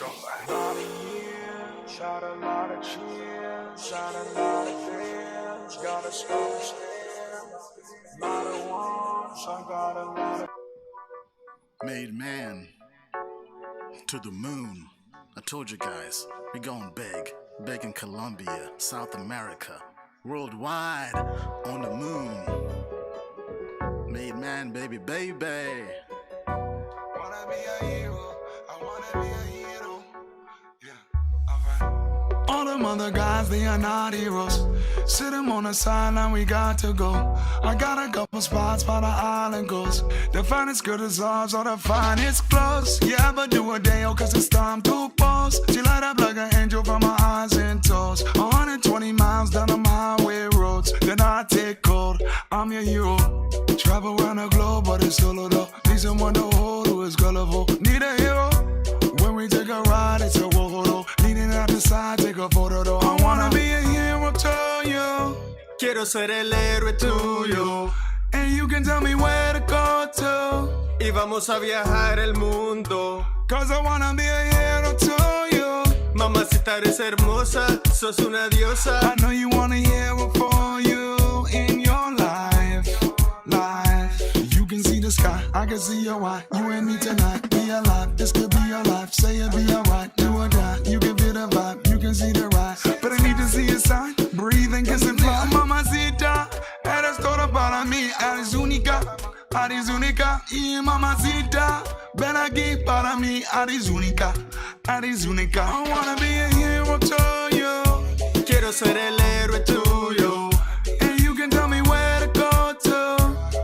Go. A lot of years, had a lot of cheers, had a lot of fears, got a strong stand. A lot of wants, I got a lot of. Made man to the moon. I told you guys, we going big. Big in Colombia, South America, worldwide, on the moon. Made man, baby, baby. Wanna be a hero, I wanna be a hero. Yeah, alright. All them other guys, they are not heroes. Sit them on the sideline, we got to go. I got a couple spots by the island goes. The finest good as ours, or the finest clothes. You ever do a day, cause it's time to pause. She light up like an angel from her eyes and toes. 120 miles down the highway roads. Then I take cold, I'm your hero. Travel around the globe, but it's solo though. Need someone to hold who is gullible. Need a hero. When we take a ride, it's a whoa. Leaning out the side, take a photo though. I wanna be a hero to you. Quiero ser el héroe tuyo. And you can tell me where to go to. Y vamos a viajar el mundo. Cause I wanna be a hero to you. Mamacita, eres hermosa, sos una diosa. I know you want a hero for you in your life. You can see the sky, I can see your eye. You and me tonight, be alive. This could be your life, say it be alright. Do or die, you can feel the vibe, you can see the rise. But I need to see a sign, breathe and kiss and fly. Mamacita, eres toda para mí, eres única. Eres única, y mamacita, ven aquí para mí, eres única. Eres única. I wanna be a hero to you. Quiero ser el héroe tuyo. And you can tell me where to go to.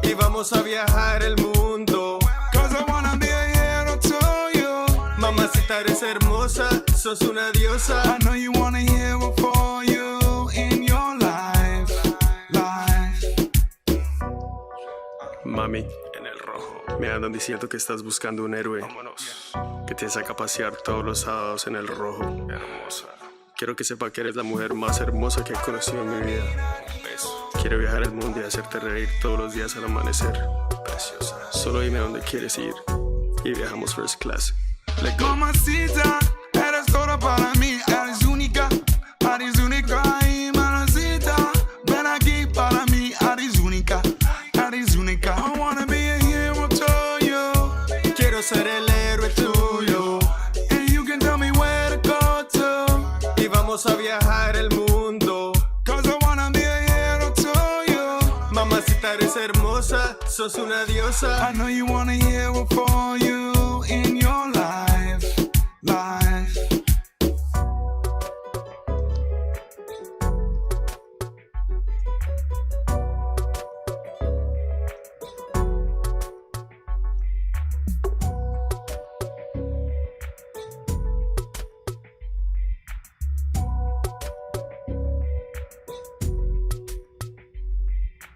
Y vamos a viajar el mundo. Cause I wanna be a hero to you. Mamacita, eres hermosa, sos una diosa. I know you want a hero for you in your life. Mami, en el rojo, me andan diciendo que estás buscando un héroe. Vámonos. Que te saca a pasear todos los sábados en el rojo. Hermosa. Quiero que sepa que eres la mujer más hermosa que he conocido en mi vida. Beso. Quiero viajar el mundo y hacerte reír todos los días al amanecer. Preciosa. Solo dime dónde quieres ir y viajamos first class. Let go. Mamacita, eres toda para mí, eres única. Eres única y mamacita, ven aquí para mí, eres única. Eres única. I wanna be a hero to you. Quiero ser el héroe tuyo. And you can tell me where to go to. Y vamos a viajar el mundo. Cause I wanna be a hero to you. Mamacita, eres hermosa, sos una diosa. I know you want a hero for you in your life.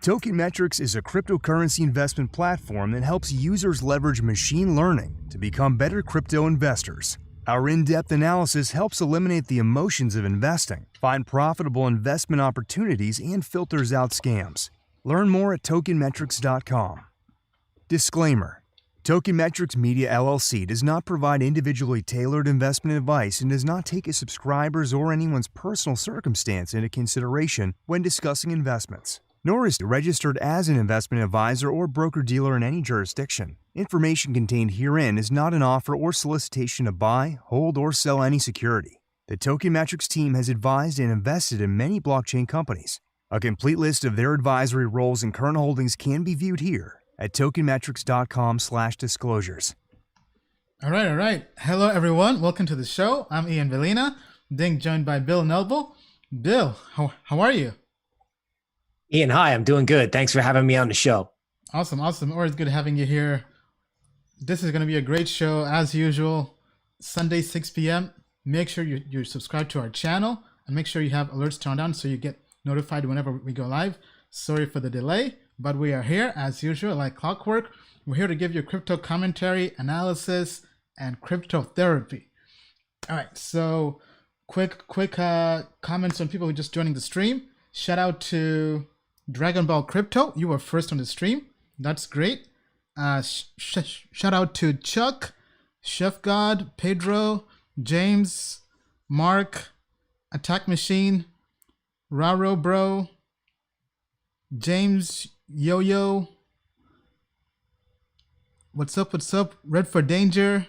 Token Metrics is a cryptocurrency investment platform that helps users leverage machine learning to become better crypto investors. Our in-depth analysis helps eliminate the emotions of investing, find profitable investment opportunities, and filters out scams. Learn more at tokenmetrics.com. Disclaimer: Token Metrics Media LLC does not provide individually tailored investment advice and does not take a subscriber's or anyone's personal circumstance into consideration when discussing investments, nor is it registered as an investment advisor or broker-dealer in any jurisdiction. Information contained herein is not an offer or solicitation to buy, hold, or sell any security. The Token Metrics team has advised and invested in many blockchain companies. A complete list of their advisory roles and current holdings can be viewed here at tokenmetrics.com/disclosures. All right. Hello, everyone. Welcome to the show. I'm Ian Velina, being joined by Bill Noble. Bill, how are you? Ian, hi, I'm doing good. Thanks for having me on the show. Awesome. Always good having you here. This is going to be a great show, as usual. Sunday, 6 p.m. Make sure you're subscribed to our channel and make sure you have alerts turned on so you get notified whenever we go live. Sorry for the delay, but we are here, as usual, like clockwork. We're here to give you crypto commentary, analysis, and crypto therapy. All right, so quick comments on people who are just joining the stream. Shout out to Dragon Ball Crypto. You were first on the stream. That's great. Shout out to Chuck, Chef God, Pedro, James, Mark, Attack Machine, Raro Bro, James, Yo-Yo. What's up? What's up? Red for Danger.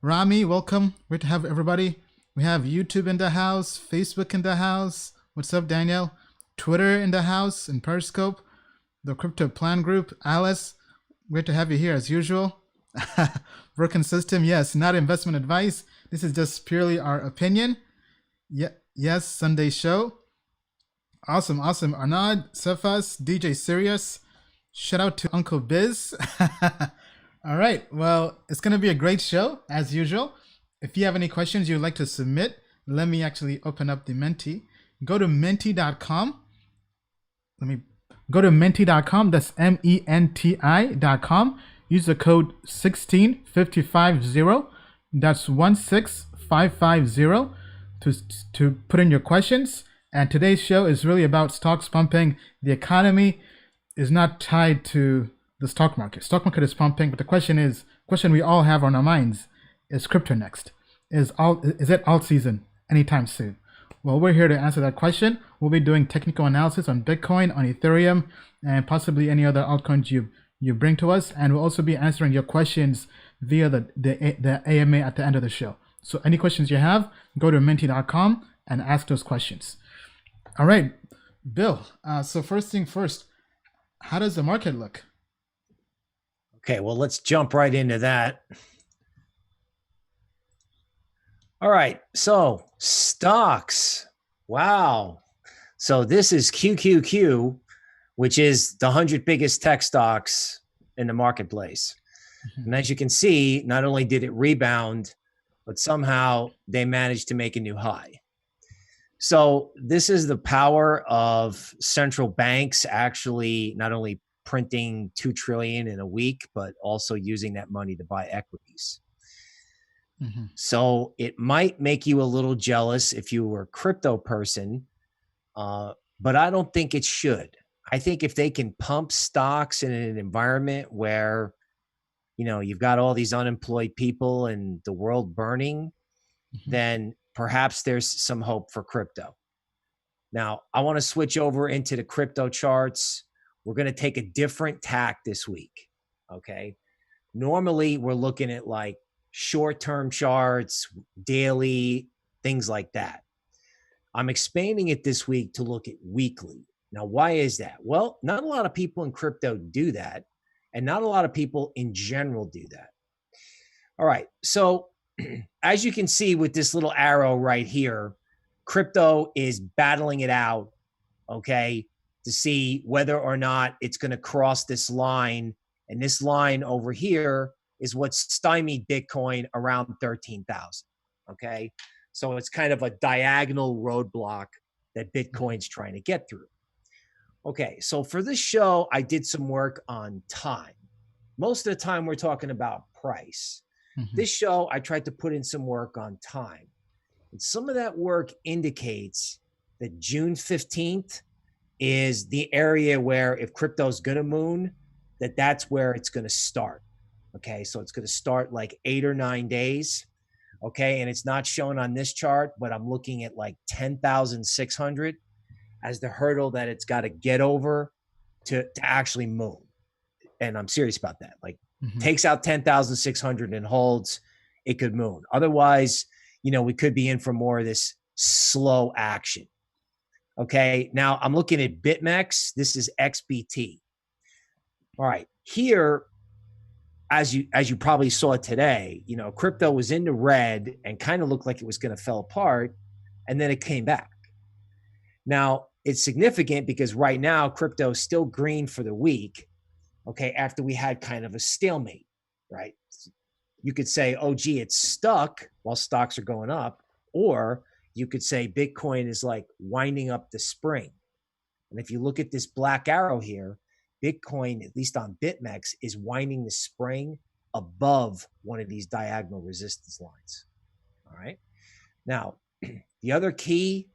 Rami, welcome. Great to have everybody. We have YouTube in the house, Facebook in the house. What's up, Daniel? Twitter in the house, and Periscope. The Crypto Plan Group. Alice, great to have you here as usual. Broken System, yes, not investment advice. This is just purely our opinion. Yes, Sunday show. Awesome. Arnaud, Cephas, DJ Sirius. Shout out to Uncle Biz. All right. Well, it's going to be a great show as usual. If you have any questions you'd like to submit, let me actually open up the Menti. Go to menti.com. Go to menti.com. That's MENTI.com. Use the code 16550. That's 16550 to put in your questions. And today's show is really about stocks pumping. The economy is not tied to the stock market. Stock market is pumping, but the question we all have on our minds is crypto next? Is it alt season anytime soon? Well, we're here to answer that question. We'll be doing technical analysis on Bitcoin, on Ethereum, and possibly any other altcoins you bring to us. And we'll also be answering your questions via the AMA at the end of the show. So any questions you have, go to menti.com and ask those questions. All right, Bill. So first thing first, how does the market look? Okay, well, let's jump right into that. All right, so stocks. Wow. So this is QQQ, which is the 100 biggest tech stocks in the marketplace. And as you can see, not only did it rebound, but somehow they managed to make a new high. So this is the power of central banks actually not only printing 2 trillion in a week, but also using that money to buy equities. Mm-hmm. So it might make you a little jealous if you were a crypto person, but I don't think it should. I think if they can pump stocks in an environment where, you've got all these unemployed people and the world burning, mm-hmm. then perhaps there's some hope for crypto. Now, I want to switch over into the crypto charts. We're going to take a different tack this week, okay? Normally, we're looking at like short-term charts, daily, things like that. I'm expanding it this week to look at weekly. Now, why is that? Well, not a lot of people in crypto do that, and not a lot of people in general do that. All right, so as you can see with this little arrow right here, crypto is battling it out, okay, to see whether or not it's going to cross this line. And this line over here is what stymied Bitcoin around 13,000, okay? So it's kind of a diagonal roadblock that Bitcoin's trying to get through. Okay, so for this show, I did some work on time. Most of the time, we're talking about price. Mm-hmm. This show, I tried to put in some work on time. And some of that work indicates that June 15th is the area where if crypto's going to moon, that's where it's going to start. Okay, so it's going to start like 8 or 9 days. Okay, and it's not shown on this chart, but I'm looking at like 10,600 as the hurdle that it's got to get over to actually moon. And I'm serious about that. Like, mm-hmm. takes out 10,600 and holds, it could moon. Otherwise, we could be in for more of this slow action. Okay, now I'm looking at BitMEX. This is XBT. All right, here, as you probably saw today, crypto was in the red and kind of looked like it was going to fall apart, and then it came back. Now, it's significant because right now, crypto is still green for the week, okay, after we had kind of a stalemate, right? You could say, oh, gee, it's stuck while stocks are going up, or you could say Bitcoin is like winding up the spring. And if you look at this black arrow here, Bitcoin, at least on BitMEX, is winding the spring above one of these diagonal resistance lines. All right. Now, the other key,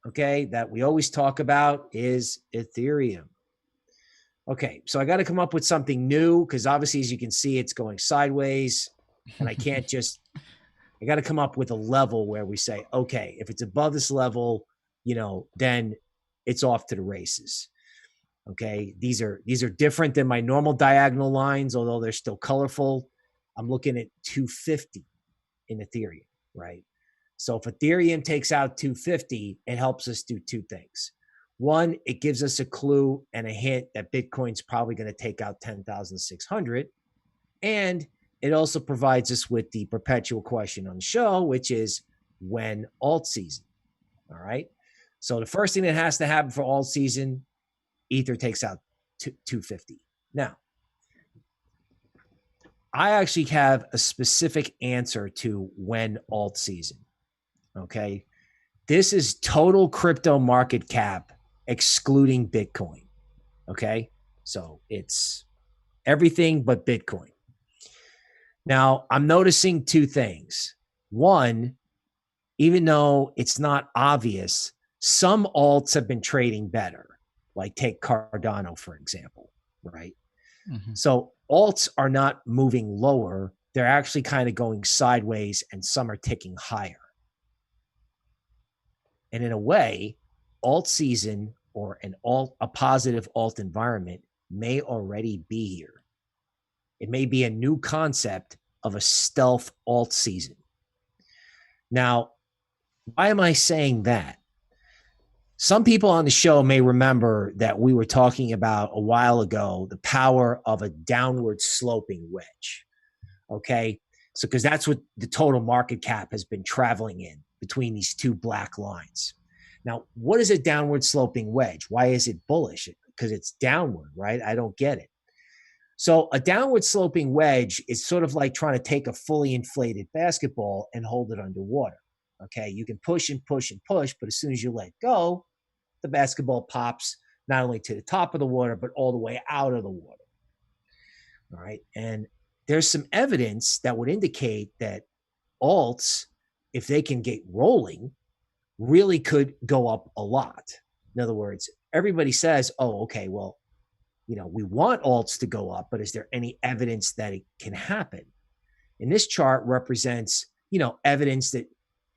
okay, that we always talk about is Ethereum. Okay, so I got to come up with something new because obviously, as you can see, it's going sideways, and I can't just I got to come up with a level where we say, okay, if it's above this level, then it's off to the races. Okay. These are different than my normal diagonal lines, although they're still colorful. I'm looking at 250 in Ethereum, right? So if Ethereum takes out 250, it helps us do two things. One, it gives us a clue and a hint that Bitcoin's probably going to take out 10,600. And it also provides us with the perpetual question on the show, which is when alt season. All right. So the first thing that has to happen for alt season, Ether takes out 250. Now, I actually have a specific answer to when alt season. Okay. This is total crypto market cap excluding Bitcoin. Okay. So it's everything but Bitcoin. Now, I'm noticing two things. One, even though it's not obvious, some alts have been trading better, like take Cardano, for example, right? Mm-hmm. So alts are not moving lower. They're actually kind of going sideways, and some are ticking higher. And in a way, alt season or a positive alt environment may already be here. It may be a new concept of a stealth alt season. Now, why am I saying that? Some people on the show may remember that we were talking about a while ago the power of a downward sloping wedge. Okay, so because that's what the total market cap has been traveling in between these two black lines. Now, what is a downward sloping wedge? Why is it bullish? Because it's downward, right? I don't get it. So a downward sloping wedge is sort of like trying to take a fully inflated basketball and hold it underwater. Okay, you can push and push and push, but as soon as you let go, the basketball pops not only to the top of the water, but all the way out of the water. All right, and there's some evidence that would indicate that alts, if they can get rolling, really could go up a lot. In other words, everybody says, oh, okay, well, we want alts to go up, but is there any evidence that it can happen? And this chart represents, evidence that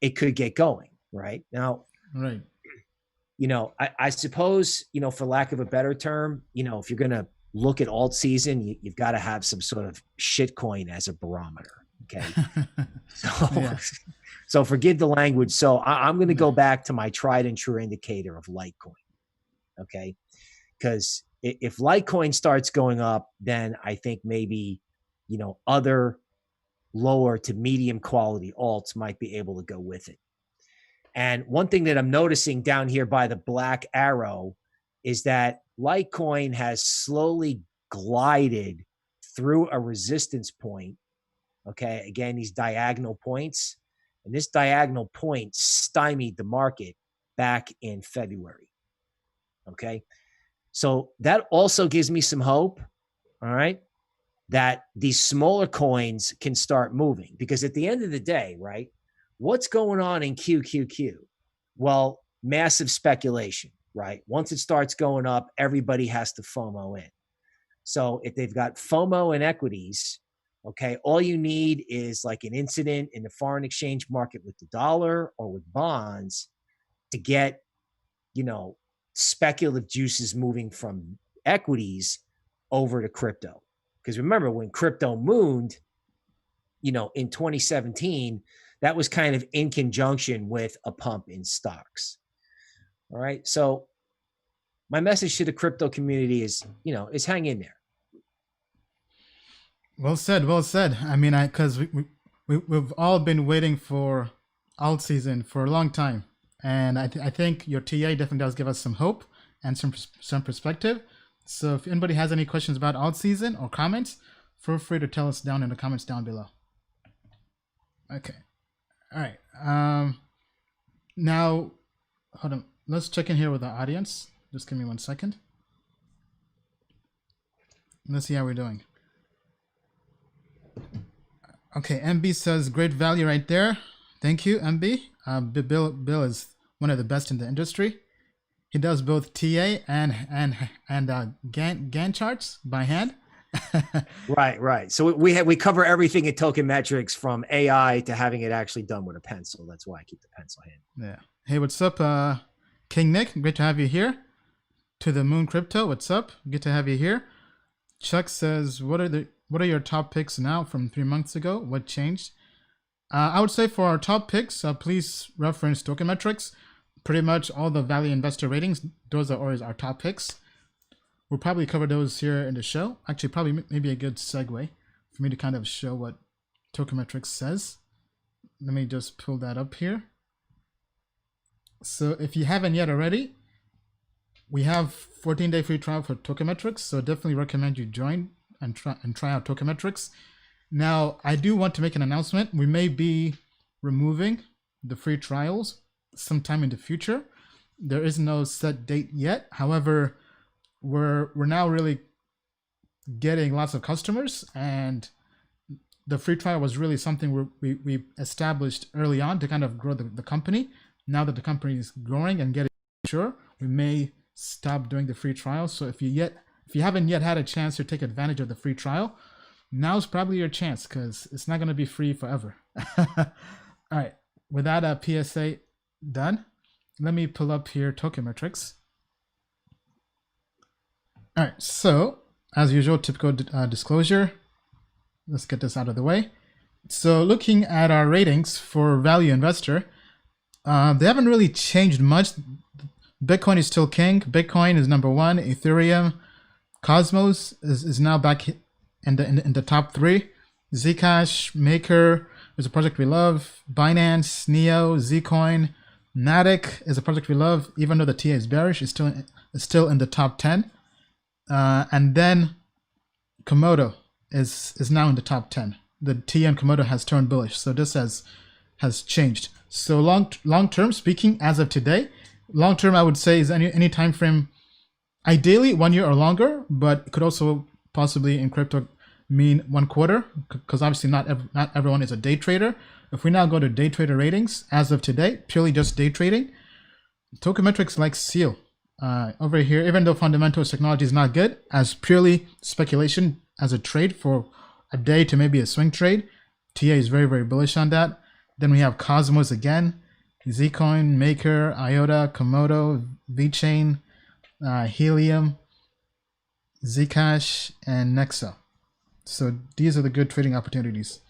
it could get going right now. Right. I suppose, for lack of a better term, if you're going to look at alt season, you've got to have some sort of shitcoin as a barometer. Okay. So forgive the language. So I'm going to go back to my tried and true indicator of Litecoin. Okay. Because if Litecoin starts going up, then I think maybe, other lower to medium quality alts might be able to go with it. And one thing that I'm noticing down here by the black arrow is that Litecoin has slowly glided through a resistance point. Okay. Again, these diagonal points, and this diagonal point stymied the market back in February. Okay. So that also gives me some hope, all right, that these smaller coins can start moving. Because at the end of the day, right, what's going on in QQQ? Well, massive speculation, right? Once it starts going up, everybody has to FOMO in. So if they've got FOMO in equities, okay, all you need is like an incident in the foreign exchange market with the dollar or with bonds to get, speculative juices moving from equities over to crypto. Because remember, when crypto mooned, in 2017, that was kind of in conjunction with a pump in stocks. All right. So my message to the crypto community is, is hang in there. Well said. Well said. I mean, because we've all been waiting for alt season for a long time. And I think your TA definitely does give us some hope and some perspective. So if anybody has any questions about alt season or comments, feel free to tell us down in the comments down below. Okay. All right. Now, hold on. Let's check in here with the audience. Just give me 1 second. Let's see how we're doing. Okay, MB says great value right there. Thank you, MB. Bill is one of the best in the industry. He does both TA and Gantt charts by hand. Right. So we cover everything at Token Metrics, from AI to having it actually done with a pencil. That's why I keep the pencil handy. Yeah. Hey, what's up, King Nick? Great to have you here. To the Moon Crypto, what's up? Good to have you here. Chuck says, what are your top picks now from 3 months ago? What changed? I would say for our top picks, please reference Token Metrics. Pretty much all the value investor ratings, those are always our top picks. We'll probably cover those here in the show. Actually, probably maybe a good segue for me to kind of show what Token Metrics says. Let me just pull that up here. So if you haven't yet already, we have 14-day free trial for Token Metrics. So definitely recommend you join and try out Token Metrics. Now, I do want to make an announcement. We may be removing the free trials sometime in the future. There is no set date yet. However, we're now really getting lots of customers, and the free trial was really something we established early on to kind of grow the company. Now that the company is growing and getting mature, we may stop doing the free trial. So if you haven't yet had a chance to take advantage of the free trial, now's probably your chance, because it's not going to be free forever. All right, with that PSA done, let me pull up here Token Metrics. All right, so as usual, typical disclosure. Let's get this out of the way. So looking at our ratings for value investor, they haven't really changed much. Bitcoin is still king. Bitcoin is number one. Ethereum, Cosmos is now back in the top 3. Zcash, Maker is a project we love. Binance, Neo, Zcoin, Matic is a project we love. Even though the TA is bearish, it's still in the top 10. And then Komodo is now in the top 10. The TA and Komodo has turned bullish, so this has changed. So long term speaking, as of today, long term I would say is any time frame, ideally 1 year or longer, but it could also possibly in crypto mean 1 quarter, because obviously not everyone is a day trader. If we now go to day trader ratings as of today, purely just day trading, Token Metrics likes Seal. Over here, even though fundamental technology is not good, as purely speculation as a trade for a day to maybe a swing trade, TA is very, very bullish on that. Then we have Cosmos again, Zcoin, Maker, IOTA, Komodo, VeChain, Helium, Zcash, and Nexo. So these are the good trading opportunities.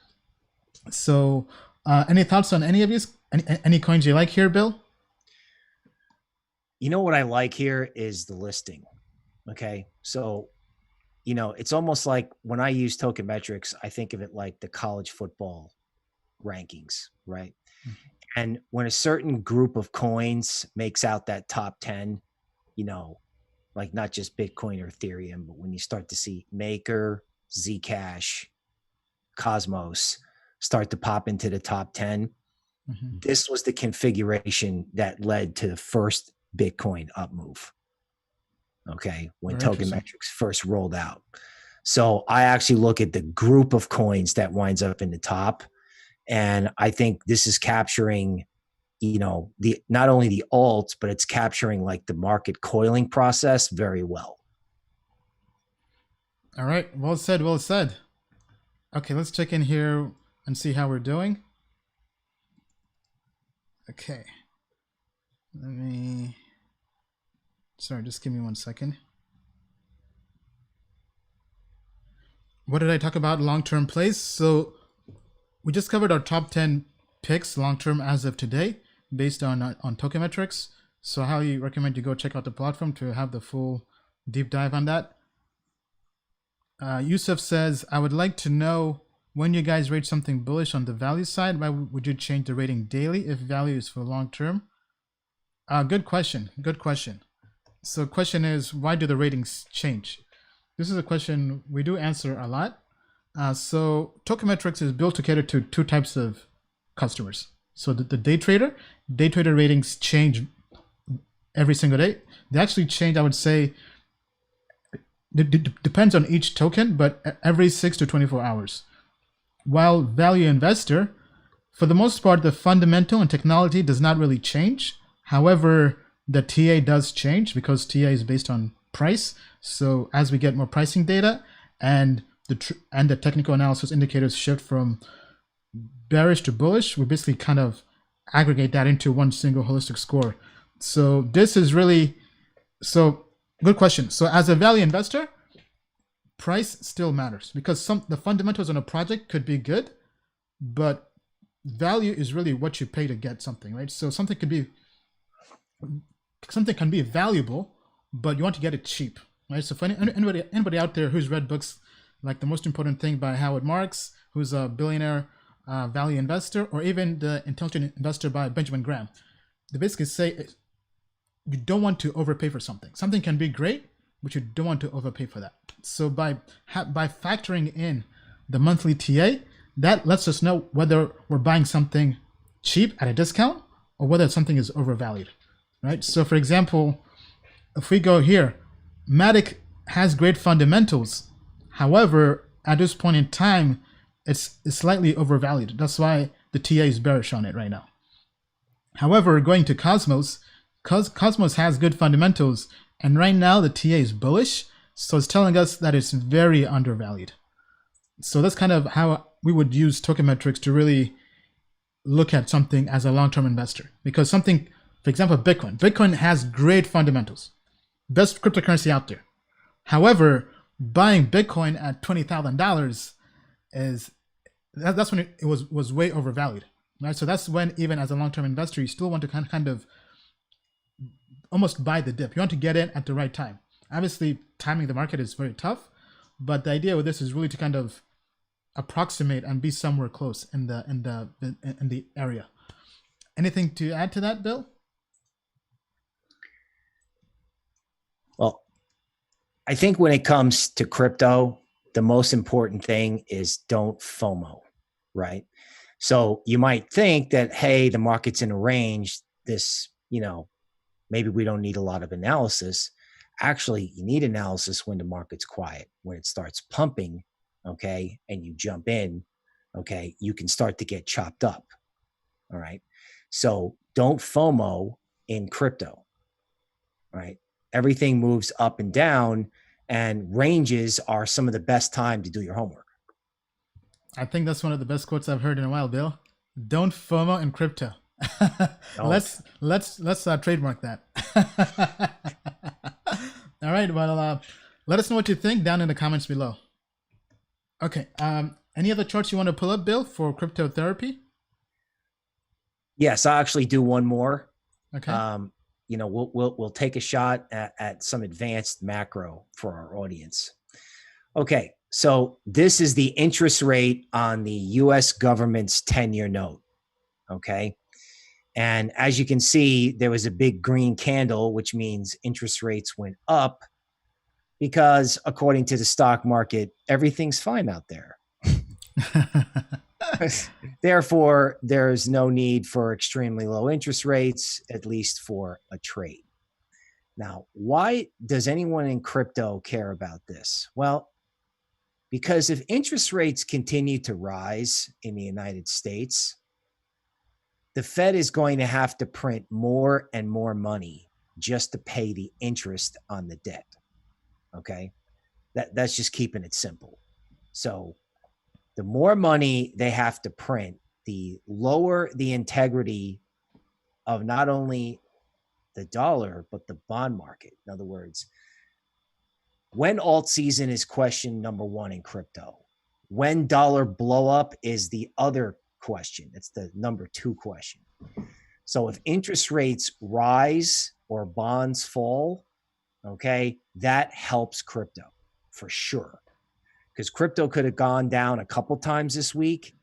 So any thoughts on any of these? Any coins you like here, Bill? You know what I like here is the listing. Okay. So, it's almost like when I use Token Metrics, I think of it like the college football rankings, right? Mm-hmm. And when a certain group of coins makes out that top 10, like not just Bitcoin or Ethereum, but when you start to see Maker, Zcash, Cosmos start to pop into the top 10, mm-hmm. This was the configuration that led to the first Bitcoin up move. Okay. When Token Metrics first rolled out. So I actually look at the group of coins that winds up in the top. And I think this is capturing, not only the alts, but it's capturing like the market coiling process very well. All right. Well said. Well said. Okay. Let's check in here and see how we're doing. Okay. Sorry, just give me 1 second. What did I talk about? Long-term plays. So we just covered our top 10 picks long-term as of today based on Token Metrics. So I highly recommend you go check out the platform to have the full deep dive on that. Yusuf says, I would like to know when you guys rate something bullish on the value side, why would you change the rating daily if value is for long-term? Good question. Good question. So question is, why do the ratings change? This is a question we do answer a lot. So Token Metrics is built to cater to 2 types of customers. So the day trader ratings change every single day. They actually change, I would say, it depends on each token, but every 6 to 24 hours. While value investor, for the most part, the fundamental and technology does not really change. However, the TA does change because TA is based on price. So as we get more pricing data and the technical analysis indicators shift from bearish to bullish, we basically kind of aggregate that into one single holistic score. So this is really, so good question. So as a value investor, price still matters, because the fundamentals on a project could be good, but value is really what you pay to get something, right? So something can be valuable, but you want to get it cheap, right? So for anybody out there who's read books like The Most Important Thing by Howard Marks, who's a billionaire value investor, or even The Intelligent Investor by Benjamin Graham, they basically say you don't want to overpay for something. Something can be great, but you don't want to overpay for that. So by factoring in the monthly TA, that lets us know whether we're buying something cheap at a discount or whether something is overvalued, right? So for example, if we go here, Matic has great fundamentals. However, at this point in time, it's slightly overvalued. That's why the TA is bearish on it right now. However, going to Cosmos, Cosmos has good fundamentals, and right now the TA is bullish, so it's telling us that it's very undervalued. So that's kind of how we would use Token Metrics to really look at something as a long-term investor. Because something, for example, Bitcoin has great fundamentals, best cryptocurrency out there. However, buying Bitcoin at $20,000 that's when it was way overvalued, right? So that's when, even as a long-term investor, you still want to kind of almost buy the dip. You want to get in at the right time. Obviously, timing the market is very tough, but the idea with this is really to kind of approximate and be somewhere close in the area. Anything to add to that, Bill? Well, I think when it comes to crypto, the most important thing is don't FOMO, right? So you might think that, hey, the market's in a range, this, maybe we don't need a lot of analysis. Actually, you need analysis when the market's quiet. When it starts pumping, okay, and you jump in, okay, you can start to get chopped up, all right? So don't FOMO in crypto, right? Everything moves up and down, and ranges are some of the best time to do your homework. I think that's one of the best quotes I've heard in a while, Bill. Don't FOMO in crypto. Let's trademark that. All right. Well, let us know what you think down in the comments below. Okay. Any other charts you want to pull up, Bill, for crypto therapy? Yes, I'll actually do one more. Okay. We'll take a shot at some advanced macro for our audience. Okay. So this is the interest rate on the US government's 10-year note. Okay. And as you can see, there was a big green candle, which means interest rates went up because, according to the stock market, everything's fine out there. Therefore, there's no need for extremely low interest rates, at least for a trade. Now, why does anyone in crypto care about this? Well, because if interest rates continue to rise in the United States, the Fed is going to have to print more and more money just to pay the interest on the debt. Okay? That's just keeping it simple. So the more money they have to print, the lower the integrity of not only the dollar, but the bond market. In other words, when alt season is question number one in crypto, when dollar blow up is the other question. It's the number two question. So if interest rates rise or bonds fall, okay, that helps crypto for sure. Because crypto could have gone down a couple times this week.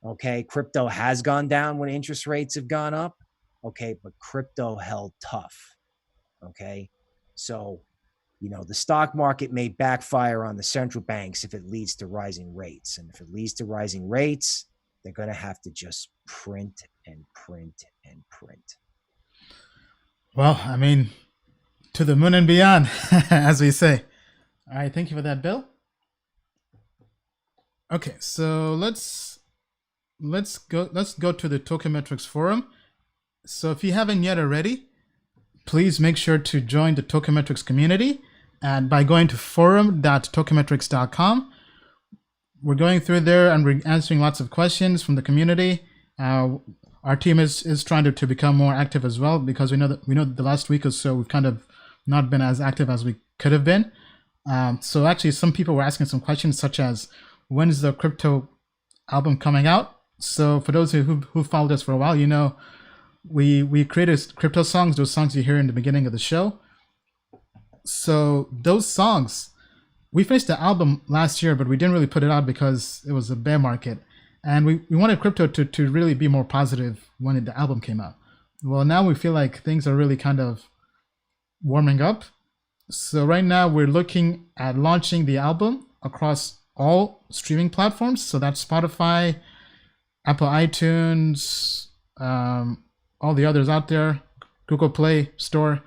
Okay, crypto has gone down when interest rates have gone up. Okay, but crypto held tough. Okay, so, the stock market may backfire on the central banks if it leads to rising rates. And if it leads to rising rates, they're going to have to just print and print and print. Well, I mean, to the moon and beyond, as we say. All right, thank you for that, Bill. Okay, so let's go to the Token Metrics forum. So if you haven't yet already, please make sure to join the Token Metrics community and by going to forum.tokenmetrics.com. We're going through there and we're answering lots of questions from the community. Our team is trying to become more active as well, because we know that the last week or so we've kind of not been as active as we could have been. So actually, some people were asking some questions such as, when is the crypto album coming out? So for those who followed us for a while, you know, we created crypto songs, those songs you hear in the beginning of the show. So those songs, we finished the album last year, but we didn't really put it out because it was a bear market. And we wanted crypto to really be more positive when the album came out. Well, now we feel like things are really kind of warming up. So right now we're looking at launching the album across all streaming platforms. So that's Spotify, Apple iTunes, all the others out there, Google Play Store.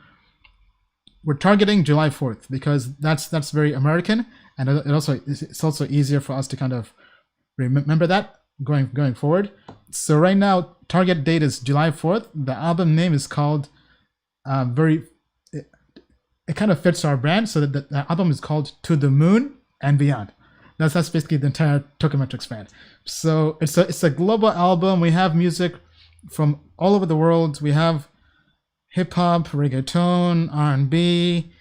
We're targeting July 4th because that's very American, and it's also easier for us to kind of remember that going forward. So right now, target date is July 4th. The album name is called it kind of fits our brand, so that the album is called To the Moon and Beyond. That's basically the entire Token Metrics brand. So it's a global album. We have music from all over the world. We have hip hop, reggaeton, R&B,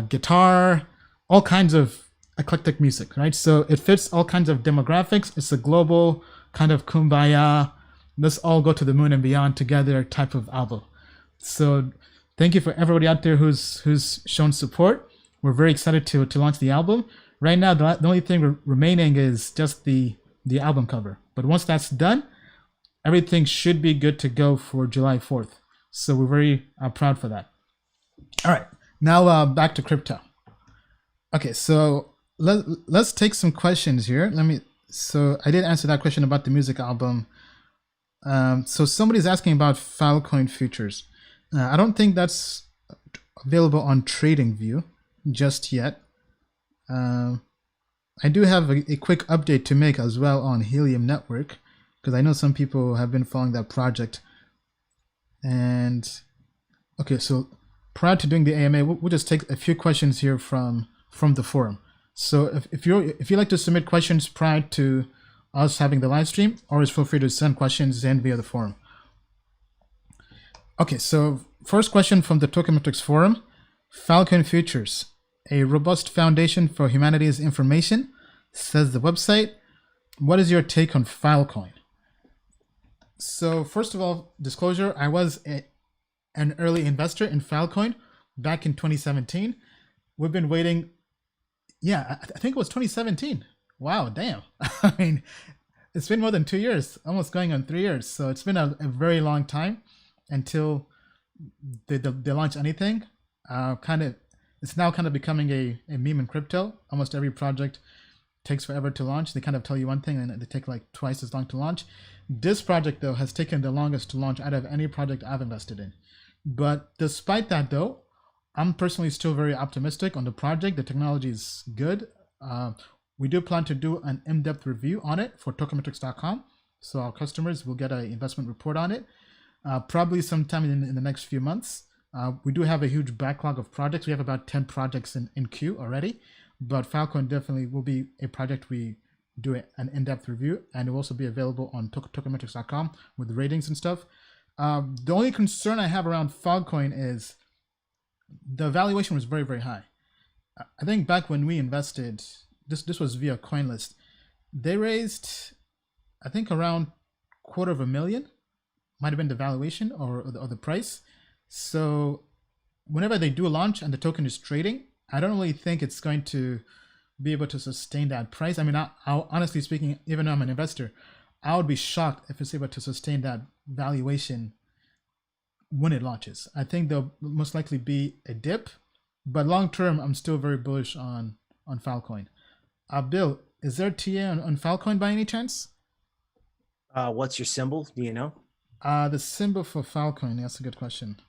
guitar, all kinds of eclectic music, right? So it fits all kinds of demographics. It's a global kind of kumbaya, let's all go to the moon and beyond together type of album. So thank you for everybody out there who's shown support. We're very excited to launch the album. Right now, the only thing remaining is just the album cover. But once that's done, everything should be good to go for July 4th. So we're very proud for that. All right, now back to crypto. Okay, so let's take some questions here. So I did answer that question about the music album. So somebody's asking about Filecoin futures. I don't think that's available on TradingView just yet. I do have a quick update to make as well on Helium Network, because I know some people have been following that project. And okay, so prior to doing the AMA, we'll just take a few questions here from the forum. So if you'd like to submit questions prior to us having the live stream, always feel free to send questions in via the forum. Okay, so first question from the Token Metrics forum: Filecoin futures, a robust foundation for humanity's information, says the website. What is your take on Filecoin? So first of all, disclosure, I was an early investor in Filecoin back in 2017. We've been waiting. Yeah, I think it was 2017. Wow, damn. I mean, it's been more than 2 years, almost going on 3 years. So it's been a very long time until they launch anything. It's now kind of becoming a meme in crypto. Almost every project takes forever to launch. They kind of tell you one thing and they take like twice as long to launch. This project, though, has taken the longest to launch out of any project I've invested in. But despite that, though, I'm personally still very optimistic on the project. The technology is good. We do plan to do an in-depth review on it for tokenmetrics.com. So our customers will get an investment report on it, probably sometime in the next few months. We do have a huge backlog of projects. We have about 10 projects in queue already, but Filecoin definitely will be a project we do an in-depth review, and it will also be available on tokenmetrics.com with ratings and stuff. The only concern I have around Filecoin is the valuation was very, very high. I think back when we invested, this was via CoinList, they raised, I think, around $250,000, might have been the valuation or the price. So whenever they do launch and the token is trading, I don't really think it's going to be able to sustain that price. I mean, I'll honestly speaking, even though I'm an investor, I would be shocked if it's able to sustain that valuation when it launches. I think there'll most likely be a dip, but long term, I'm still very bullish on Filecoin. Bill, is there TA on Filecoin by any chance? What's your symbol? Do you know? The symbol for Filecoin, that's a good question.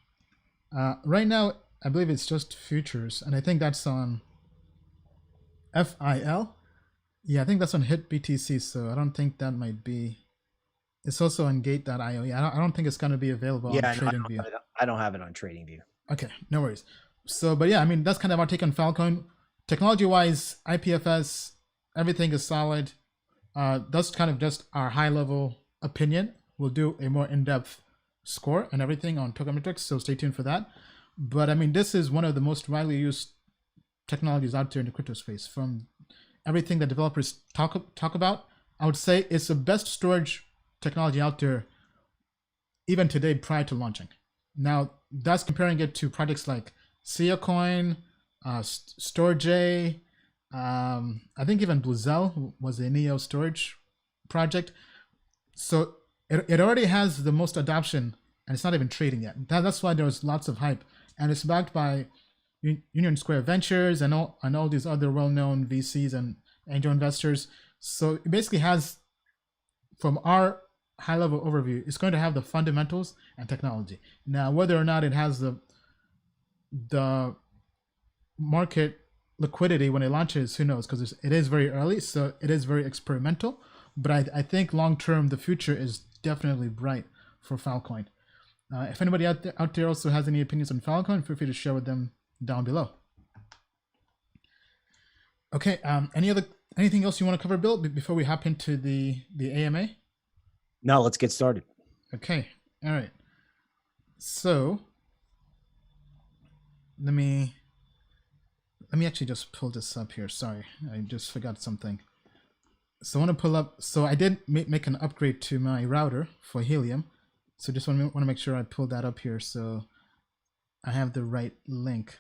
Right now, I believe it's just futures, and I think that's on FIL. Yeah, I think that's on HitBTC, so I don't think that might be. It's also on Gate.io. Yeah, I don't think it's going to be available on TradingView. I don't have it on TradingView. Okay, no worries. So, but yeah, I mean, that's kind of our take on Filecoin. Technology-wise, IPFS, everything is solid. That's kind of just our high-level opinion. We'll do a more in-depth score and everything on Token Metrics, so stay tuned for that. But I mean, this is one of the most widely used technologies out there in the crypto space. From everything that developers talk about, I would say it's the best storage technology out there, even today, prior to launching. Now, that's comparing it to projects like Coin, Storj. I think even Bluzelle was a Neo storage project. So it already has the most adoption, and it's not even trading yet. That's why there was lots of hype, and it's backed by Union Square Ventures and all these other well-known VCs and angel investors. So it basically has, from our high-level overview, it's going to have the fundamentals and technology. Now, whether or not it has the market liquidity when it launches, who knows? Because it is very early, so it is very experimental. But I think long-term, the future is definitely bright for Filecoin. If anybody out there also has any opinions on Filecoin, feel free to share with them down below. Okay, anything else you want to cover, Bill, before we hop into the AMA? No, let's get started. Okay, all right. So let me actually just pull this up here. Sorry, I just forgot something. So I want to pull up. So I did make an upgrade to my router for Helium. So just want to make sure I pull that up here so I have the right link.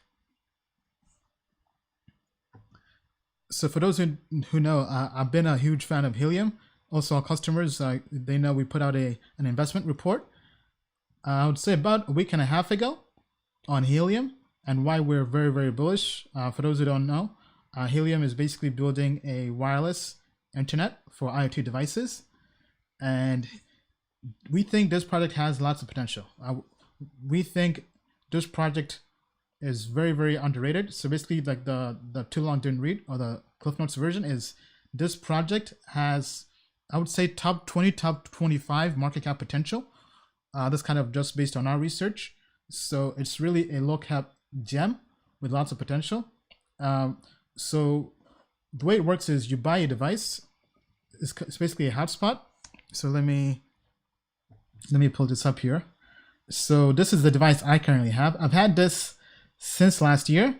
So for those who know, I've been a huge fan of Helium. Also, our customers, they know we put out an investment report, I would say about a week and a half ago, on Helium and why we're very, very bullish. For those who don't know, Helium is basically building a wireless internet for IoT devices. And we think this project has lots of potential. We think this project is very, very underrated. So basically, like the too long didn't read, or the Cliff Notes version, is this project has, I would say, top 20, top 25 market cap potential. That's kind of just based on our research. So it's really a low cap gem with lots of potential. So the way it works is you buy a device. It's basically a hotspot. So let me pull this up here. So this is the device I currently have. I've had this since last year,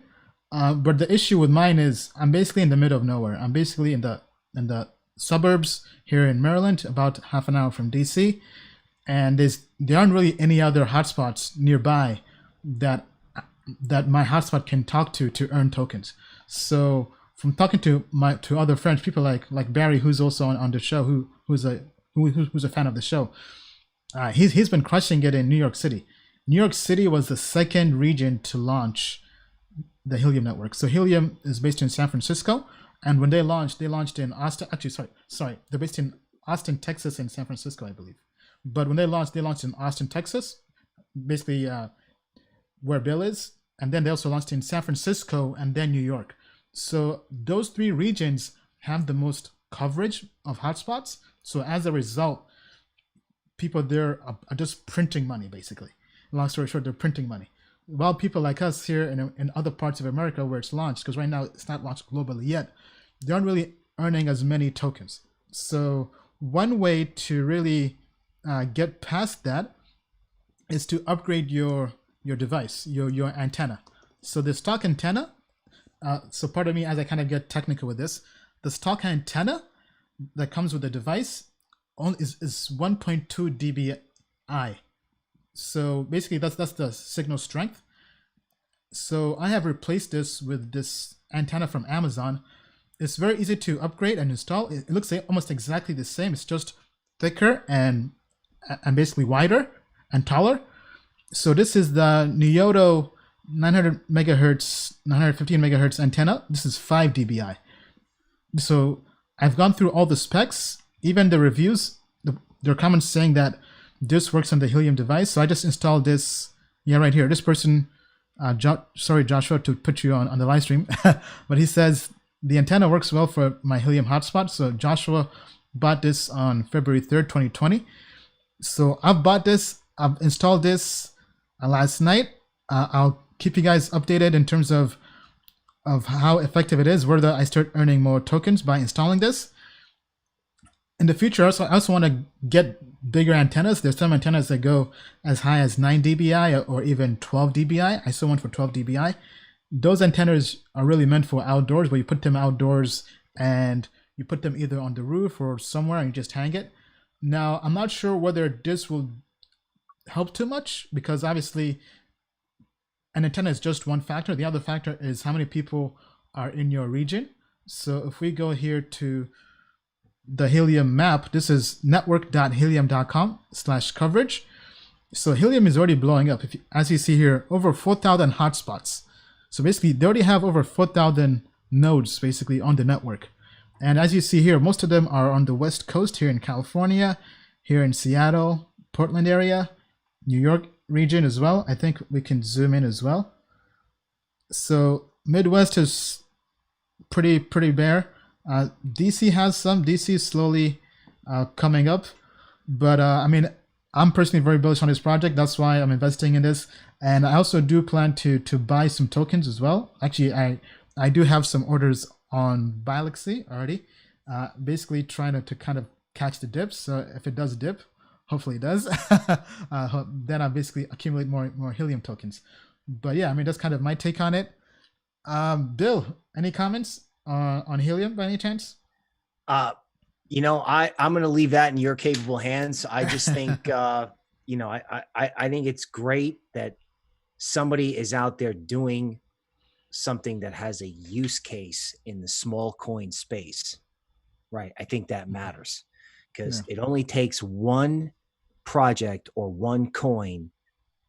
but the issue with mine is I'm basically in the middle of nowhere. I'm basically in the suburbs here in Maryland, about half an hour from DC, and there aren't really any other hotspots nearby that my hotspot can talk to earn tokens. So from talking to other friends, people like Barry, who's also on the show, who's a fan of the show, he's been crushing it in New York City. New York City was the second region to launch the Helium network. So Helium is based in San Francisco, and when they launched in Austin. Actually, sorry, they're based in Austin, Texas, and San Francisco, I believe. But when they launched in Austin, Texas, basically where Bill is, and then they also launched in San Francisco and then New York. So those three regions have the most coverage of hotspots. So as a result, people there are just printing money, basically. Long story short, they're printing money. While people like us here in other parts of America where it's launched, because right now it's not launched globally yet, they aren't really earning as many tokens. So one way to really get past that is to upgrade your device, your antenna. So the stock antenna, so pardon me as I kind of get technical with this, the stock antenna that comes with the device is 1.2 dBi. So basically that's the signal strength. So I have replaced this with this antenna from Amazon. It's very easy to upgrade and install. It looks almost exactly the same. It's just thicker and basically wider and taller. So this is the Nyoto 900 megahertz, 915 megahertz antenna. This is 5 dBi. So I've gone through all the specs, even the reviews. There are comments saying that this works on the Helium device. So I just installed this. Yeah, right here. This person, sorry, Joshua, to put you on the live stream, but he says the antenna works well for my Helium hotspot. So Joshua bought this on February 3rd, 2020. So I've bought this. I've installed this last night. I'll keep you guys updated in terms of how effective it is, whether I start earning more tokens by installing this. In the future, I also want to get bigger antennas. There's some antennas that go as high as 9 dBi or even 12 dBi. I saw one for 12 dBi. Those antennas are really meant for outdoors, where you put them outdoors and you put them either on the roof or somewhere and you just hang it. Now, I'm not sure whether this will help too much, because obviously an antenna is just one factor. The other factor is how many people are in your region. So if we go here to the Helium map, this is network.helium.com/coverage. So Helium is already blowing up. As you see here, over 4,000 hotspots. So basically, they already have over 4,000 nodes basically on the network. And as you see here, most of them are on the West Coast here in California, here in Seattle, Portland area, New York region as well. I think we can zoom in as well. So Midwest is pretty bare. DC has some. DC is slowly coming up. But I mean, I'm personally very bullish on this project. That's why I'm investing in this. And I also do plan to buy some tokens as well. Actually, I do have some orders on Biloxi already. Basically trying to kind of catch the dips. So if it does dip, hopefully it does, then I'll basically accumulate more Helium tokens. But yeah, I mean, that's kind of my take on it. Bill, any comments on Helium by any chance? You know, I'm going to leave that in your capable hands. I just think, you know, I think it's great that somebody is out there doing something that has a use case in the small coin space, right? I think that matters, because it only takes one project or one coin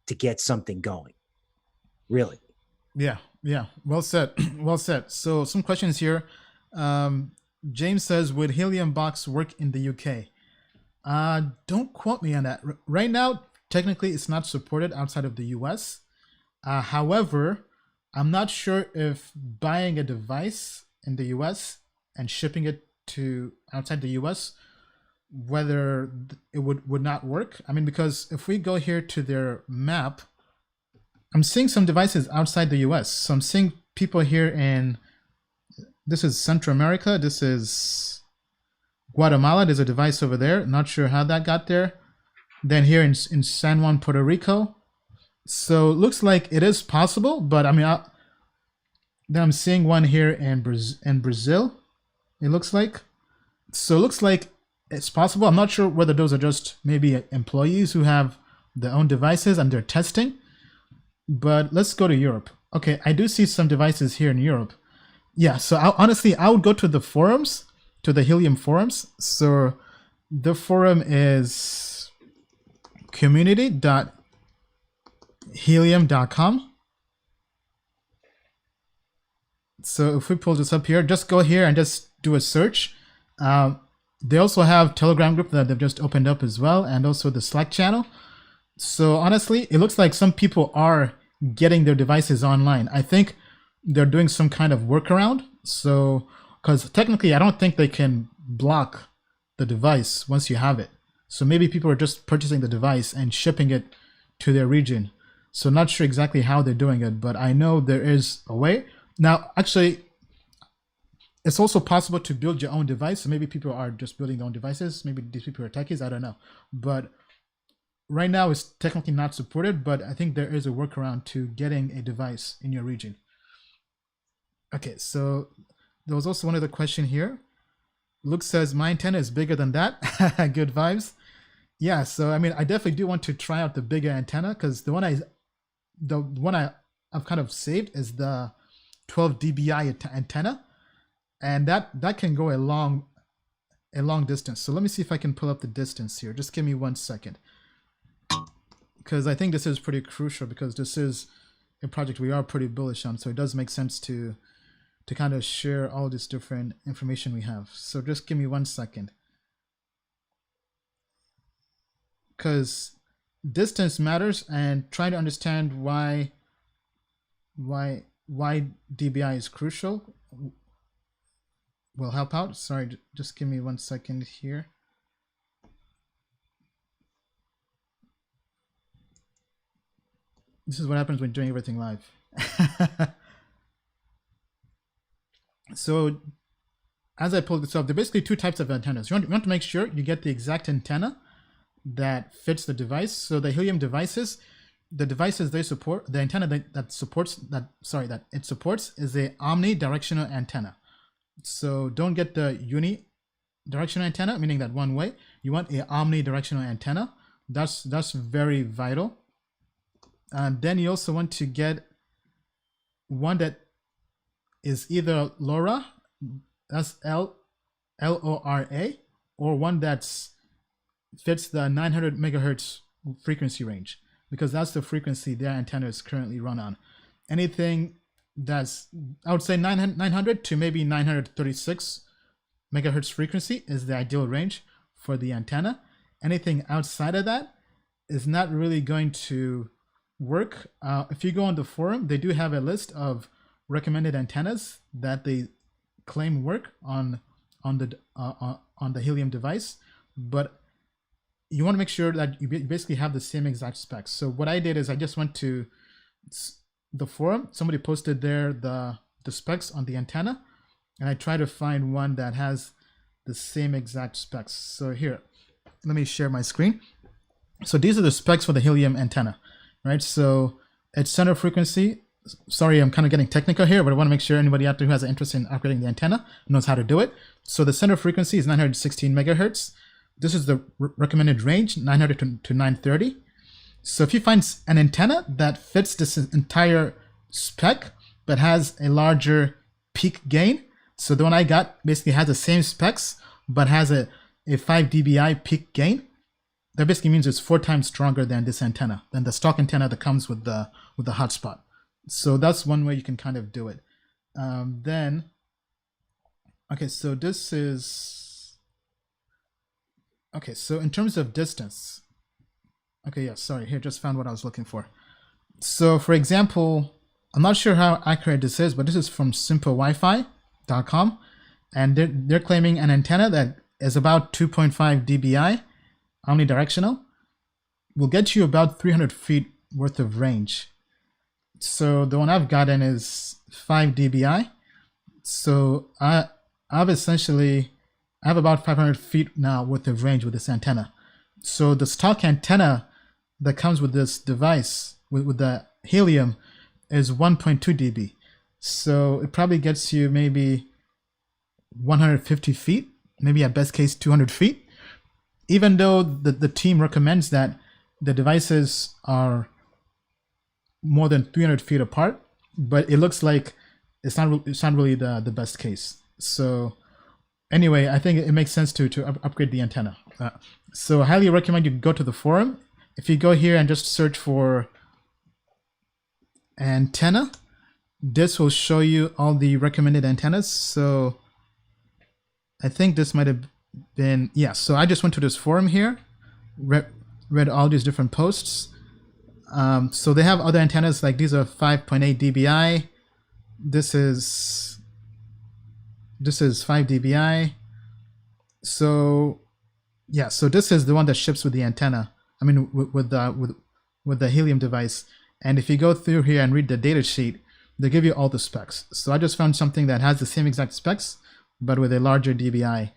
to get something going. Really. Yeah. Well said. Well said. So some questions here. James says, would Helium Box work in the UK? Don't quote me on that. Right now, technically, it's not supported outside of the US. However, I'm not sure if buying a device in the US and shipping it to outside the US, whether it would not work. I mean, because if we go here to their map, I'm seeing some devices outside the US. So I'm seeing people here in, this is Central America. This is Guatemala. There's a device over there. Not sure how that got there. Then here in San Juan, Puerto Rico. So it looks like it is possible, but I mean, then I'm seeing one here in Brazil, it looks like. So it looks like it's possible. I'm not sure whether those are just maybe employees who have their own devices and they're testing. But let's go to Europe. Okay, I do see some devices here in Europe. Yeah, so honestly, I would go to the forums, to the Helium forums. So the forum is community.helium.com. So if we pull this up here, just go here and just do a search. They also have Telegram group that they've just opened up as well, and also the Slack channel. So honestly, it looks like some people are getting their devices online. I think they're doing some kind of workaround. So, because technically, I don't think they can block the device once you have it. So maybe people are just purchasing the device and shipping it to their region. So not sure exactly how they're doing it, but I know there is a way. Now, actually, it's also possible to build your own device. So maybe people are just building their own devices. Maybe these people are techies, I don't know. But right now, it's technically not supported, but I think there is a workaround to getting a device in your region. Okay, so there was also one other question here. Luke says, my antenna is bigger than that. Good vibes. Yeah, so I mean, I definitely do want to try out the bigger antenna, because the one I've kind of saved is the 12 dBi antenna, and that can go a long distance. So let me see if I can pull up the distance here. Just give me 1 second, because I think this is pretty crucial, because this is a project we are pretty bullish on. So it does make sense to kind of share all this different information we have. So just give me 1 second, because distance matters, and trying to understand why dBi is crucial will help out. Sorry, just give me 1 second here. This is what happens when doing everything live. So as I pulled this up, there are basically two types of antennas. You want to make sure you get the exact antenna that fits the device. So the Helium devices, the devices they support, the antenna that it supports is a omnidirectional antenna. So don't get the unidirectional antenna, meaning that one way. You want a omnidirectional antenna. That's very vital. Then you also want to get one that is either LoRa, that's LoRa, or one that's fits the 900 megahertz frequency range, because that's the frequency their antenna is currently run on. Anything that's, I would say 900 to maybe 936 megahertz frequency is the ideal range for the antenna. Anything outside of that is not really going to work. If you go on the forum, they do have a list of recommended antennas that they claim work on the Helium device, but you want to make sure that you basically have the same exact specs. So what I did is I just went to the forum. Somebody posted there the specs on the antenna, and I tried to find one that has the same exact specs. So here, let me share my screen. So these are the specs for the Helium antenna, right? So its center frequency, sorry, I'm kind of getting technical here, but I want to make sure anybody out there who has an interest in upgrading the antenna knows how to do it. So the center frequency is 916 megahertz. This is the recommended range, 900 to 930. So if you find an antenna that fits this entire spec, but has a larger peak gain, so the one I got basically has the same specs, but has a 5 dBi peak gain, that basically means it's 4 times stronger than this antenna, than the stock antenna that comes with the hotspot. So that's one way you can kind of do it. Then, okay, so this is, okay, so in terms of distance, okay, yeah, sorry, here, just found what I was looking for. So for example, I'm not sure how accurate this is, but this is from simplewifi.com, and they're claiming an antenna that is about 2.5 dBi, omnidirectional, will get you about 300 feet worth of range. So the one I've gotten is 5 dBi. So I have about 500 feet now worth of range with this antenna. So the stock antenna that comes with this device, with the Helium, is 1.2 dB. So it probably gets you maybe 150 feet, maybe at best case 200 feet. Even though the team recommends that the devices are more than 300 feet apart, but it looks like it's not really the best case. So anyway, I think it makes sense to upgrade the antenna. So I highly recommend you go to the forum. If you go here and just search for antenna, this will show you all the recommended antennas. So I think this might have been, yeah, so I just went to this forum here, read all these different posts. So they have other antennas, like these are 5.8 dBi. This is 5 dBi. So yeah, so this is the one that ships with the antenna. I mean, with the Helium device. And if you go through here and read the data sheet, they give you all the specs. So I just found something that has the same exact specs, but with a larger dBi,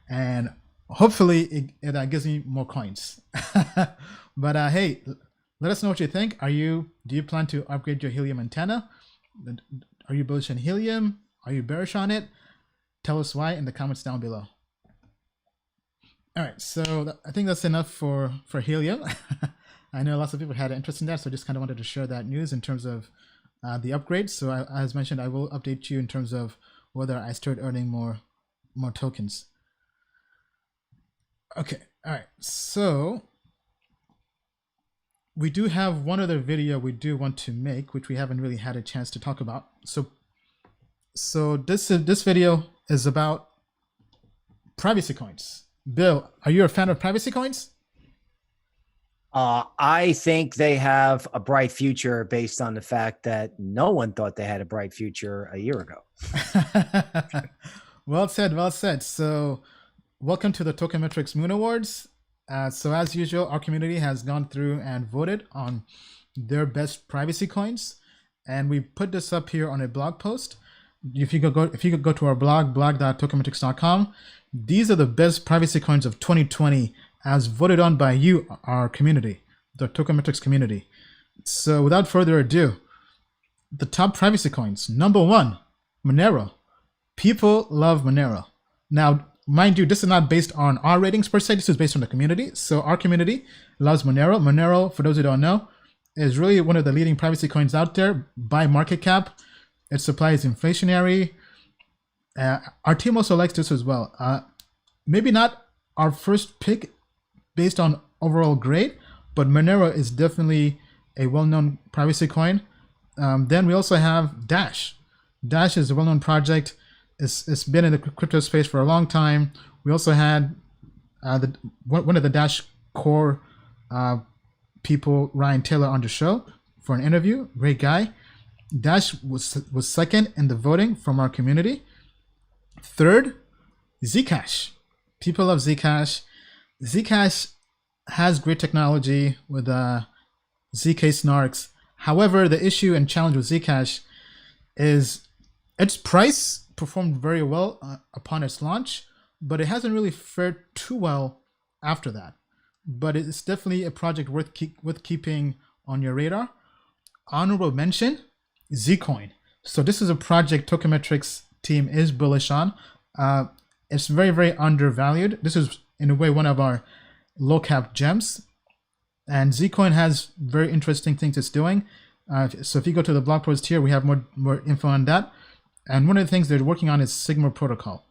and hopefully it gives me more coins. But hey, let us know what you think. Do you plan to upgrade your Helium antenna? Are you bullish on Helium? Are you bearish on it? Tell us why in the comments down below. All right, so I think that's enough for Helium. I know lots of people had an interest in that, so I just kind of wanted to share that news in terms of the upgrade. So as mentioned, I will update you in terms of whether I start earning more tokens. Okay, all right, so we do have one other video we do want to make, which we haven't really had a chance to talk about. So this video is about privacy coins. Bill, are you a fan of privacy coins? I think they have a bright future based on the fact that no one thought they had a bright future a year ago. Well said, well said. So welcome to the Token Metrics Moon Awards. So as usual, our community has gone through and voted on their best privacy coins, and we put this up here on a blog post. If you could go to our blog, blog.tokenmetrics.com, these are the best privacy coins of 2020 as voted on by you, our community, the Token Metrics community. So without further ado, the top privacy coins. Number 1, Monero. People love Monero. Now, mind you, this is not based on our ratings per se. This is based on the community. So our community loves Monero. Monero, for those who don't know, is really one of the leading privacy coins out there by market cap. Its supply is inflationary. Our team also likes this as well. Maybe not our first pick based on overall grade, but Monero is definitely a well-known privacy coin. Then we also have Dash. Dash is a well-known project. It's been in the crypto space for a long time. We also had one of the Dash core people, Ryan Taylor, on the show for an interview. Great guy. Dash was second in the voting from our community. Third, Zcash. People love Zcash. Zcash has great technology with ZK snarks. However, the issue and challenge with Zcash is its price performed very well upon its launch, but it hasn't really fared too well after that. But it's definitely a project worth keeping on your radar. Honorable mention, Zcoin. So this is a project Token Metrics team is bullish on. It's very, very undervalued. This is in a way one of our low cap gems. And Zcoin has very interesting things it's doing. So if you go to the blog post here, we have more info on that. And one of the things they're working on is Sigma protocol.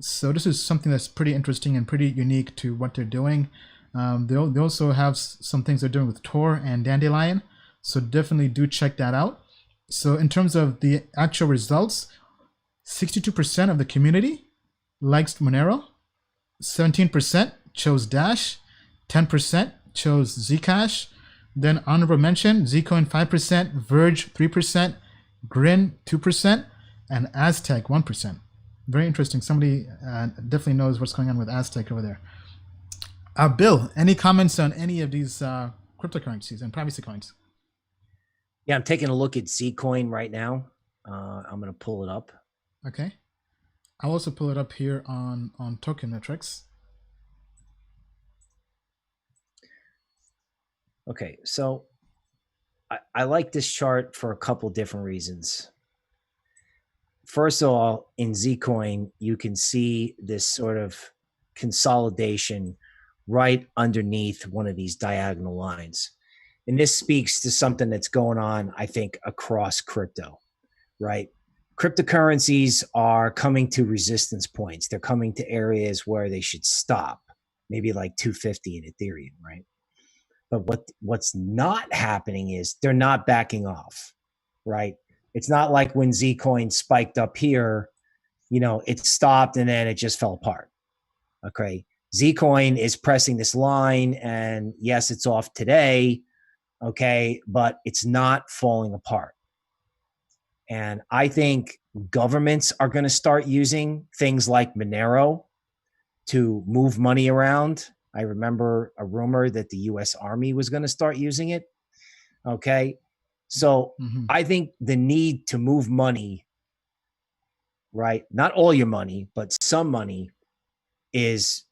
So this is something that's pretty interesting and pretty unique to what they're doing. They also have some things they're doing with Tor and Dandelion. So definitely do check that out. So in terms of the actual results, 62% of the community likes Monero, 17% chose Dash, 10% chose Zcash. Then honorable mention, Zcoin 5%, Verge 3%, Grin 2%, and Aztec 1%. Very interesting. Somebody definitely knows what's going on with Aztec over there. Bill, any comments on any of these cryptocurrencies and privacy coins? Yeah, I'm taking a look at Zcoin right now. I'm going to pull it up. Okay. I'll also pull it up here on Token Metrics. Okay, so I like this chart for a couple different reasons. First of all, in Zcoin, you can see this sort of consolidation right underneath one of these diagonal lines. And this speaks to something that's going on, I think, across crypto, right? Cryptocurrencies are coming to resistance points. They're coming to areas where they should stop, maybe like 250 in Ethereum, right? But what's not happening is they're not backing off, right? It's not like when Zcoin spiked up here, it stopped and then it just fell apart. Okay. Zcoin is pressing this line, and yes, it's off today. Okay. But it's not falling apart. And I think governments are going to start using things like Monero to move money around. I remember a rumor that the US Army was going to start using it. Okay. So I think the need to move money, right? Not all your money, but some money is,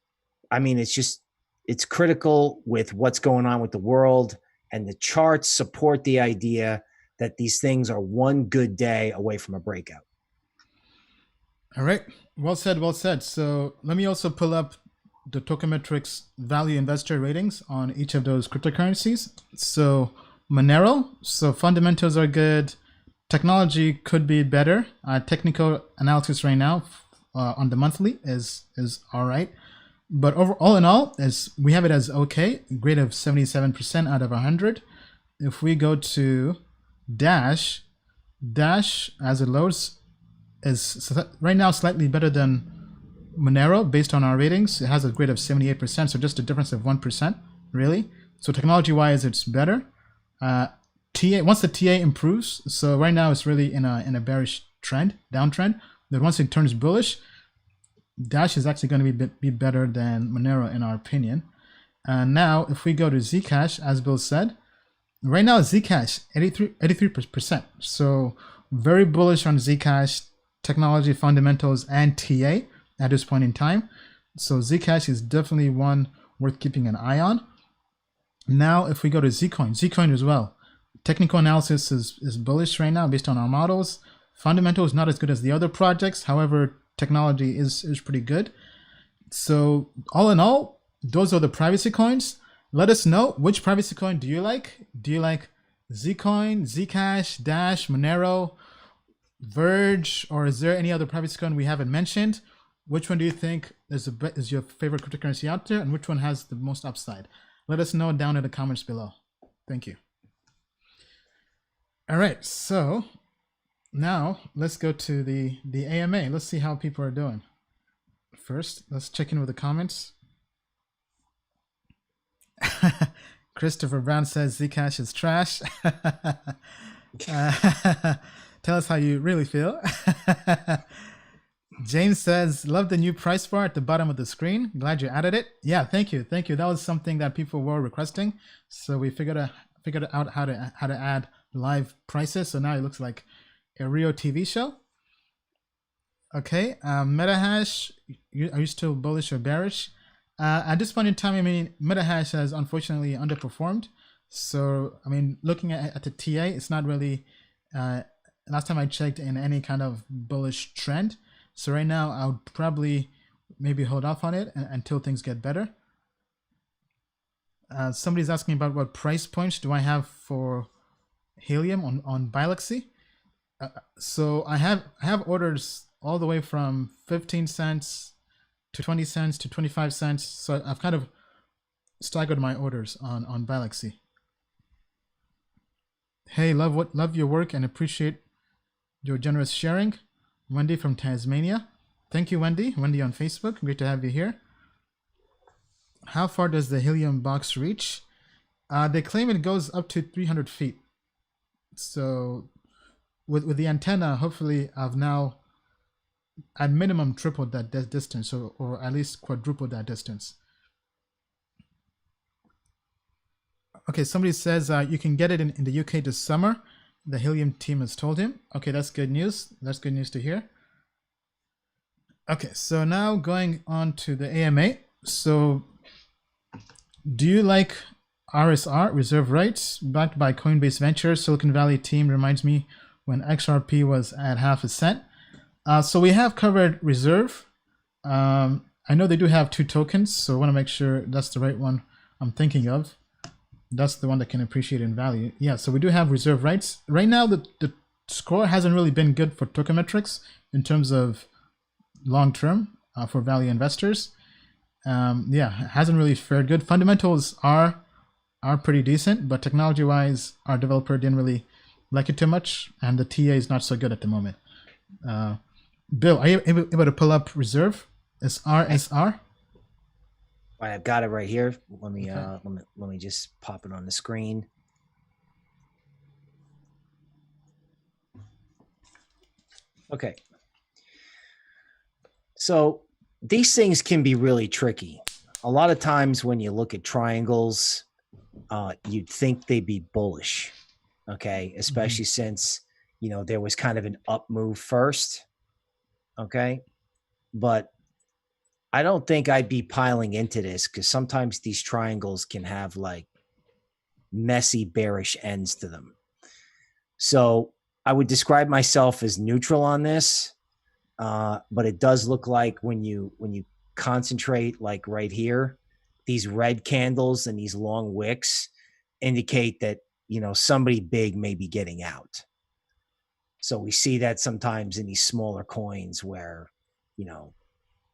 it's critical with what's going on with the world, and the charts support the idea that these things are one good day away from a breakout. All right. Well said. Well said. So let me also pull up the Token Metrics value investor ratings on each of those cryptocurrencies. So Monero, so fundamentals are good. Technology could be better. Technical analysis right now on the monthly is all right. But all in all, we have it as okay, grade of 77% out of 100. If we go to Dash as it loads is right now slightly better than Monero based on our ratings. It has a grade of 78%, so just a difference of 1%, really. So technology-wise, it's better. Once the TA improves, so right now it's really in a bearish trend, downtrend. Then once it turns bullish, Dash is actually going to be better than Monero in our opinion. And now if we go to Zcash, as Bill said, Right now, Zcash 83%. So very bullish on Zcash technology fundamentals and TA at this point in time. So Zcash is definitely one worth keeping an eye on. Now, if we go to Zcoin as well. Technical analysis is bullish right now based on our models. Fundamental is not as good as the other projects. However, technology is pretty good. So all in all, those are the privacy coins. Let us know, which privacy coin do you like? Do you like Zcoin, Zcash, Dash, Monero, Verge, or is there any other privacy coin we haven't mentioned? Which one do you think is your favorite cryptocurrency out there, and which one has the most upside? Let us know down in the comments below. Thank you. All right, so now let's go to the AMA. Let's see how people are doing. First, let's check in with the comments. Christopher Brown says Zcash is trash. Tell us how you really feel. James says, love the new price bar at the bottom of the screen. Glad you added it. Yeah, thank you. Thank you. That was something that people were requesting. So we figured out how to add live prices. So now it looks like a real TV show. Okay. MetaHash, are you still bullish or bearish? At this point in time, I mean, MetaHash has unfortunately underperformed. So, I mean, looking at the TA, it's not really, last time I checked, in any kind of bullish trend. So right now, I would probably maybe hold off on it until things get better. Somebody's asking about what price points do I have for Helium on Biloxi. So I have orders all the way from 15 cents to 20 cents to 25 cents. So I've kind of staggered my orders on Biloxi. Hey, love your work and appreciate your generous sharing. Wendy from Tasmania. Thank you, Wendy. Wendy on Facebook. Great to have you here. How far does the Helium box reach? They claim it goes up to 300 feet. So with the antenna, hopefully I've now at minimum tripled that distance, or at least quadrupled that distance. Okay, somebody says you can get it in the UK this summer. The Helium team has told him. Okay, that's good news. That's good news to hear. Okay, so now going on to the AMA. So do you like RSR, Reserve Rights, backed by Coinbase Ventures? Silicon Valley team reminds me when XRP was at 0.5 cent. So we have covered Reserve. I know they do have 2 tokens, so I want to make sure that's the right one I'm thinking of. That's the one that can appreciate in value. Yeah, so we do have Reserve Rights. Right now, the score hasn't really been good for Token Metrics in terms of long-term for value investors. Yeah, it hasn't really fared good. Fundamentals are pretty decent, but technology-wise, our developer didn't really like it too much, and the TA is not so good at the moment. Bill, are you able to pull up Reserve? It's RSR. All right, I've got it right here. Let me just pop it on the screen. Okay. So these things can be really tricky. A lot of times when you look at triangles, you'd think they'd be bullish. Okay, especially since, you know, there was kind of an up move first. Okay, but I don't think I'd be piling into this, because sometimes these triangles can have like messy bearish ends to them. So I would describe myself as neutral on this, but it does look like when you concentrate, like right here, these red candles and these long wicks indicate that, you know, somebody big may be getting out. So we see that sometimes in these smaller coins where, you know,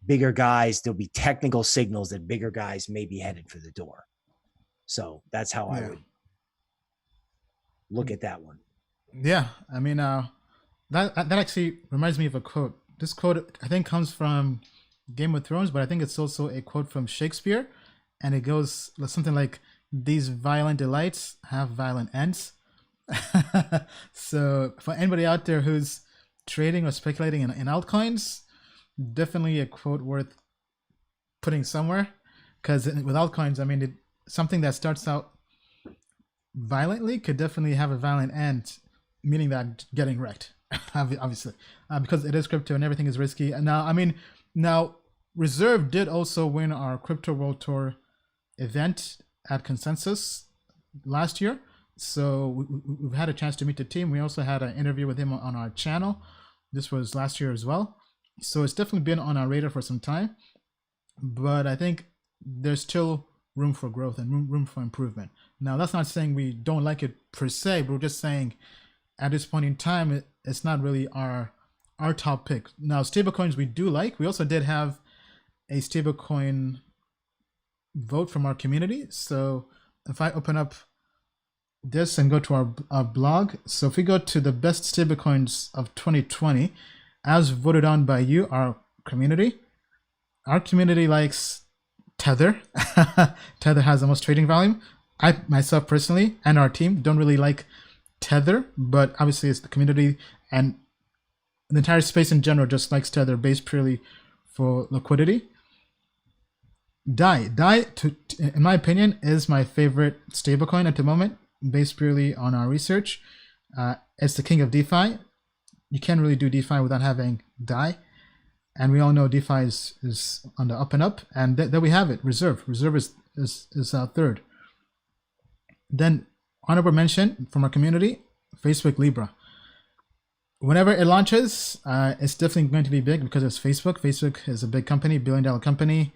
bigger guys, there'll be technical signals that bigger guys may be headed for the door. So that's how I would look at that one. Yeah, I mean, that actually reminds me of a quote. This quote, I think, comes from Game of Thrones, but I think it's also a quote from Shakespeare, and it goes something like, "These violent delights have violent ends." So for anybody out there who's trading or speculating in altcoins, definitely a quote worth putting somewhere, because with altcoins, I mean, something that starts out violently could definitely have a violent end, meaning that getting wrecked, obviously, because it is crypto and everything is risky. And now Reserve did also win our Crypto World Tour event at Consensus last year. So we've had a chance to meet the team. We also had an interview with him on our channel. This was last year as well. So it's definitely been on our radar for some time. But I think there's still room for growth and room for improvement. Now, that's not saying we don't like it per se, but we're just saying at this point in time, it's not really our top pick. Now, stablecoins we do like. We also did have a stablecoin vote from our community. So if I open up this and go to our blog, so if we go to the best stablecoins of 2020, as voted on by you, our community likes Tether. Tether has the most trading volume. I myself personally and our team don't really like Tether, but obviously it's the community and the entire space in general just likes Tether based purely for liquidity. DAI, in my opinion, is my favorite stablecoin at the moment, based purely on our research. It's the king of DeFi. You can't really do DeFi without having DAI. And we all know DeFi is on the up and up. And there we have it, Reserve. Reserve is our third. Then honorable mention from our community, Facebook Libra. Whenever it launches, it's definitely going to be big because it's Facebook. Facebook is a big company, billion-dollar company.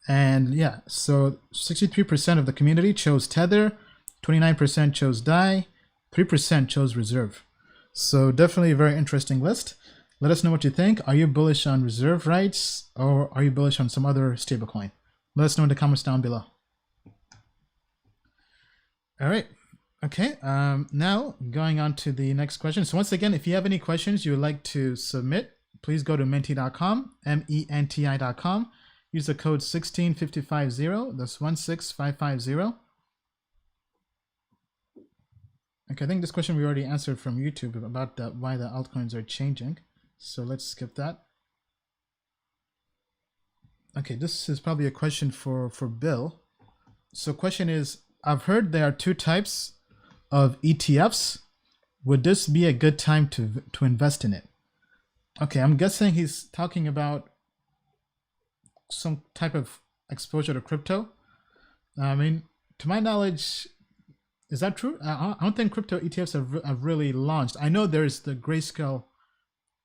And yeah, so 63% of the community chose Tether, 29% chose DAI, 3% chose Reserve. So definitely a very interesting list. Let us know what you think. Are you bullish on Reserve rights or are you bullish on some other stablecoin? Let us know in the comments down below. All right. Okay. Now going on to the next question. So once again, if you have any questions you would like to submit, please go to menti.com, menti.com. Use the code 16550. That's 16550. Okay, I think this question we already answered from YouTube about why the altcoins are changing. So let's skip that. Okay, this is probably a question for Bill. So question is, I've heard there are two types of ETFs. Would this be a good time to invest in it? Okay, I'm guessing he's talking about some type of exposure to crypto. I mean, to my knowledge, is that true? I don't think crypto ETFs have really launched. I know there's the Grayscale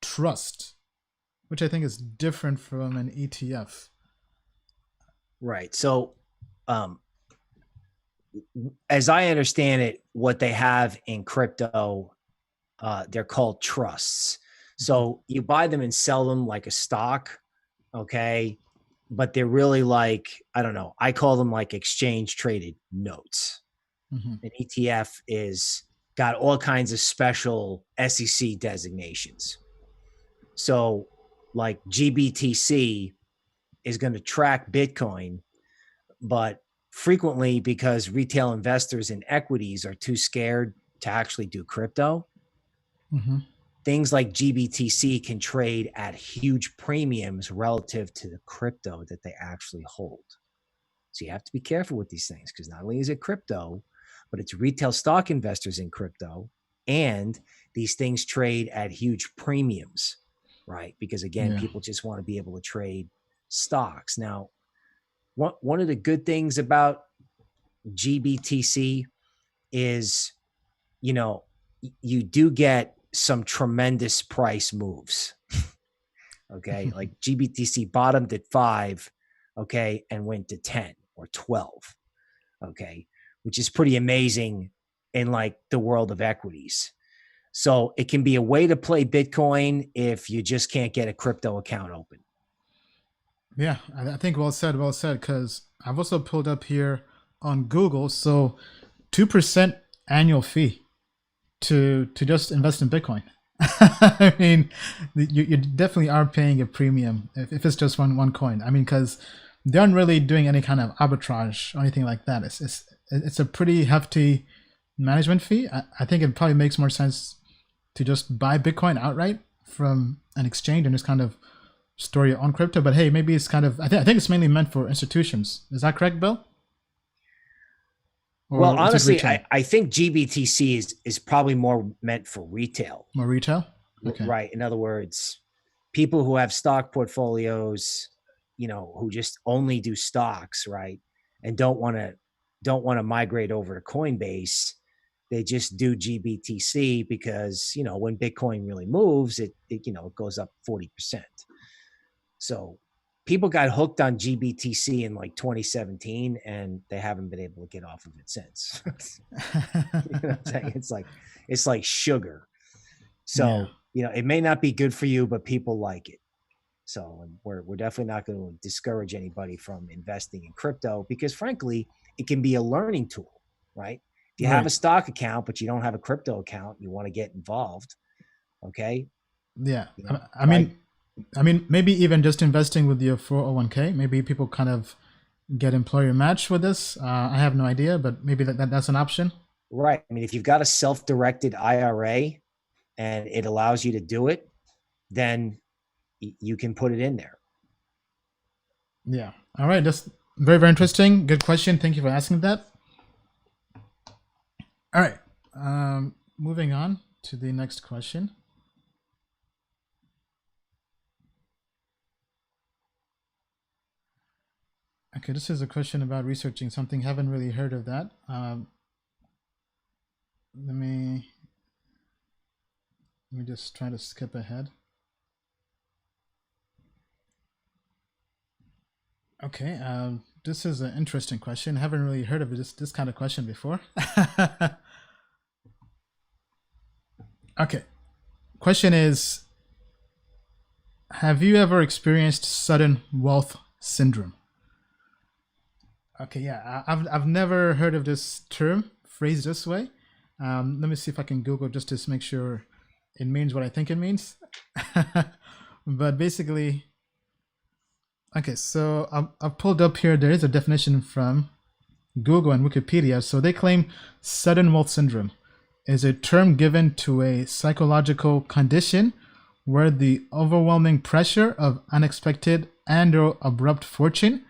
Trust, which I think is different from an ETF. Right. So, as I understand it, what they have in crypto, they're called trusts. So you buy them and sell them like a stock, okay? But they're really like, I don't know, I call them like exchange traded notes. Mm-hmm. An ETF is got all kinds of special SEC designations. So like GBTC is going to track Bitcoin, but frequently because retail investors in equities are too scared to actually do crypto, mm-hmm. things like GBTC can trade at huge premiums relative to the crypto that they actually hold. So you have to be careful with these things because not only is it crypto, but it's retail stock investors in crypto, and these things trade at huge premiums, right? Because again, people just want to be able to trade stocks. Now, one of the good things about GBTC is, you know, you do get some tremendous price moves. Okay. Like GBTC bottomed at 5, okay, and went to 10 or 12. Okay. Which is pretty amazing in like the world of equities. So it can be a way to play Bitcoin if you just can't get a crypto account open. Yeah, I think well said, because I've also pulled up here on Google. So 2% annual fee to just invest in Bitcoin. I mean, you definitely are paying a premium if it's just one coin. I mean, because they aren't really doing any kind of arbitrage or anything like that. It's a pretty hefty management fee. I think it probably makes more sense to just buy Bitcoin outright from an exchange and just kind of store your own crypto. But hey, maybe it's kind of, I think it's mainly meant for institutions. Is that correct, Bill? Or is it honestly, retail? I think GBTC is probably more meant for retail. More retail? Okay. Right. In other words, people who have stock portfolios, who just only do stocks, right, and don't want to migrate over to Coinbase. They just do GBTC because when Bitcoin really moves, it goes up 40%. So people got hooked on GBTC in like 2017, and they haven't been able to get off of it since. What I'm saying? It's like sugar. So it may not be good for you, but people like it. So we're definitely not going to discourage anybody from investing in crypto because, frankly, it can be a learning tool, right? If you have a stock account, but you don't have a crypto account, you want to get involved. Okay. Yeah. I mean, maybe even just investing with your 401k, maybe people kind of get employer match with this. I have no idea, but maybe that's an option. Right. I mean, if you've got a self-directed IRA and it allows you to do it, then you can put it in there. Yeah. All right. That's very, very interesting. Good question. Thank you for asking that. All right. Moving on to the next question. Okay, this is a question about researching something. Haven't really heard of that. Let me just try to skip ahead. Okay, this is an interesting question. Haven't really heard of this kind of question before. Okay, question is, have you ever experienced sudden wealth syndrome? Okay, yeah, I've never heard of this term phrased this way. Let me see if I can Google just to make sure it means what I think it means. But basically, okay, so I've pulled up here. There is a definition from Google and Wikipedia. So they claim sudden wealth syndrome is a term given to a psychological condition where the overwhelming pressure of unexpected and/or abrupt fortune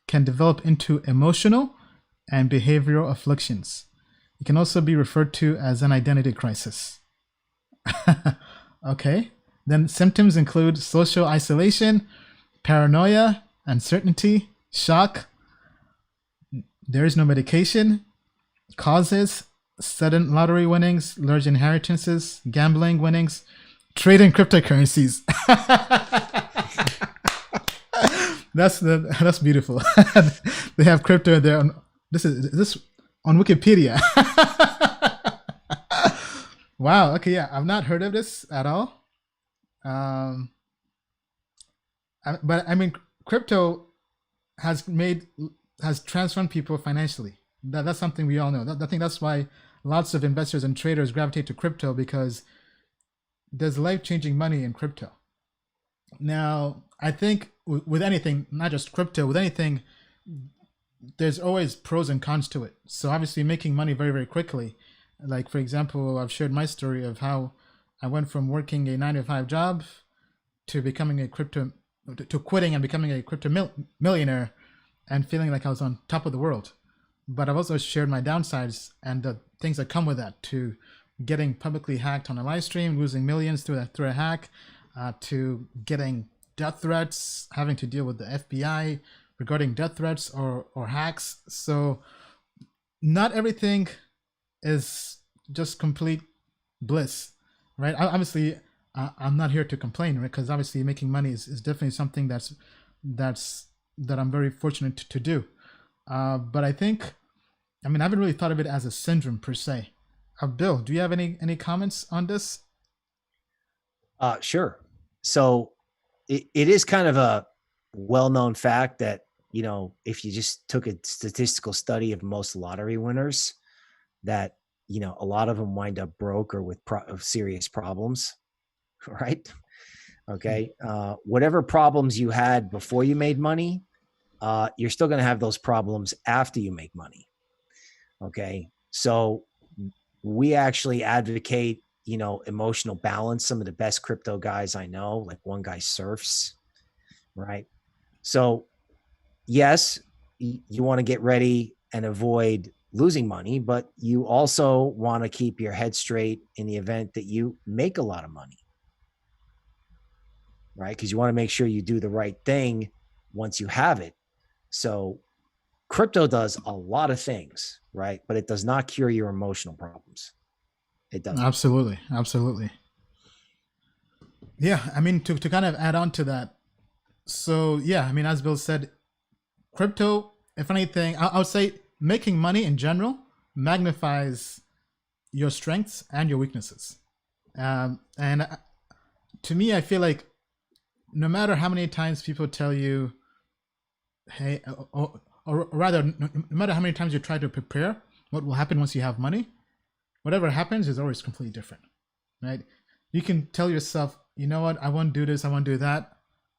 can develop into emotional and behavioral afflictions. It can also be referred to as an identity crisis. Okay, then symptoms include social isolation, paranoia, uncertainty, shock. There is no medication. Causes: sudden lottery winnings, large inheritances, gambling winnings, trading cryptocurrencies. That's beautiful. They have crypto there. This is on Wikipedia. Wow. Okay. Yeah, I've not heard of this at all. But I mean, crypto has transformed people financially. That's something we all know. I think that's why lots of investors and traders gravitate to crypto, because there's life-changing money in crypto. Now, I think with anything, not just crypto, with anything, there's always pros and cons to it. So obviously making money very, very quickly. Like, for example, I've shared my story of how I went from working a 9-to-5 job to quitting and becoming a crypto millionaire and feeling like I was on top of the world. But I've also shared my downsides and the things that come with that, to getting publicly hacked on a live stream, losing millions through a hack, to getting death threats, having to deal with the FBI regarding death threats or hacks. So not everything is just complete bliss, right? Obviously, I'm not here to complain, right? Because obviously making money is definitely something that I'm very fortunate to do. But I haven't really thought of it as a syndrome per se. Bill, do you have any comments on this? Sure. So it is kind of a well-known fact that, if you just took a statistical study of most lottery winners, that, a lot of them wind up broke or with serious problems, right? Okay. Whatever problems you had before you made money, you're still going to have those problems after you make money. Okay. So we actually advocate, emotional balance. Some of the best crypto guys I know, like one guy surfs, right? So yes, you want to get ready and avoid, losing money, but you also want to keep your head straight in the event that you make a lot of money, right? Because you want to make sure you do the right thing once you have it. So crypto does a lot of things, right? But it does not cure your emotional problems. It doesn't. Absolutely. Absolutely. Yeah. I mean, to kind of add on to that. So yeah, I mean, as Bill said, crypto, if anything, I would say making money in general magnifies your strengths and your weaknesses. And to me, I feel like no matter how many times people tell you, hey, or rather, no matter how many times you try to prepare what will happen once you have money, whatever happens is always completely different, right? You can tell yourself, you know what, I won't do this, I won't do that.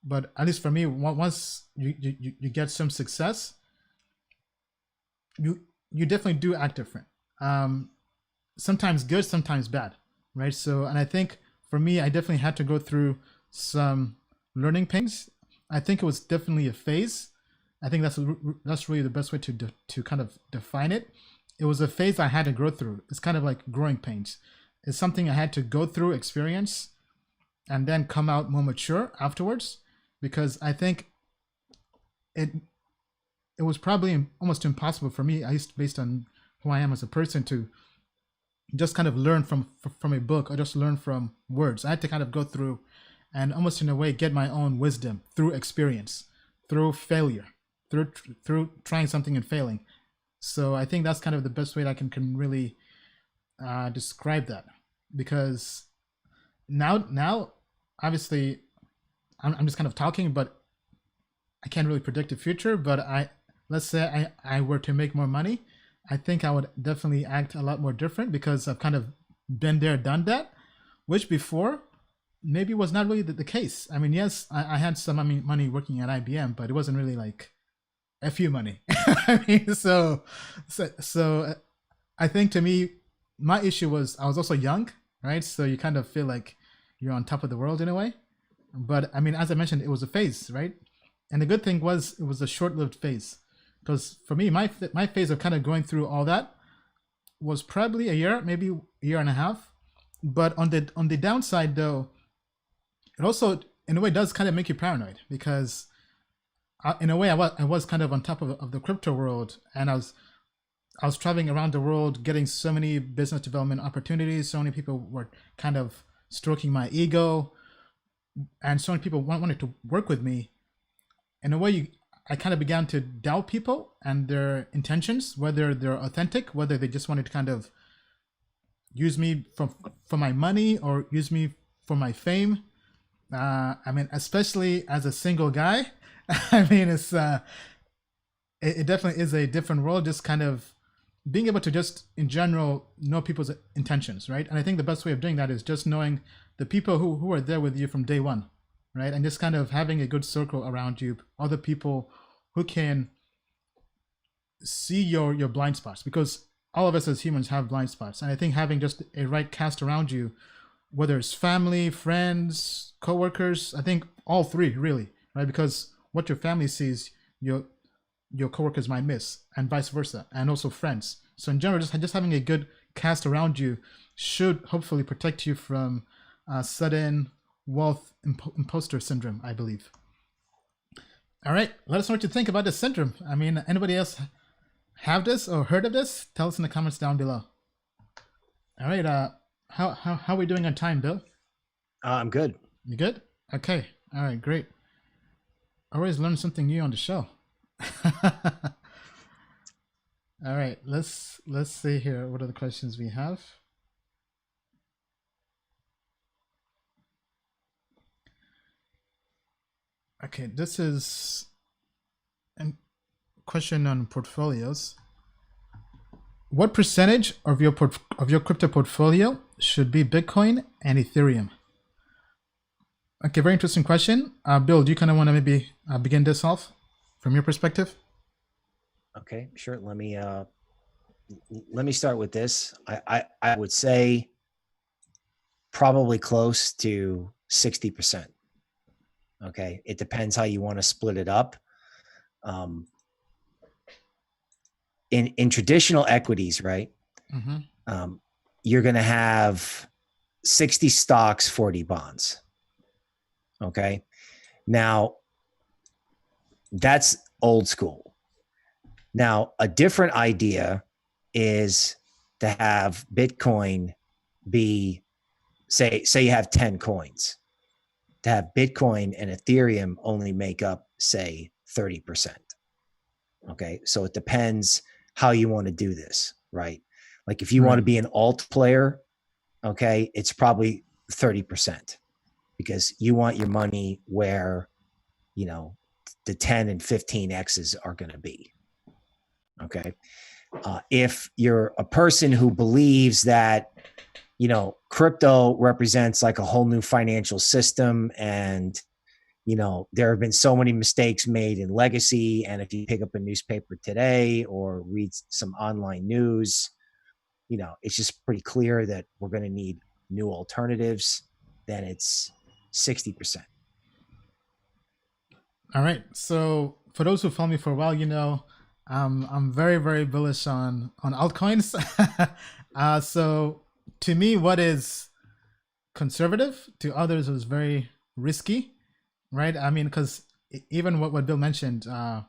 But at least for me, once you get some success, you definitely do act different. Sometimes good, sometimes bad, right? So, and I think for me, I definitely had to go through some learning pains. I think it was definitely a phase. I think that's really the best way to kind of define it. It was a phase I had to go through. It's kind of like growing pains. It's something I had to go through, experience, and then come out more mature afterwards. Because I think it was probably almost impossible for me, at least based on who I am as a person, to just kind of learn from a book or just learn from words. I had to kind of go through and almost in a way get my own wisdom through experience, through failure, through trying something and failing. So I think that's kind of the best way that I can really describe that. Because now obviously I'm just kind of talking, but I can't really predict the future. But let's say I were to make more money, I think I would definitely act a lot more different because I've kind of been there, done that, which before maybe was not really the case. I mean, yes, I had some money working at IBM, but it wasn't really like FU money. I mean, so I think to me, my issue was I was also young, right? So you kind of feel like you're on top of the world in a way. But I mean, as I mentioned, it was a phase, right? And the good thing was it was a short-lived phase. Because for me, my phase of kind of going through all that was probably a year, maybe a year and a half. But on the downside, though, it also, in a way, does kind of make you paranoid. Because in a way, I was kind of on top of the crypto world. And I was traveling around the world, getting so many business development opportunities. So many people were kind of stroking my ego. And so many people wanted to work with me. In a way, I kind of began to doubt people and their intentions, whether they're authentic, whether they just wanted to kind of use me for my money or use me for my fame. I mean, especially as a single guy, I mean, it definitely is a different world. Just kind of being able to just, in general, know people's intentions, right? And I think the best way of doing that is just knowing the people who are there with you from day one, right? And just kind of having a good circle around you, other people who can see your blind spots, because all of us as humans have blind spots. And I think having just a right cast around you, whether it's family, friends, coworkers, I think all three really, right? Because what your family sees, your coworkers might miss, and vice versa, and also friends. So in general, just having a good cast around you should hopefully protect you from sudden wealth imposter syndrome, I believe. All right, let us know what you think about this syndrome. I mean, anybody else have this or heard of this? Tell us in the comments down below. All right, how are we doing on time, Bill? I'm good. You good? Okay. All right, great. I always learn something new on the show. All right, let's see here. What are the questions we have? Okay, this is a question on portfolios. What percentage of your crypto portfolio should be Bitcoin and Ethereum? Okay, very interesting question. Bill, do you kind of want to maybe begin this off from your perspective? Okay, sure. Let me start with this. I would say probably close to 60%. Okay, it depends how you want to split it up. in traditional equities, right? You're going to have 60 stocks, 40 bonds. Okay. Now that's old school. Now, a different idea is to have Bitcoin be, say you have 10 coins, to have Bitcoin and Ethereum only make up, say, 30%. Okay. So it depends how you want to do this, right? Like if you want to be an alt player, okay, it's probably 30% because you want your money where, you know, the 10 and 15 X's are going to be. Okay. If you're a person who believes that, you know, crypto represents like a whole new financial system and, you know, there have been so many mistakes made in legacy. And if you pick up a newspaper today or read some online news, you know, it's just pretty clear that we're going to need new alternatives, then it's 60%. All right. So for those who follow me for a while, you know, I'm very, very bullish on altcoins. So to me, what is conservative to others is very risky, right? I mean, because even what Bill mentioned, I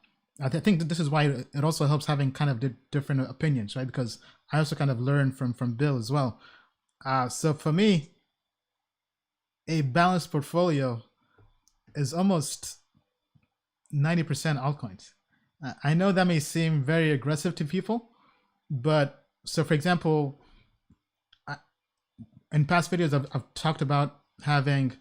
think that this is why it also helps having kind of different opinions, right? Because I also kind of learned from Bill as well. So for me, a balanced portfolio is almost 90% altcoins. I know that may seem very aggressive to people, but so for example, in past videos, I've talked about having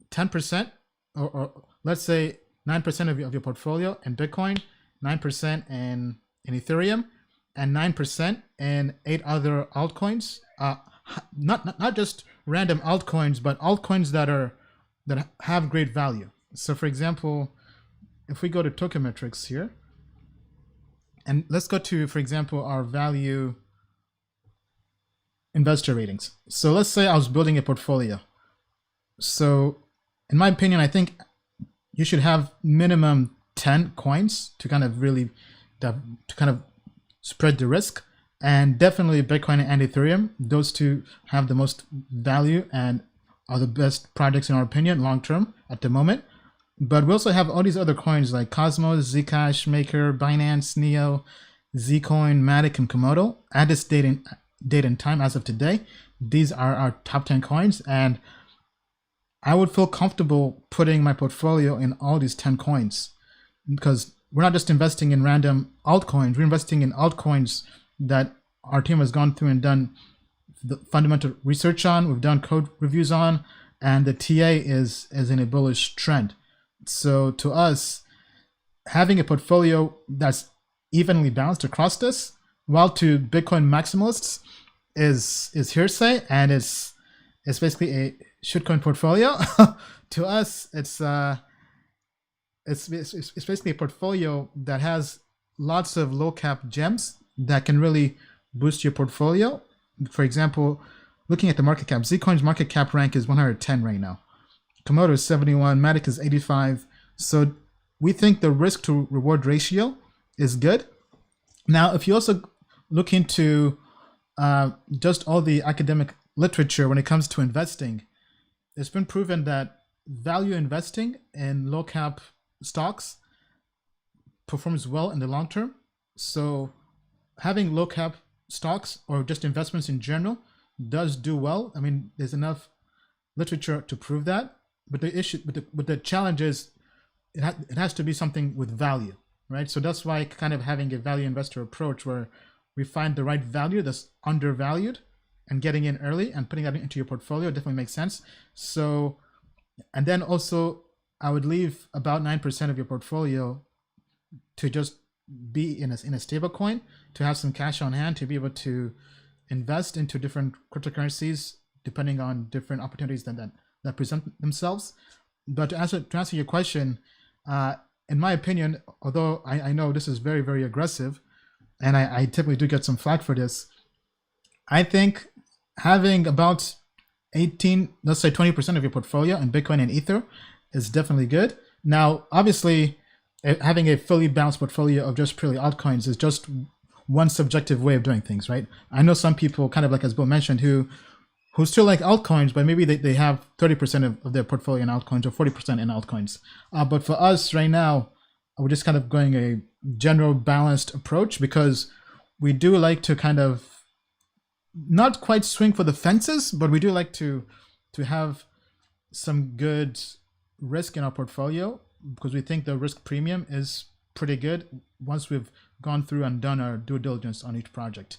10% or let's say 9% of your portfolio in Bitcoin, 9% in Ethereum, and 9% in 8 other altcoins. Not just random altcoins, but altcoins that have great value. So for example, if we go to Token Metrics here, and let's go to, for example, our value investor ratings. So let's say I was building a portfolio. So in my opinion, I think you should have minimum 10 coins to kind of really to kind of spread the risk. And definitely Bitcoin and Ethereum, those two have the most value and are the best projects in our opinion long-term at the moment. But we also have all these other coins like Cosmos, Zcash, Maker, Binance, Neo, Zcoin, Matic, and Komodo. At this date and time as of today, these are our top 10 coins. And I would feel comfortable putting my portfolio in all these 10 coins because we're not just investing in random altcoins. We're investing in altcoins that our team has gone through and done the fundamental research on. We've done code reviews on, and the TA is in a bullish trend. So to us, having a portfolio that's evenly balanced across this, while to Bitcoin maximalists is hearsay and it's basically a shitcoin portfolio. To us, it's basically a portfolio that has lots of low cap gems that can really boost your portfolio. For example, looking at the market cap, Zcoin's market cap rank is 110 right now. Komodo is 71, Matic is 85. So we think the risk to reward ratio is good. Now, if you also look into just all the academic literature when it comes to investing, it's been proven that value investing in low cap stocks performs well in the long term. So having low cap stocks or just investments in general does do well. I mean, there's enough literature to prove that. But the issue, but the challenge is, it has to be something with value, right? So that's why kind of having a value investor approach where we find the right value that's undervalued and getting in early and putting that into your portfolio definitely makes sense. So, and then also I would leave about 9% of your portfolio to just be in a stable coin, to have some cash on hand, to be able to invest into different cryptocurrencies depending on different opportunities that present themselves. But to answer your question, in my opinion, although I know this is very, very aggressive, and I typically do get some flack for this, I think having about 18, let's say 20% of your portfolio in Bitcoin and Ether is definitely good. Now, obviously, having a fully balanced portfolio of just purely altcoins is just one subjective way of doing things, right? I know some people, kind of like as Bill mentioned, who still like altcoins, but maybe they have 30% of their portfolio in altcoins or 40% in altcoins. But for us right now, we're just kind of going a general balanced approach because we do like to kind of not quite swing for the fences, but we do like to have some good risk in our portfolio because we think the risk premium is pretty good once we've gone through and done our due diligence on each project.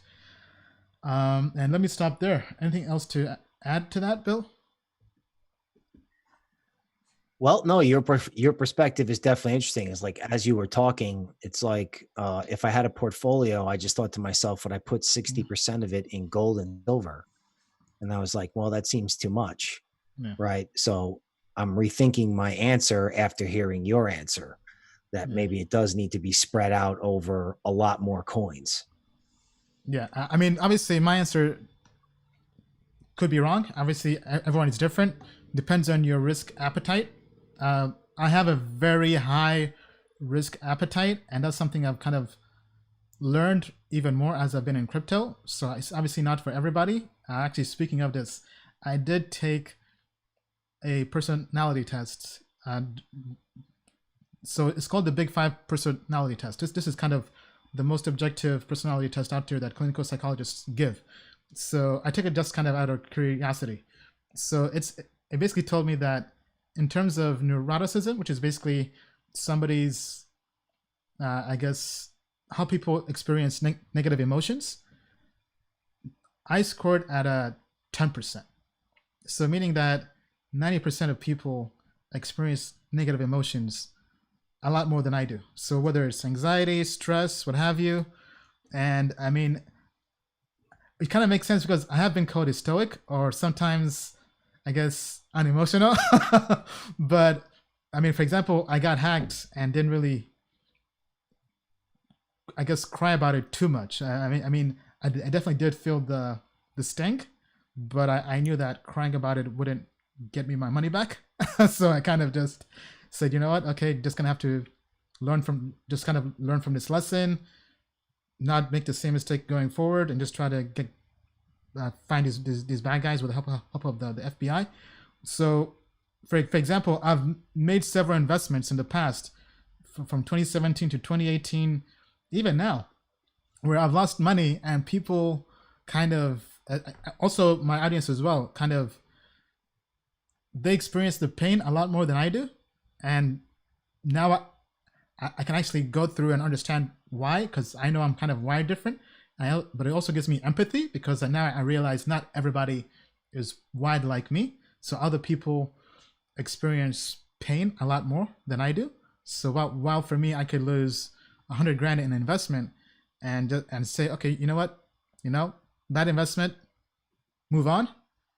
And let me stop there. Anything else to add to that, Bill? Well, no, your perspective is definitely interesting. It's like, as you were talking, it's like, if I had a portfolio, I just thought to myself, would I put 60% of it in gold and silver? And I was like, well, that seems too much. Yeah. Right. So I'm rethinking my answer after hearing your answer that maybe it does need to be spread out over a lot more coins. Yeah. I mean, obviously my answer could be wrong. Obviously everyone is different. Depends on your risk appetite. I have a very high risk appetite, and that's something I've kind of learned even more as I've been in crypto. So it's obviously not for everybody. Actually, speaking of this, I did take a personality test. So it's called the Big 5 personality test. This is kind of the most objective personality test out there that clinical psychologists give. So I took it just kind of out of curiosity. So it basically told me that in terms of neuroticism, which is basically somebody's, I guess, how people experience negative emotions, I scored at a 10%. So meaning that 90% of people experience negative emotions a lot more than I do. So whether it's anxiety, stress, what have you. And I mean, it kind of makes sense because I have been called a stoic or sometimes, I guess, unemotional. But I mean, for example, I got hacked and didn't really, I guess, cry about it too much. I mean, I definitely did feel the stink, but I knew that crying about it wouldn't get me my money back. So I kind of just said, you know what? Okay, just gonna have to learn from this lesson, not make the same mistake going forward, and just try to get find these bad guys with the help of the FBI. So, for example, I've made several investments in the past, from 2017 to 2018, even now, where I've lost money and people kind of, also my audience as well, kind of, they experience the pain a lot more than I do. And now I can actually go through and understand why, because I know I'm kind of wired different. But it also gives me empathy because now I realize not everybody is wired like me. So other people experience pain a lot more than I do. So while for me, I could lose 100 grand in an investment and say, okay, you know what, bad investment, move on.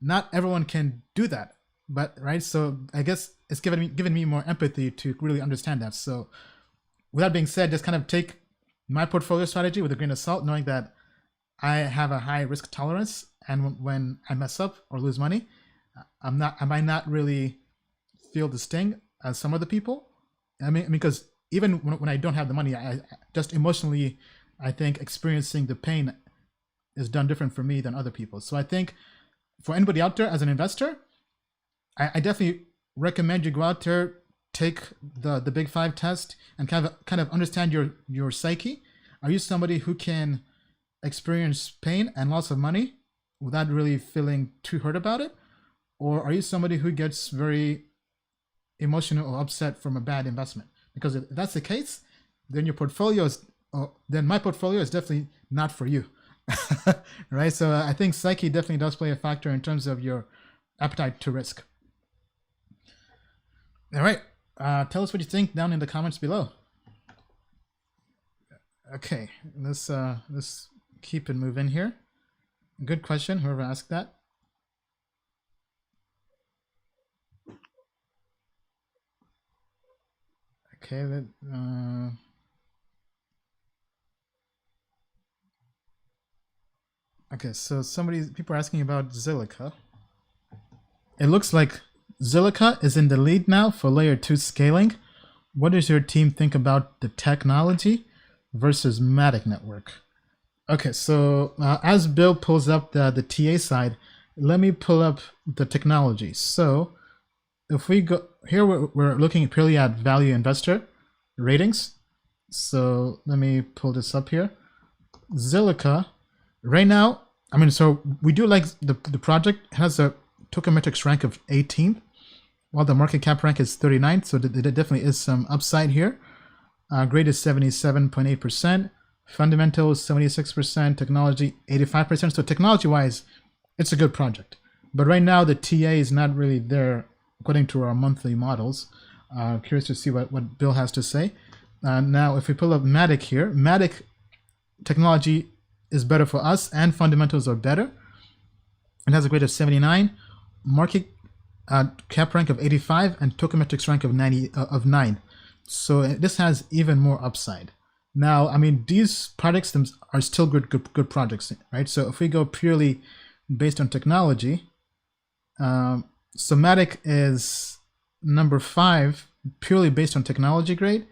Not everyone can do that, but right. So I guess it's given me more empathy to really understand that. So with that being said, just kind of take my portfolio strategy with a grain of salt, knowing that I have a high risk tolerance, and when I mess up or lose money, I might not really feel the sting as some other people. I mean, because even when I don't have the money, I just emotionally, I think experiencing the pain is done different for me than other people. So I think for anybody out there as an investor, I definitely recommend you go out there, take the Big 5 test, and kind of understand your psyche. Are you somebody who can experience pain and loss of money without really feeling too hurt about it? Or are you somebody who gets very emotional or upset from a bad investment? Because if that's the case, then then my portfolio is definitely not for you. Right? So I think psyche definitely does play a factor in terms of your appetite to risk. All right. Tell us what you think down in the comments below. Okay, let's keep it moving here. Good question, whoever asked that. Okay, okay, so people are asking about Zilliqa. It looks like Zilliqa is in the lead now for layer 2 scaling. What does your team think about the technology versus Matic network? Okay, so as Bill pulls up the TA side, let me pull up the technology. So if we go here, we're looking purely at value investor ratings. So let me pull this up here. Zilliqa, right now, I mean, so we do like the project has a Token Metrics rank of 18th, while the market cap rank is 39th. So there definitely is some upside here. Grade is 77.8%. Fundamentals 76%. Technology 85%. So technology-wise, it's a good project. But right now the TA is not really there according to our monthly models. Curious to see what Bill has to say. Now, if we pull up Matic here, Matic technology is better for us and fundamentals are better. It has a grade of 79, market cap rank of 85, and Token Metrics rank of 9. So this has even more upside. Now, I mean, these products are still good projects, right? So if we go purely based on technology, Somatic is number 5, purely based on technology grade.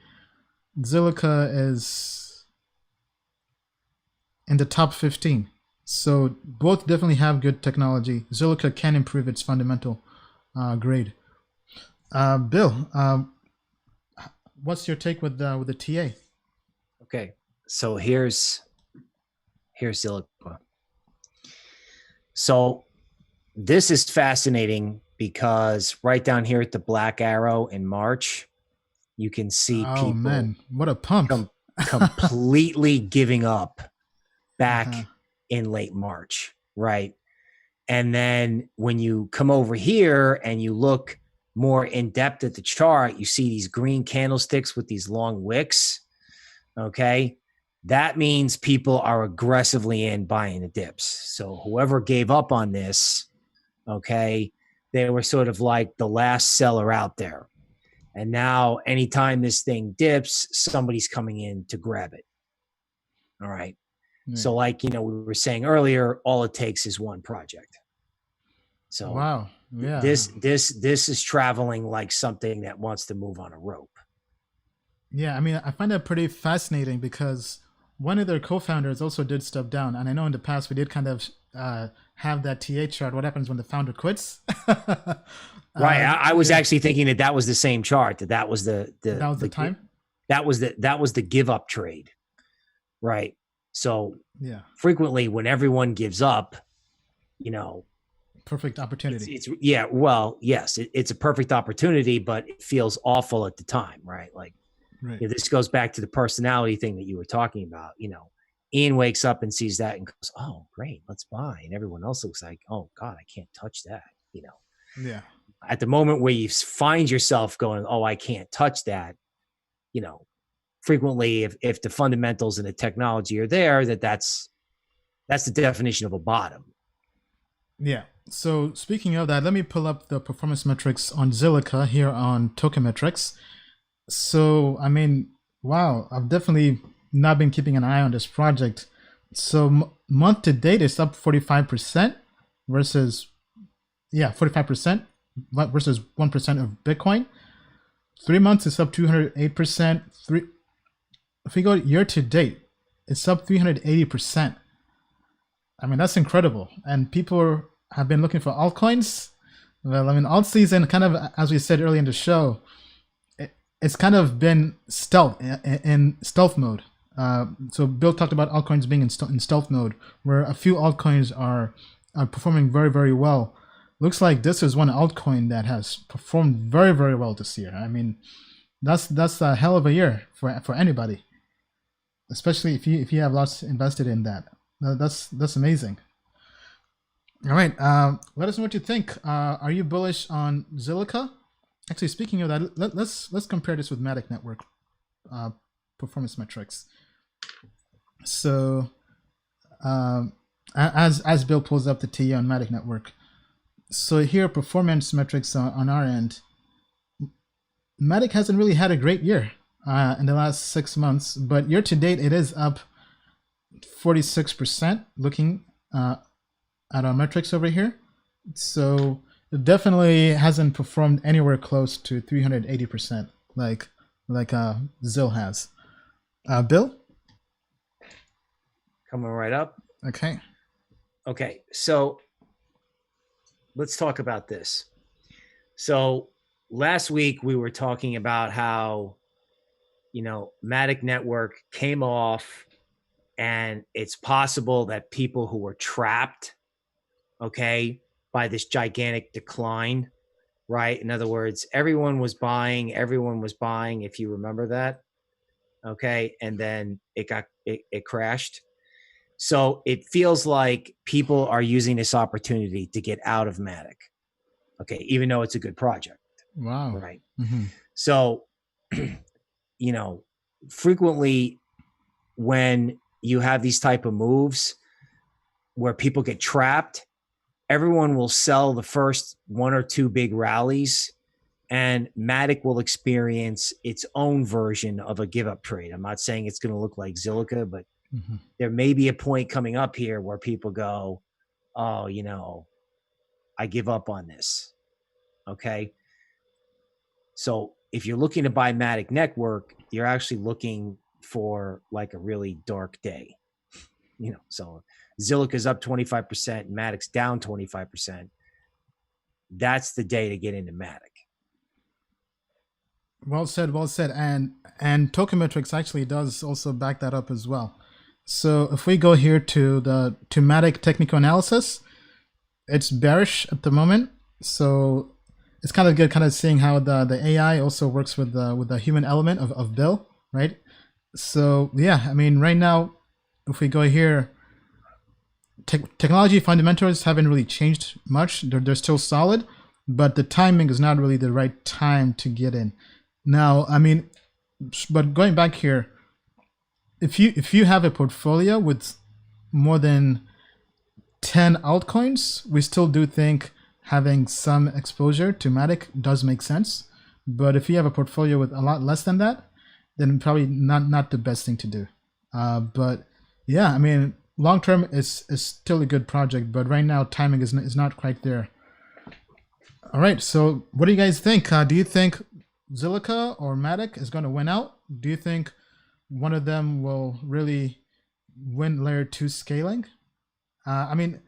Zilliqa is in the top 15. So both definitely have good technology. Zilliqa can improve its fundamental grade. Bill, what's your take with the TA? Okay, so here's Zilliqa. So this is fascinating because right down here at the black arrow in March, you can see people. Oh man, what a pump! Completely giving up back in late March, right? And then when you come over here and you look more in depth at the chart, you see these green candlesticks with these long wicks. Okay, that means people are aggressively in buying the dips. So whoever gave up on this, okay, they were sort of like the last seller out there. And now anytime this thing dips, somebody's coming in to grab it. All right. Yeah. So like, we were saying earlier, all it takes is one project. So wow. Yeah. This is traveling like something that wants to move on a rope. Yeah, I mean, I find that pretty fascinating because one of their co-founders also did step down. And I know in the past we did kind of have that TA chart. What happens when the founder quits? Right. I was actually thinking that was the same chart. That was the time. That was the give up trade. Right. So yeah, frequently when everyone gives up, perfect opportunity. It's well, yes, it's a perfect opportunity, but it feels awful at the time. Right. Like, right. This goes back to the personality thing that you were talking about. Ian wakes up and sees that and goes, "Oh, great, let's buy." And everyone else looks like, "Oh God, I can't touch that." Yeah. At the moment where you find yourself going, "Oh, I can't touch that," frequently if the fundamentals and the technology are there, that's the definition of a bottom. Yeah. So speaking of that, let me pull up the performance metrics on Zilliqa here on Token Metrics. So, I mean, wow, I've definitely not been keeping an eye on this project. So month to date, it's up 45% versus, 45% versus 1% of Bitcoin. 3 months, it's up 208%. If we go year to date, it's up 380%. I mean, that's incredible. And people have been looking for altcoins. Well, I mean, alt season, kind of, as we said earlier in the show, it's kind of been in stealth mode. So Bill talked about altcoins being in stealth mode, where a few altcoins are performing very, very well. Looks like this is one altcoin that has performed very, very well this year. I mean, that's a hell of a year for anybody, especially if you have lots invested in that. That's amazing. All right, let us know what you think. Are you bullish on Zilliqa? Actually, speaking of that, let's compare this with Matic Network performance metrics. So, as Bill pulls up the TA on Matic Network, so here performance metrics on our end. Matic hasn't really had a great year in the last 6 months, but year to date it is up 46%. Looking at our metrics over here, so it definitely hasn't performed anywhere close to 380% like Zil has. Bill? Coming right up. Okay. Okay, so let's talk about this. So last week we were talking about how, Matic Network came off, and it's possible that people who were trapped, okay, by this gigantic decline, right? In other words, everyone was buying, if you remember that, okay, and then it crashed. So it feels like people are using this opportunity to get out of Matic, okay, even though it's a good project. Wow. Right. Mm-hmm. So, frequently when you have these type of moves where people get trapped, everyone will sell the first one or two big rallies, and Matic will experience its own version of a give up trade. I'm not saying it's going to look like Zilliqa, but there may be a point coming up here where people go, oh, I give up on this. Okay. So if you're looking to buy Matic Network, you're actually looking for like a really dark day. So Zilliqa's up 25%, Matic's down 25%. That's the day to get into Matic. Well said, well said. And Token Metrics actually does also back that up as well. So if we go here to the Matic technical analysis, it's bearish at the moment. So it's kind of good kind of seeing how the AI also works with the human element of Bill, right? So yeah, I mean, right now, if we go here, technology fundamentals haven't really changed much. They're still solid, but the timing is not really the right time to get in. Now, I mean, but going back here, if you have a portfolio with more than 10 altcoins, we still do think having some exposure to Matic does make sense. But if you have a portfolio with a lot less than that, then probably not the best thing to do. But yeah, I mean, long term is still a good project, but right now timing is not quite there. All right, so what do you guys think? Do you think Zilliqa or Matic is going to win out? Do you think one of them will really win layer 2 scaling? I mean,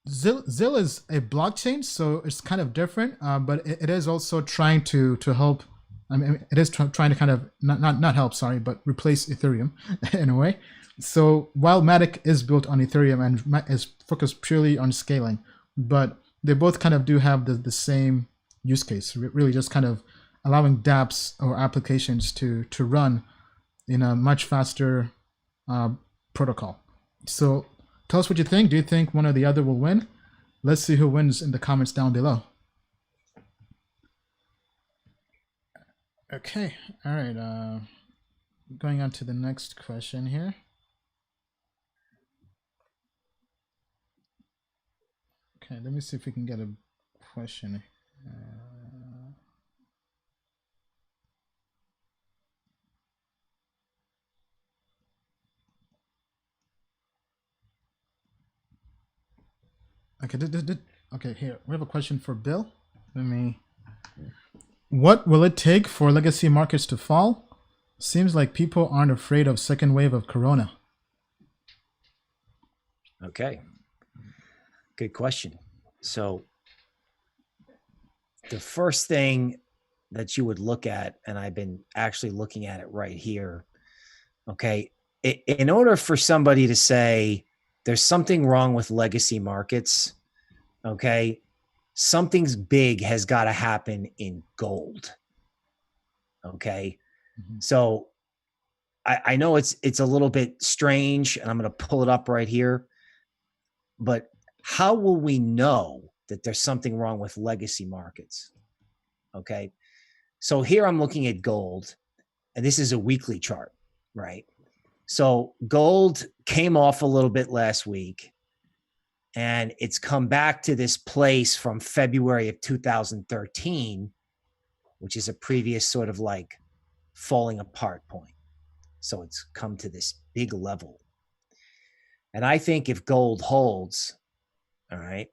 Zil is a blockchain, so it's kind of different, but it is also trying to help. I mean, it is trying to kind of not help, sorry, but replace Ethereum in a way. So while Matic is built on Ethereum and is focused purely on scaling, but they both kind of do have the same use case, really just kind of allowing dApps or applications to run in a much faster protocol. So tell us what you think. Do you think one or the other will win? Let's see who wins in the comments down below. Okay, all right. Going on to the next question here. Okay, let me see if we can get a question. Okay, okay, here we have a question for Bill. What will it take for legacy markets to fall? Seems like people aren't afraid of second wave of Corona. Okay, good question. So the first thing that you would look at, and I've been actually looking at it right here. Okay, in order for somebody to say there's something wrong with legacy markets, okay, something's big has got to happen in gold. Okay. Mm-hmm. So I know it's a little bit strange, and I'm going to pull it up right here, but how will we know that there's something wrong with legacy markets? Okay. So here I'm looking at gold, and this is a weekly chart, right? So gold came off a little bit last week, and it's come back to this place from February of 2013, which is a previous sort of like falling apart point. So it's come to this big level. And I think if gold holds, all right,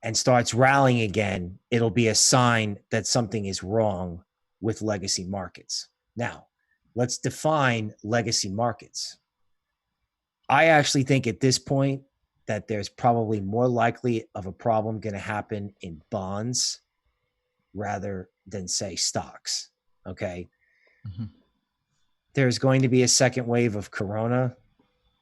and starts rallying again, it'll be a sign that something is wrong with legacy markets. Now, let's define legacy markets. I actually think at this point that there's probably more likely of a problem going to happen in bonds rather than, say, stocks. Okay. Mm-hmm. There's going to be a second wave of Corona.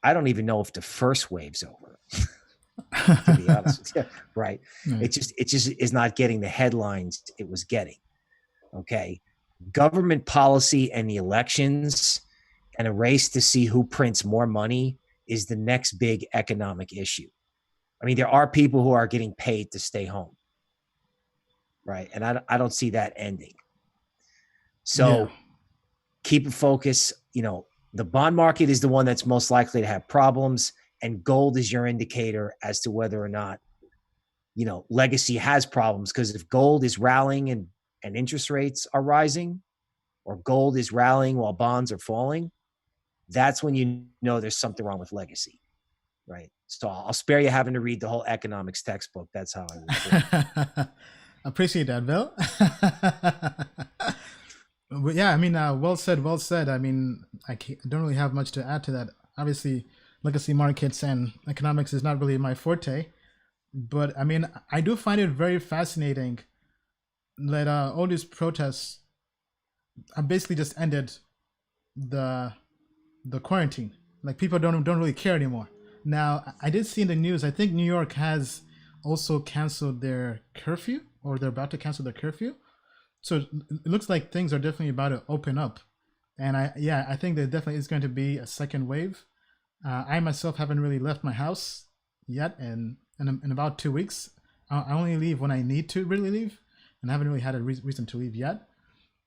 I don't even know if the first wave's over, to be honest with you. Right. Yeah. It just is not getting the headlines it was getting. Okay. Government policy and the elections and a race to see who prints more money is the next big economic issue. I mean, there are people who are getting paid to stay home. Right. And I don't see that ending. So keep a focus. You know, the bond market is the one that's most likely to have problems, and gold is your indicator as to whether or not, you know, legacy has problems. Because if gold is rallying and interest rates are rising, or gold is rallying while bonds are falling, that's when you know there's something wrong with legacy. Right. So I'll spare you having to read the whole economics textbook. That's how I would do it. Appreciate that, Bill. But yeah, I mean, well said, well said. I mean, I don't really have much to add to that. Obviously, legacy markets and economics is not really my forte. But I mean, I do find it very fascinating that all these protests basically just ended the quarantine. Like, people don't really care anymore. Now, I did see in the news, I think New York has also canceled their curfew, or they're about to cancel their curfew. So it looks like things are definitely about to open up. And I think there definitely is going to be a second wave. I myself haven't really left my house yet in about 2 weeks. I only leave when I need to really leave, and I haven't really had a reason to leave yet.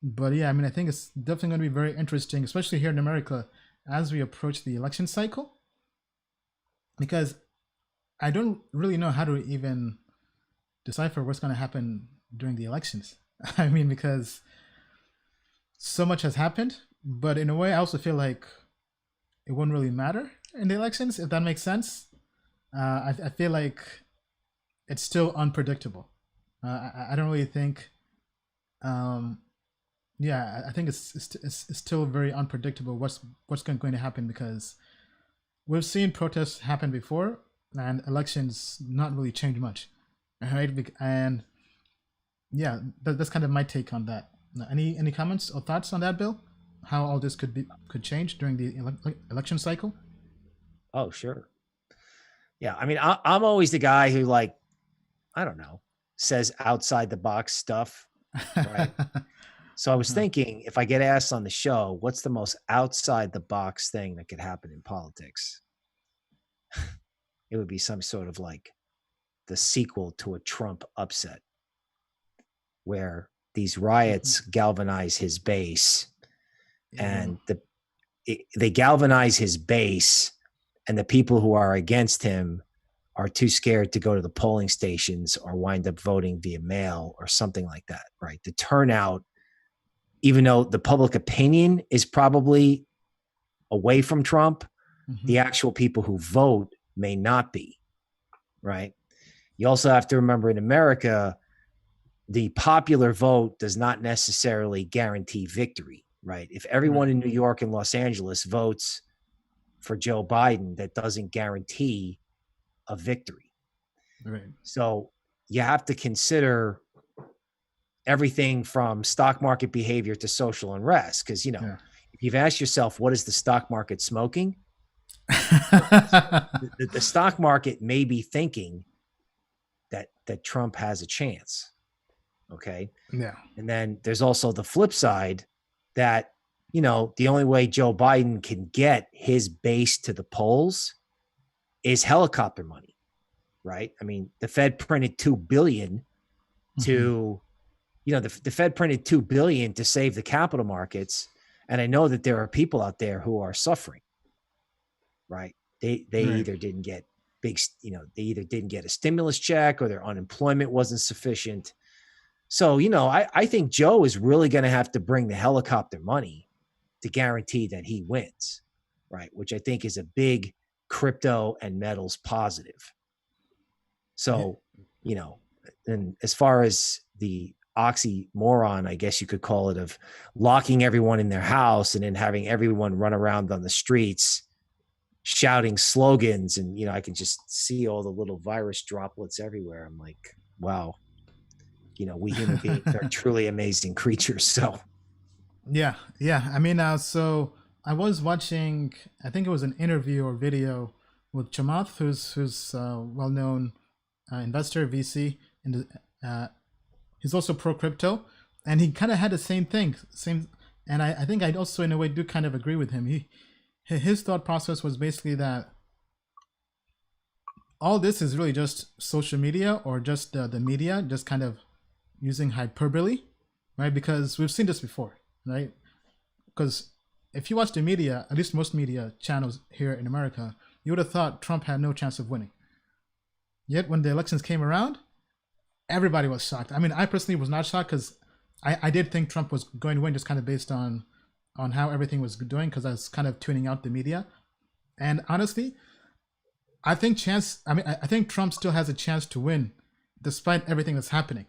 But yeah, I mean, I think it's definitely going to be very interesting, especially here in America, as we approach the election cycle. Because I don't really know how to even decipher what's going to happen during the elections. I mean, because so much has happened, but in a way, I also feel like it won't really matter in the elections, if that makes sense. I feel like it's still unpredictable. I don't really think. I think it's still very unpredictable what's going to happen, because we've seen protests happen before and elections not really change much, right? And yeah, that's kind of my take on that. Any comments or thoughts on that, Bill? How all this could change during the election cycle? Oh, sure. Yeah, I mean, I'm always the guy who, like, I don't know, says outside the box stuff, right? So I was thinking, if I get asked on the show, what's the most outside the box thing that could happen in politics? It would be some sort of like the sequel to a Trump upset, where these riots galvanize his base, and they galvanize his base, and the people who are against him are too scared to go to the polling stations or wind up voting via mail or something like that, right? The turnout, even though the public opinion is probably away from Trump, the actual people who vote may not be, right? You also have to remember, in America, the popular vote does not necessarily guarantee victory, right? If everyone in New York and Los Angeles votes for Joe Biden, that doesn't guarantee a victory. Right. So you have to consider everything from stock market behavior to social unrest. Because, you know, if you've asked yourself, what is the stock market smoking? the stock market may be thinking that Trump has a chance. Okay. Yeah. And then there's also the flip side that, you know, the only way Joe Biden can get his base to the polls is helicopter money, right? I mean, the Fed printed $2 billion to, you know, the Fed printed $2 billion to save the capital markets. And I know that there are people out there who are suffering, right? They either didn't get they either didn't get a stimulus check, or their unemployment wasn't sufficient. So, you know, I think Joe is really going to have to bring the helicopter money to guarantee that he wins, right? Which I think is a big crypto and metals positive. So, you know, and as far as the oxymoron, I guess you could call it, of locking everyone in their house and then having everyone run around on the streets shouting slogans, and I can just see all the little virus droplets everywhere. I'm like, wow, we human beings are truly amazing creatures. So Yeah. I mean, so I was watching, I think it was an interview or video with Chamath, who's well-known investor, VC, and he's also pro crypto, and he kind of had the same thing, and I think I also in a way do kind of agree with him. His thought process was basically that all this is really just social media, or just the media just kind of using hyperbole, right? Because we've seen this before, right? Because if you watch the media, at least most media channels here in America, you would have thought Trump had no chance of winning. Yet when the elections came around, everybody was shocked. I mean, I personally was not shocked, because I did think Trump was going to win, just kind of based on how everything was doing, because I was kind of tuning out the media. And honestly, I think Trump still has a chance to win despite everything that's happening,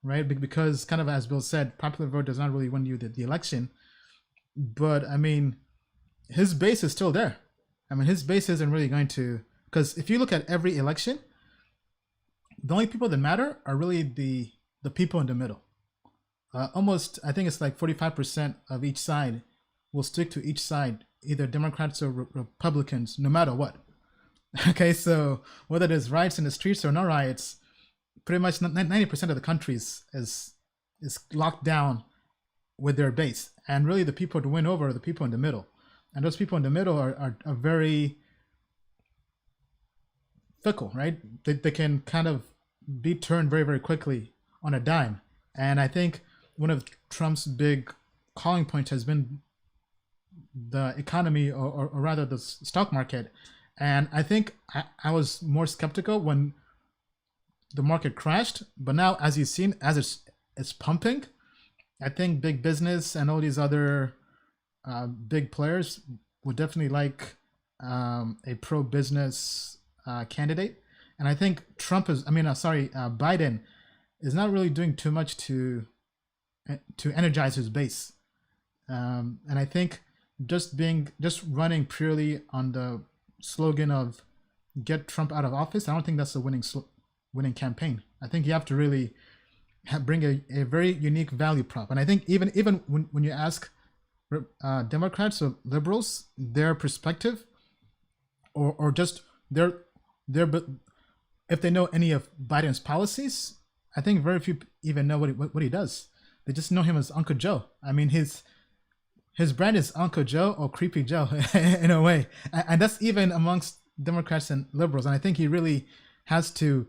right? Because kind of, as Bill said, popular vote does not really win you the election. But I mean, his base is still there. I mean, his base isn't really going to, because if you look at every election, the only people that matter are really the people in the middle. Almost, I think it's like 45% of each side will stick to each side, either Democrats or Republicans, no matter what. Okay, so whether there's riots in the streets or no riots, pretty much 90% of the country is locked down with their base. And really the people to win over are the people in the middle. And those people in the middle are very fickle, right? They can kind of be turned very, very quickly on a dime. And I think one of Trump's big calling points has been the economy, or rather the stock market. And I think I was more skeptical when the market crashed, but now, as you've seen, as it's pumping, I think big business and all these other big players would definitely like a pro-business candidate. And I think Biden is not really doing too much to energize his base. And I think just running purely on the slogan of "Get Trump out of office," I don't think that's a winning campaign. I think you have to really bring a very unique value prop. And I think even when you ask Democrats or liberals their perspective, or just their if they know any of Biden's policies, I think very few even know what he does. They just know him as Uncle Joe. I mean, his brand is Uncle Joe, or Creepy Joe in a way. And that's even amongst Democrats and liberals. And I think he really has to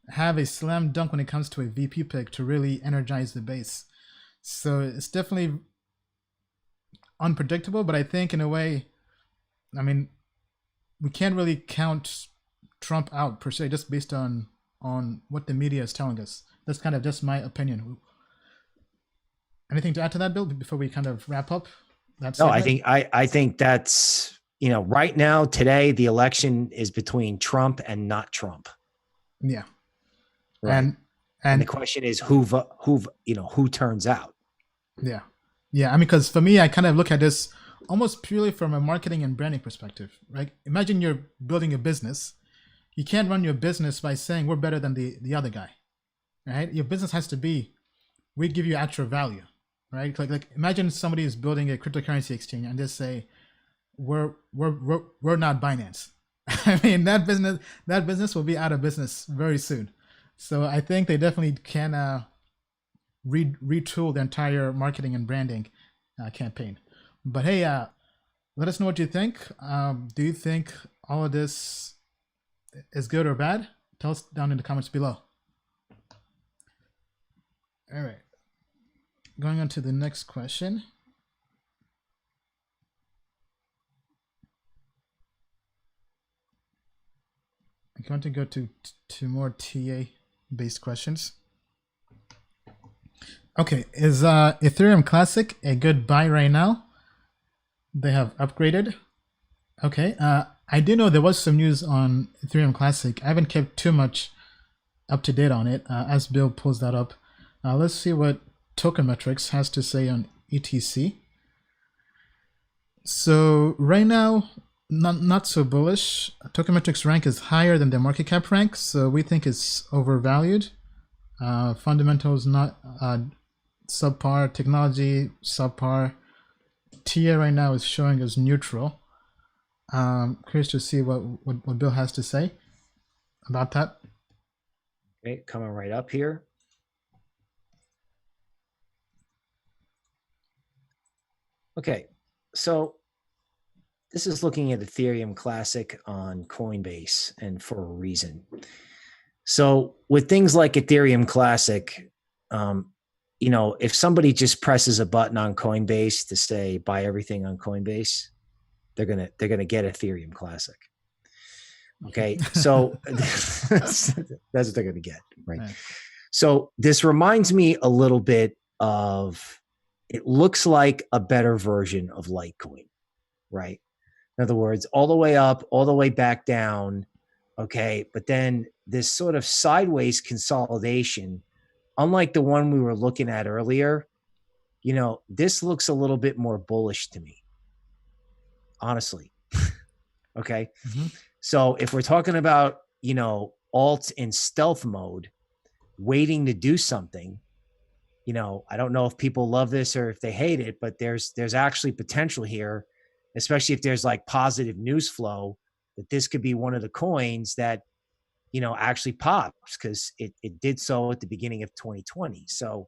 have a slam dunk when it comes to a VP pick to really energize the base. So it's definitely unpredictable, but I think in a way, I mean, we can't really count Trump out per se, just based on what the media is telling us. That's kind of just my opinion. Anything to add to that, Bill, before we kind of wrap up? No, I think that's, right now, today, the election is between Trump and not Trump. Yeah. Right. And the question is who turns out. Yeah. I mean, because for me, I kind of look at this almost purely from a marketing and branding perspective, right? Imagine you're building a business. You can't run your business by saying we're better than the other guy, right? Your business has to be, we give you actual value, right? Like imagine somebody is building a cryptocurrency exchange and just say, we're not Binance. I mean, that business will be out of business very soon. So I think they definitely can retool the entire marketing and branding campaign. But hey, let us know what you think. Do you think all of this is good or bad? Tell us down in the comments below. All right. Going on to the next question. I'm going to go to more TA-based questions. Okay, is Ethereum Classic a good buy right now? They have upgraded. Okay, I do know there was some news on Ethereum Classic. I haven't kept too much up to date on it. As Bill pulls that up, let's see what Token Metrics has to say on ETC. So right now, not so bullish. Token Metrics rank is higher than the market cap rank, so we think it's overvalued. Fundamentals not subpar, technology subpar. TA right now is showing as neutral. Curious to see what Bill has to say about that. Okay, coming right up here. Okay, so this is looking at Ethereum Classic on Coinbase, and for a reason. So with things like Ethereum Classic, if somebody just presses a button on Coinbase to say buy everything on Coinbase, they're gonna get Ethereum Classic. Okay, so that's what they're gonna get, right? So this reminds me a little bit of. It looks like a better version of Litecoin, right? In other words, all the way up, all the way back down, okay? But then this sort of sideways consolidation, unlike the one we were looking at earlier, this looks a little bit more bullish to me, honestly, okay? Mm-hmm. So if we're talking about, alts in stealth mode, waiting to do something, I don't know if people love this or if they hate it, but there's actually potential here, especially if there's like positive news flow, that this could be one of the coins that, actually pops, because it did so at the beginning of 2020. So,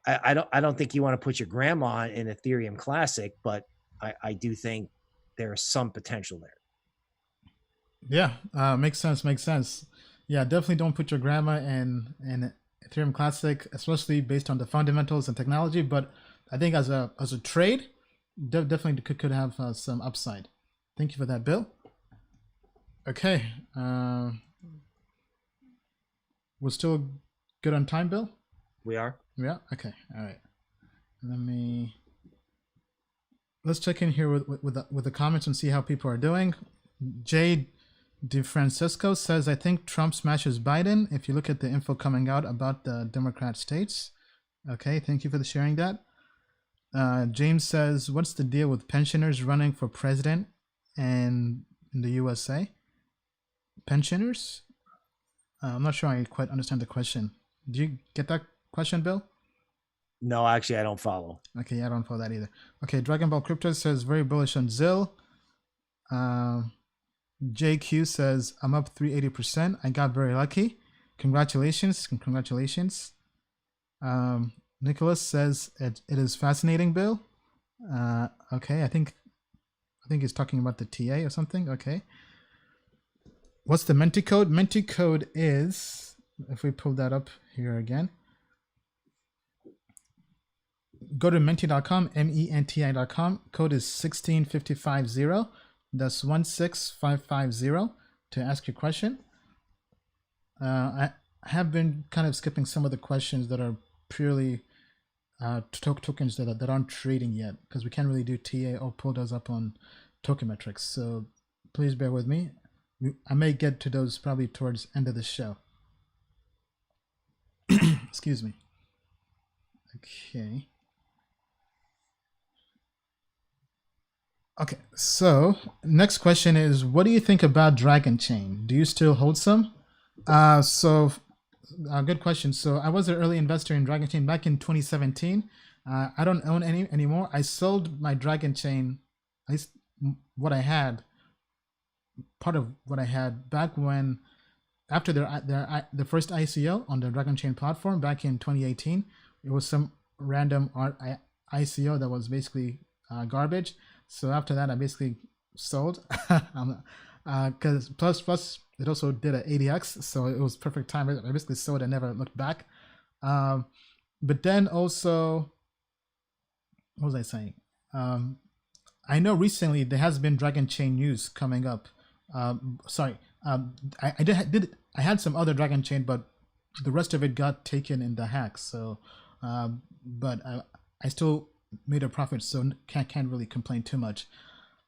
I don't think you want to put your grandma in Ethereum Classic, but I do think there's some potential there. Yeah, makes sense. Yeah, definitely don't put your grandma in Ethereum Classic, especially based on the fundamentals and technology. But I think as a trade, definitely could have some upside. Thank you for that, Bill. Okay, we're still good on time, Bill? We are. Yeah. Okay. All right. Let's check in here with the comments and see how people are doing. Jade DeFrancisco says, I think Trump smashes Biden if you look at the info coming out about the Democrat states. Okay, thank you for sharing that. James says, what's the deal with pensioners running for president and in the USA? Pensioners? I'm not sure I quite understand the question. Do you get that question, Bill? No, actually, I don't follow. Okay, I don't follow that either. Okay, Dragon Ball Crypto says, very bullish on ZIL. JQ says, I'm up 380%. I got very lucky. Congratulations. Nicholas says, it is fascinating, Bill. Okay, I think he's talking about the TA or something. Okay. What's the Menti code? Menti code is, if we pull that up here again, go to menti.com, menti.com. Code is 16550. That's 16550 to ask your question. I have been kind of skipping some of the questions that are purely tokens that aren't trading yet, because we can't really do TA or pull those up on Token Metrics. So please bear with me. I may get to those probably towards the end of the show. Excuse me. Okay. Okay, so next question is, what do you think about Dragon Chain? Do you still hold some? Good question. So I was an early investor in Dragon Chain back in 2017. I don't own any anymore. I sold my Dragon Chain, at least what I had, part of what I had back when, after the first ICO on the Dragon Chain platform back in 2018. It was some random ICO that was basically garbage. So after that, I basically sold, because plus it also did an ADX, so it was perfect time. I basically sold and never looked back. But then also, what was I saying? I know recently there has been Dragon Chain news coming up. I had some other Dragon Chain, but the rest of it got taken in the hack. So, but I still made a profit, so can't really complain too much.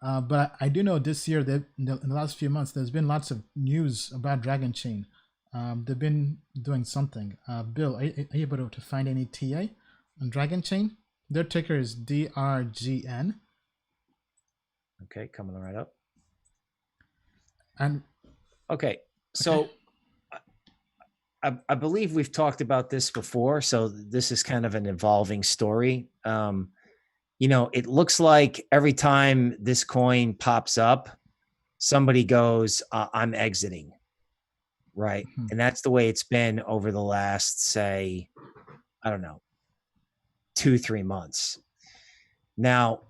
But I do know this year that in the last few months there's been lots of news about Dragon Chain. They've been doing something. Bill, are you able to find any TA on Dragon Chain? Their ticker is DRGN. Okay, coming right up. And okay, so I believe we've talked about this before. So this is kind of an evolving story. It looks like every time this coin pops up, somebody goes, I'm exiting. Right. Mhm. And that's the way it's been over the last, say, I don't know, 2-3 months. Now,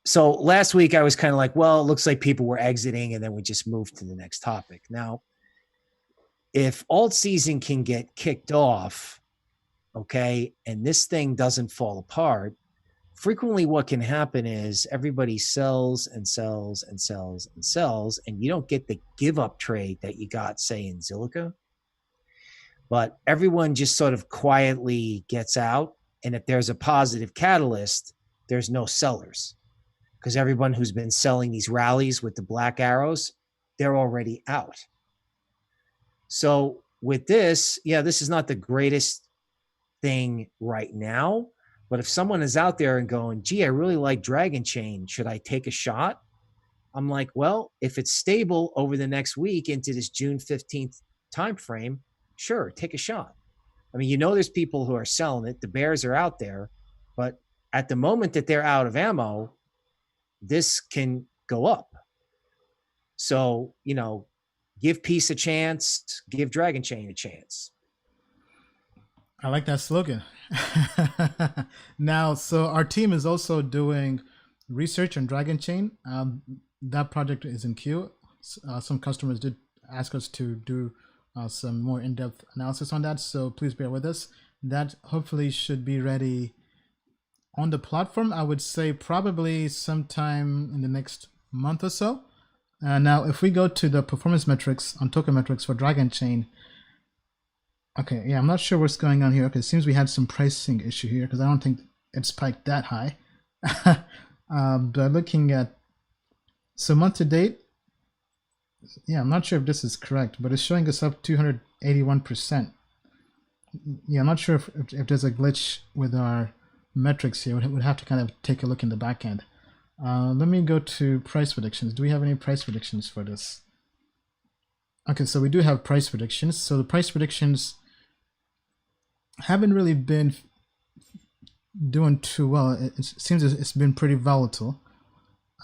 so last week I was kind of like, well, it looks like people were exiting, and then we just moved to the next topic. Now, if alt season can get kicked off, okay, and this thing doesn't fall apart, frequently what can happen is everybody sells and sells and sells and sells, and you don't get the give up trade that you got, say, in Zilliqa. But everyone just sort of quietly gets out. And if there's a positive catalyst, there's no sellers, because everyone who's been selling these rallies with the black arrows, they're already out. So with this, yeah, this is not the greatest thing right now. But if someone is out there and going, gee, I really like Dragon Chain, should I take a shot? I'm like, well, if it's stable over the next week into this June 15th timeframe, sure, take a shot. I mean, there's people who are selling it. The bears are out there. But at the moment that they're out of ammo, this can go up. So, give peace a chance, give Dragon Chain a chance. I like that slogan. Now, so our team is also doing research on Dragon Chain. That project is in queue. Some customers did ask us to do some more in-depth analysis on that, so please bear with us. That hopefully should be ready on the platform, I would say probably sometime in the next month or so. Now, if we go to the performance metrics on Token Metrics for Dragon Chain, okay, yeah, I'm not sure what's going on here. Okay, it seems we had some pricing issue here because I don't think it spiked that high. But looking at, so month to date, yeah, I'm not sure if this is correct, but it's showing us up 281%. Yeah, I'm not sure if there's a glitch with our metrics here. We'd have to kind of take a look in the back end. Let me go to price predictions. Do we have any price predictions for this? Okay, so we do have price predictions. So the price predictions haven't really been doing too well. It seems it's been pretty volatile.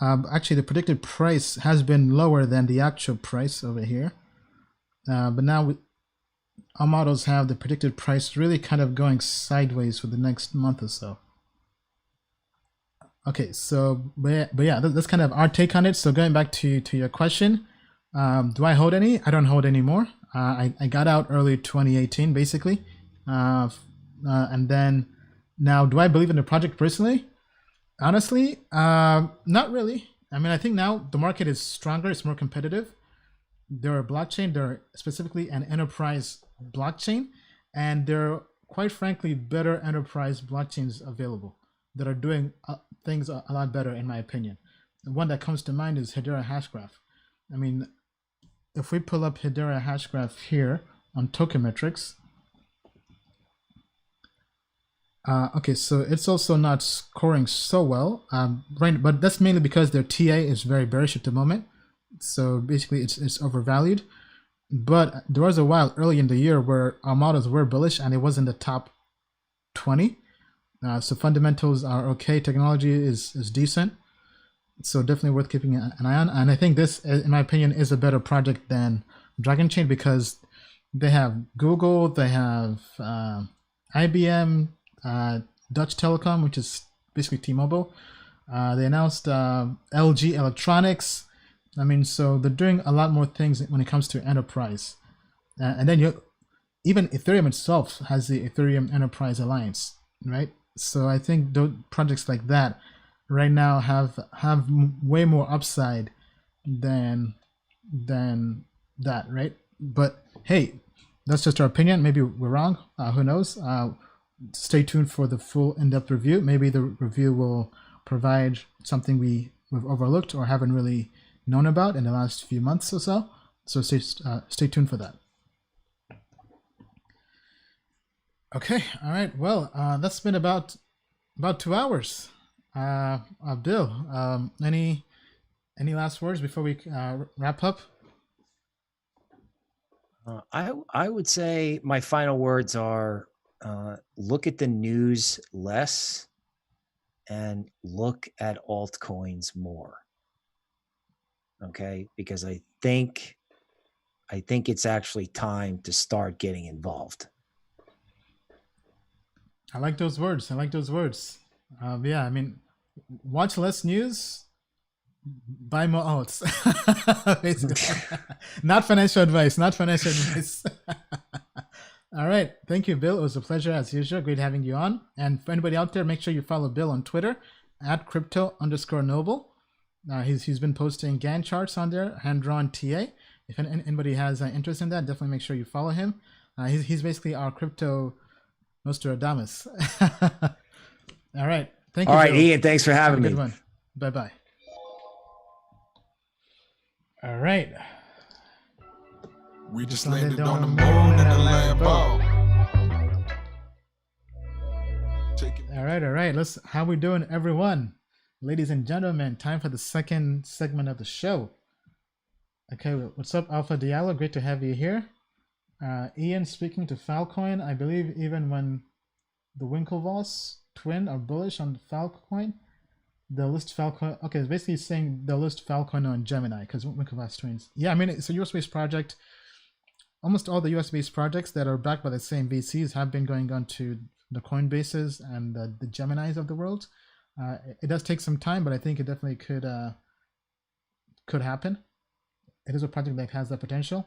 Actually, the predicted price has been lower than the actual price over here. But now our models have the predicted price really kind of going sideways for the next month or so. Okay, so, but yeah, that's kind of our take on it. So going back to your question, do I hold any? I don't hold any more. I got out early 2018, basically. And then now, do I believe in the project personally? Honestly, not really. I mean, I think now the market is stronger. It's more competitive. There are blockchain. There are specifically an enterprise blockchain. And there are, quite frankly, better enterprise blockchains available that are doing things a lot better, in my opinion. The one that comes to mind is Hedera Hashgraph. I mean, if we pull up Hedera Hashgraph here on Token Metrics, okay, so it's also not scoring so well, right? But that's mainly because their TA is very bearish at the moment. So basically, it's overvalued. But there was a while early in the year where our models were bullish and it was in the top 20. So fundamentals are okay. Technology is decent. So definitely worth keeping an eye on. And I think this, in my opinion, is a better project than Dragon Chain because they have Google, they have IBM, Dutch Telecom, which is basically T-Mobile. They announced LG Electronics. I mean, so they're doing a lot more things when it comes to enterprise. And then even Ethereum itself has the Ethereum Enterprise Alliance, right? So I think those projects like that right now have way more upside than that, right? But hey, that's just our opinion. Maybe we're wrong. Who knows? Stay tuned for the full in-depth review. Maybe the review will provide something we've overlooked or haven't really known about in the last few months or so. So stay tuned for that. Okay, all right. Well, that's been about 2 hours. Bill, any Any last words before we wrap up? I would say my final words are look at the news less and look at altcoins more. Okay, because I think it's actually time to start getting involved. I like those words. Yeah, I mean, watch less news, buy more alts. Basically. Not financial advice. All right. Thank you, Bill. It was a pleasure as usual. Great having you on. And for anybody out there, make sure you follow Bill on Twitter at @crypto_noble. He's been posting Gann charts on there, hand-drawn TA. If anybody has interest in that, definitely make sure you follow him. He's basically our crypto Nostradamus. All right. Thank you. All right, Bill. Ian, thanks for having me. Good one. Bye-bye. All right. We just landed on the moon in a Lambo. All right. How we doing, everyone? Ladies and gentlemen, time for the second segment of the show. Okay, what's up, Alpha Diallo? Great to have you here. Ian speaking to Filecoin. I believe even when the Winklevoss twin are bullish on Filecoin, they'll list Filecoin. Okay, it's basically saying they'll list Filecoin on Gemini because Winklevoss twins. Yeah, I mean, it's a US-based project. Almost all the US-based projects that are backed by the same VCs have been going on to the Coinbases and the Geminis of the world. It does take some time, but I think it definitely could happen. It is a project that has the potential.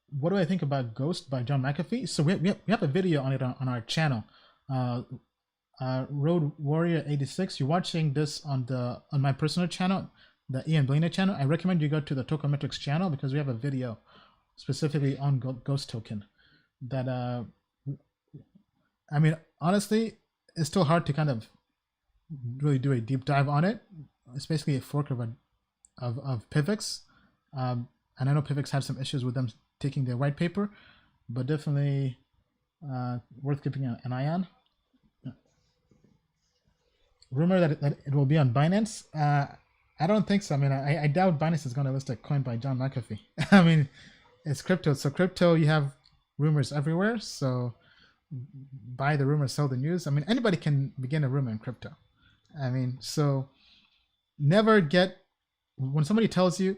What do I think about Ghost by John McAfee? So we have a video on it on our channel, Road Warrior 86. You're watching this on my personal channel, the Ian Blaney channel. I recommend you go to the Token Metrics channel because we have a video specifically on Ghost token. That I mean, honestly, it's still hard to kind of really do a deep dive on it. It's basically a fork of Pivx, and I know Pivx had some issues with them taking their white paper, but definitely worth keeping an eye on. Rumor that it will be on Binance. I don't think so. I mean, I doubt Binance is going to list a coin by John McAfee. I mean, it's crypto. So crypto, you have rumors everywhere. So buy the rumor, sell the news. I mean, anybody can begin a rumor in crypto. I mean, so never get, when somebody tells you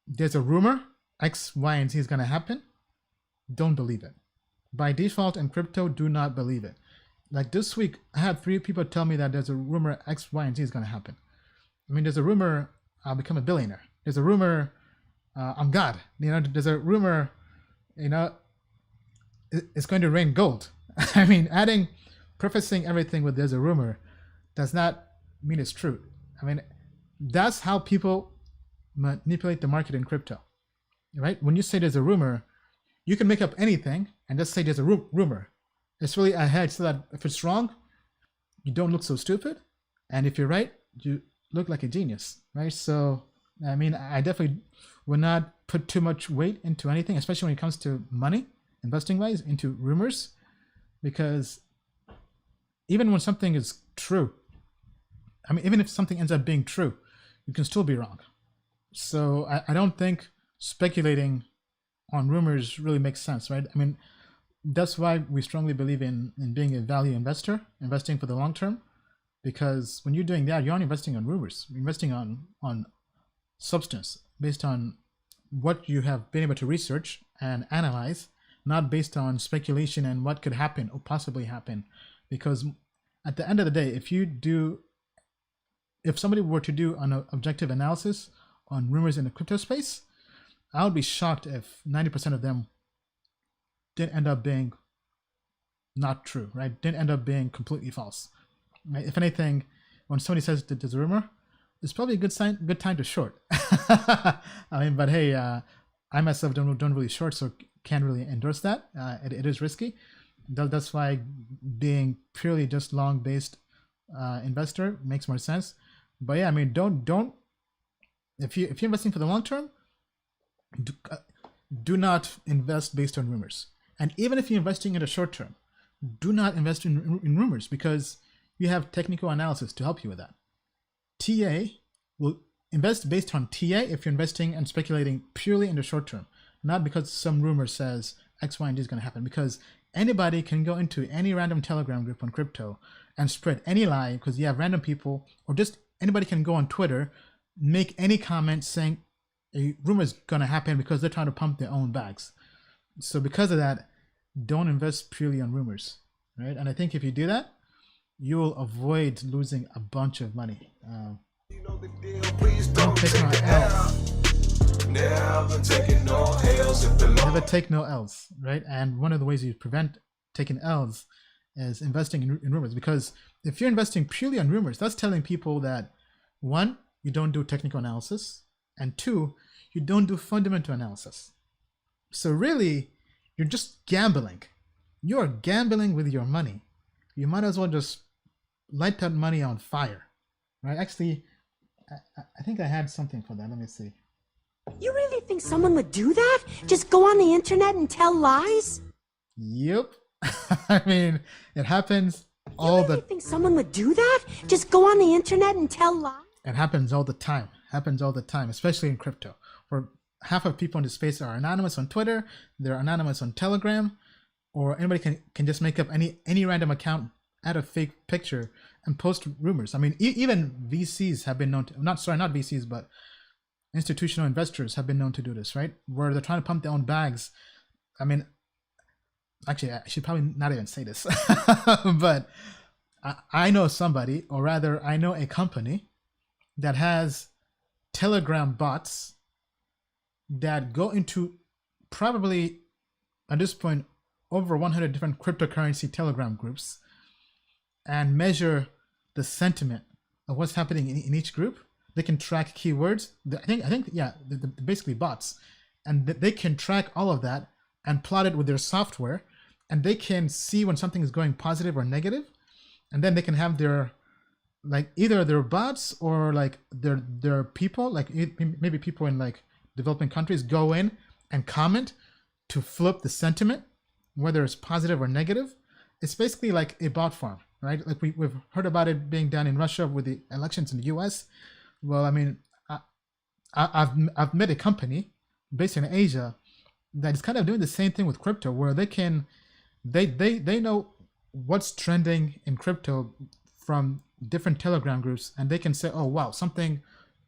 there's a rumor, X, Y, and Z is going to happen, don't believe it. By default in crypto, do not believe it. Like this week, I had 3 people tell me that there's a rumor X, Y, and Z is going to happen. I mean, there's a rumor I'll become a billionaire. There's a rumor I'm God. You know, there's a rumor, you know, it's going to rain gold. I mean, prefacing everything with there's a rumor does not mean it's true. I mean, that's how people manipulate the market in crypto, right? When you say there's a rumor, you can make up anything and just say there's a rumor. It's really a hedge so that if it's wrong, you don't look so stupid. And if you're right, you look like a genius, right? So, I mean, I definitely would not put too much weight into anything, especially when it comes to money, investing-wise, into rumors, because even when something is true, I mean, even if something ends up being true, you can still be wrong. So I don't think speculating on rumors really makes sense, right? I mean, that's why we strongly believe in being a value investor, investing for the long term, because when you're doing that, you're not investing on rumors. You're investing on substance based on what you have been able to research and analyze, not based on speculation and what could happen or possibly happen. Because at the end of the day, if somebody were to do an objective analysis on rumors in the crypto space, I would be shocked if 90% of them didn't end up being not true, right? Didn't end up being completely false. Right? If anything, when somebody says that there's a rumor, it's probably a good time to short. I mean, but hey, I myself don't really short, so can't really endorse that. It is risky. That's why being purely just long based investor makes more sense. But yeah, I mean, don't if you're investing for the long term, do not invest based on rumors. And even if you're investing in the short term, do not invest in rumors, because you have technical analysis to help you with that. TA will invest based on TA if you're investing and speculating purely in the short term, not because some rumor says X, Y, and Z is going to happen. Because anybody can go into any random Telegram group on crypto and spread any lie, because you have random people, or just anybody can go on Twitter, make any comment saying a rumor is going to happen because they're trying to pump their own bags. So because of that, don't invest purely on rumors, right? And I think if you do that, you will avoid losing a bunch of money. Don't take no L's. Never take no L's, right? And one of the ways you prevent taking L's is investing in rumors. Because if you're investing purely on rumors, that's telling people that, one, you don't do technical analysis, and two, you don't do fundamental analysis. So really, you're just gambling. You're gambling with your money. You might as well just light that money on fire, right? Actually, I think I had something for that. Let me see. You really think someone would do that? Just go on the internet and tell lies? Yep. I mean, it happens all You really think someone would do that? Just go on the internet and tell lies? It happens all the time. Happens all the time, especially in crypto. Where half of people in the space are anonymous on Twitter, they're anonymous on Telegram, or anybody can just make up any random account, add a fake picture, and post rumors. I mean, even VCs have been known to, not VCs, but institutional investors have been known to do this, right? Where they're trying to pump their own bags. I mean, actually, I should probably not even say this, but I know somebody, or rather, I know a company that has Telegram bots that go into probably, at this point, over 100 different cryptocurrency Telegram groups and measure the sentiment of what's happening in each group. They can track keywords. I think, yeah, they're basically bots, and they can track all of that and plot it with their software, and they can see when something is going positive or negative, and then they can have their, like, either their bots or like their people, like maybe people in like developing countries, go in and comment to flip the sentiment, whether it's positive or negative. It's basically like a bot farm, right? Like we've heard about it being done in Russia with the elections in the US. Well, I mean, I've met a company based in Asia that is kind of doing the same thing with crypto, where they know what's trending in crypto from different Telegram groups, and they can say, oh wow,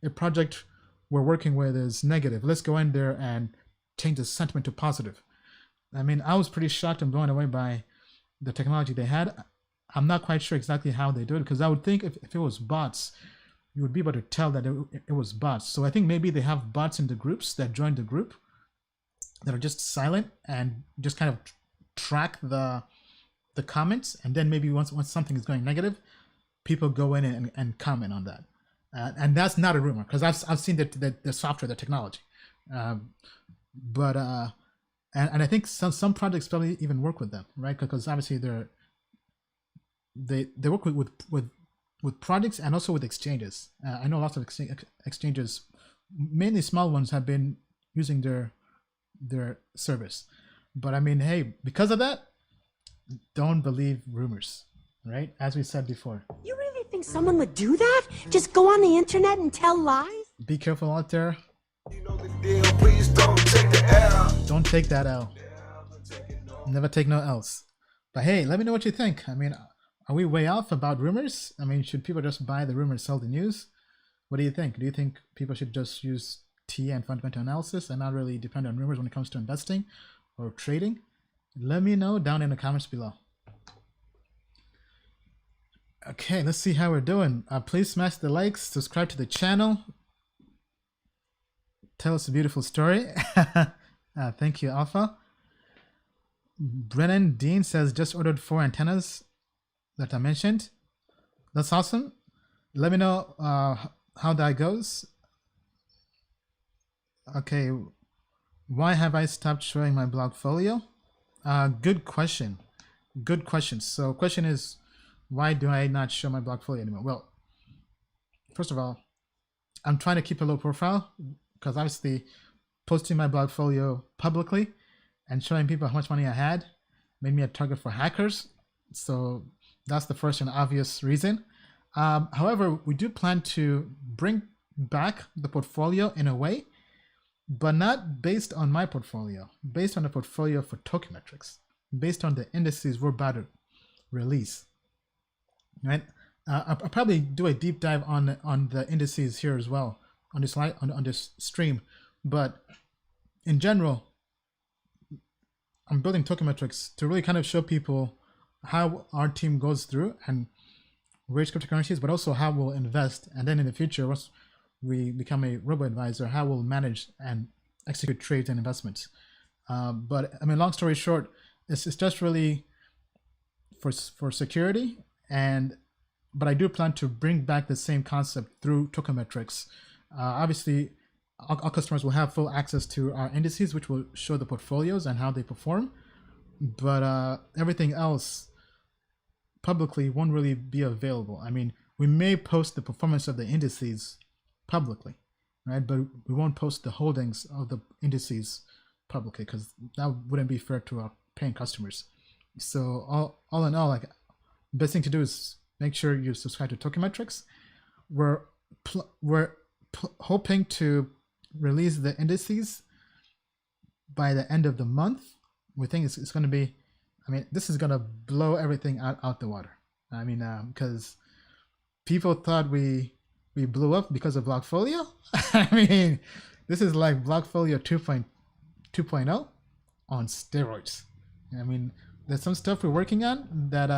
a project we're working with is negative. Let's go in there and change the sentiment to positive. I mean, I was pretty shocked and blown away by the technology they had. I'm not quite sure exactly how they do it, because I would think if it was bots, you would be able to tell that it was bots. So I think maybe they have bots in the groups that join the group that are just silent and just kind of track the comments, and then maybe once something is going negative, people go in and comment on that. And that's not a rumor, because I've seen the software, the technology. But I think some projects probably even work with them, right? Because obviously they work with projects and also with exchanges. I know lots of exchanges, mainly small ones, have been using their service. But I mean, hey, because of that, don't believe rumors, right? As we said before. You really think someone would do that? Just go on the internet and tell lies? Be careful out there. Don't take that L. Never take no L's. But hey, let me know what you think. I mean, are we way off about rumors? I mean, should people just buy the rumors, sell the news? What do you think? Do you think people should just use TA and fundamental analysis and not really depend on rumors when it comes to investing or trading? Let me know down in the comments below. Okay, let's see how we're doing. Please smash the likes, subscribe to the channel. Tell us a beautiful story. Thank you, Alpha. Brennan Dean says, just ordered 4 antennas that I mentioned. That's awesome. Let me know how that goes. Okay, why have I stopped showing my blogfolio? Good question. Good question. So question is, why do I not show my blogfolio anymore? Well, first of all, I'm trying to keep a low profile, because obviously posting my blogfolio publicly and showing people how much money I had made me a target for hackers. So that's the first and obvious reason. However, we do plan to bring back the portfolio in a way, but not based on my portfolio, based on the portfolio for Token Metrics, based on the indices we're about to release. Right? I'll probably do a deep dive on the indices here as well on this slide on this stream, but in general, I'm building Token Metrics to really kind of show people how our team goes through and raise cryptocurrencies, but also how we'll invest, and then in the future, once we become a robo-advisor, how we'll manage and execute trades and investments. But I mean, long story short, it's just really for security, but I do plan to bring back the same concept through Token Metrics. Obviously, our customers will have full access to our indices, which will show the portfolios and how they perform. But everything else publicly won't really be available. I mean, we may post the performance of the indices publicly, right? But we won't post the holdings of the indices publicly because that wouldn't be fair to our paying customers. So all in all, like, best thing to do is make sure you subscribe to Token Metrics. We're hoping to release the indices by the end of the month. We think it's going to be, I mean, this is going to blow everything out the water. I mean, because people thought we blew up because of Blockfolio. I mean, this is like Blockfolio 2.0 on steroids. I mean, there's some stuff we're working on that,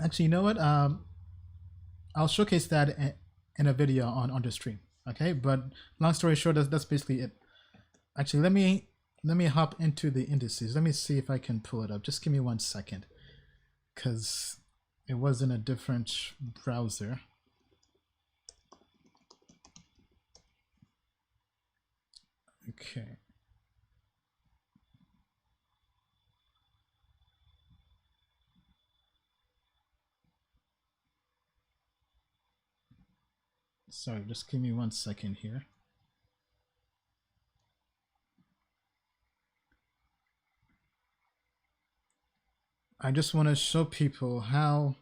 actually, you know what? I'll showcase that in a video on the stream. Okay, but long story short, that's basically it. Actually, let me hop into the indices. Let me see if I can pull it up. Just give me 1 second, because it was in a different browser. Okay. Sorry, just give me 1 second here. I just want to show people how